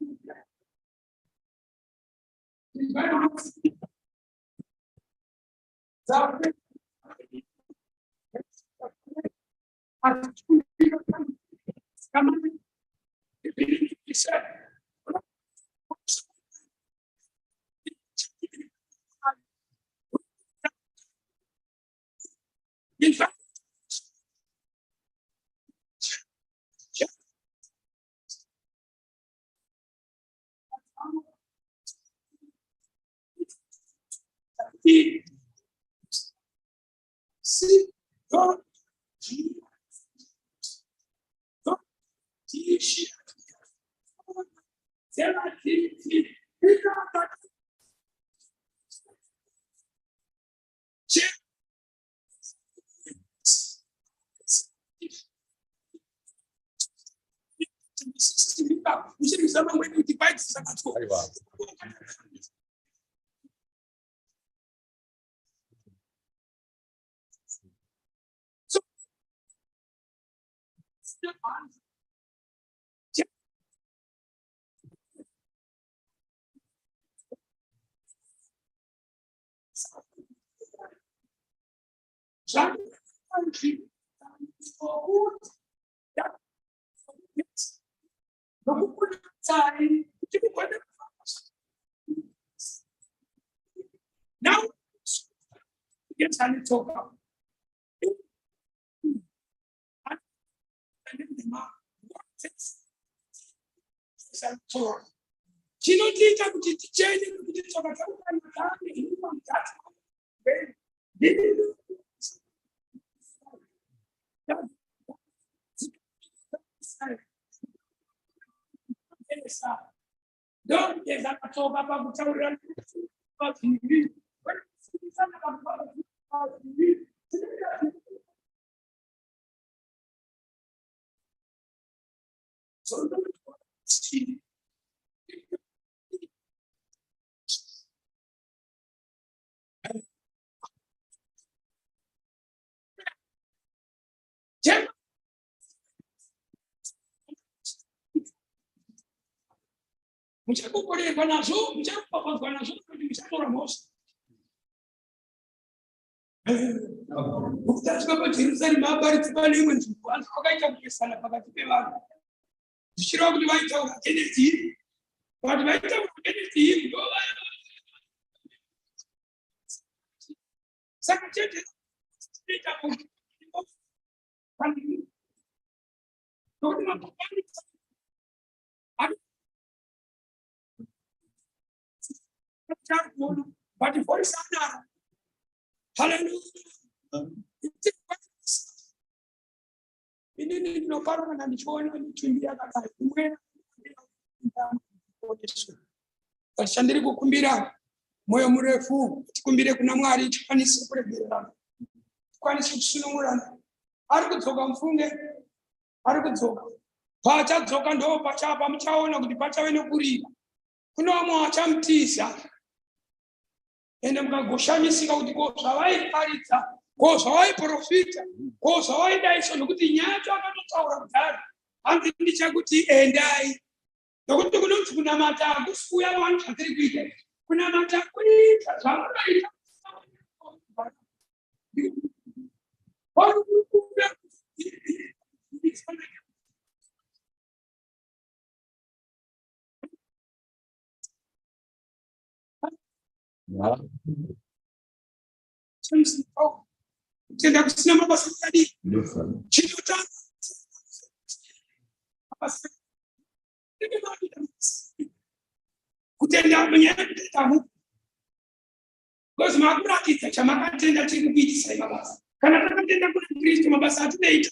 See, God, now, get to talk about. Chinotiita kuti tichene kuti tsoka muchakukorerwa nazvo muchakupapadzwa nazvo kuti muchatora mhosva ukutasvika pajerusarema aparidzi pane imwe nzvimbo anzi kwakaita kupesana pakati pevanhu zvichireva kuti vaitaura kenedii vati vaitaura kenedii ndo Secretary, but before it's done, hallelujah. Ini no para na nichona nichimbia kaka kumwena ashandiri kukumbira moyo murefu tikumbire kuna mwari tikanise kuregerana tikanise kusunungurana ari kudzoka mfunge ari kudzoka pachadzoka ndo pachapa muchaona kuti pachave nokurira kuno vamwe vachamutisa ende mukagoshamisika kuti ko zvavaiparidza ko zvavaiprofita ko zvavaidaiso nokuti nyacho akatotsaura kudhara hanzi ndichakuti endai nokuti kunonzi kunamata hakusi kuya vanhu zvatiri kuita kunamata kuita zvamunoita tenda kusina mabasa kadi chinotanga kutenda mnyatamu kozi makurakidza chamakatenda tiri kuitisa mabasa kana takatenda kuna Kristu mabasa atinoita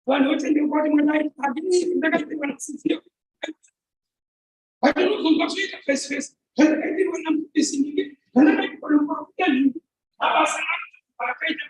vanhu votende kuti mwana adini ndakaitwa nasizio atinozonga kuita face face ndakaitwa namupisi ninge ndakaitwa namupisi abasa akaita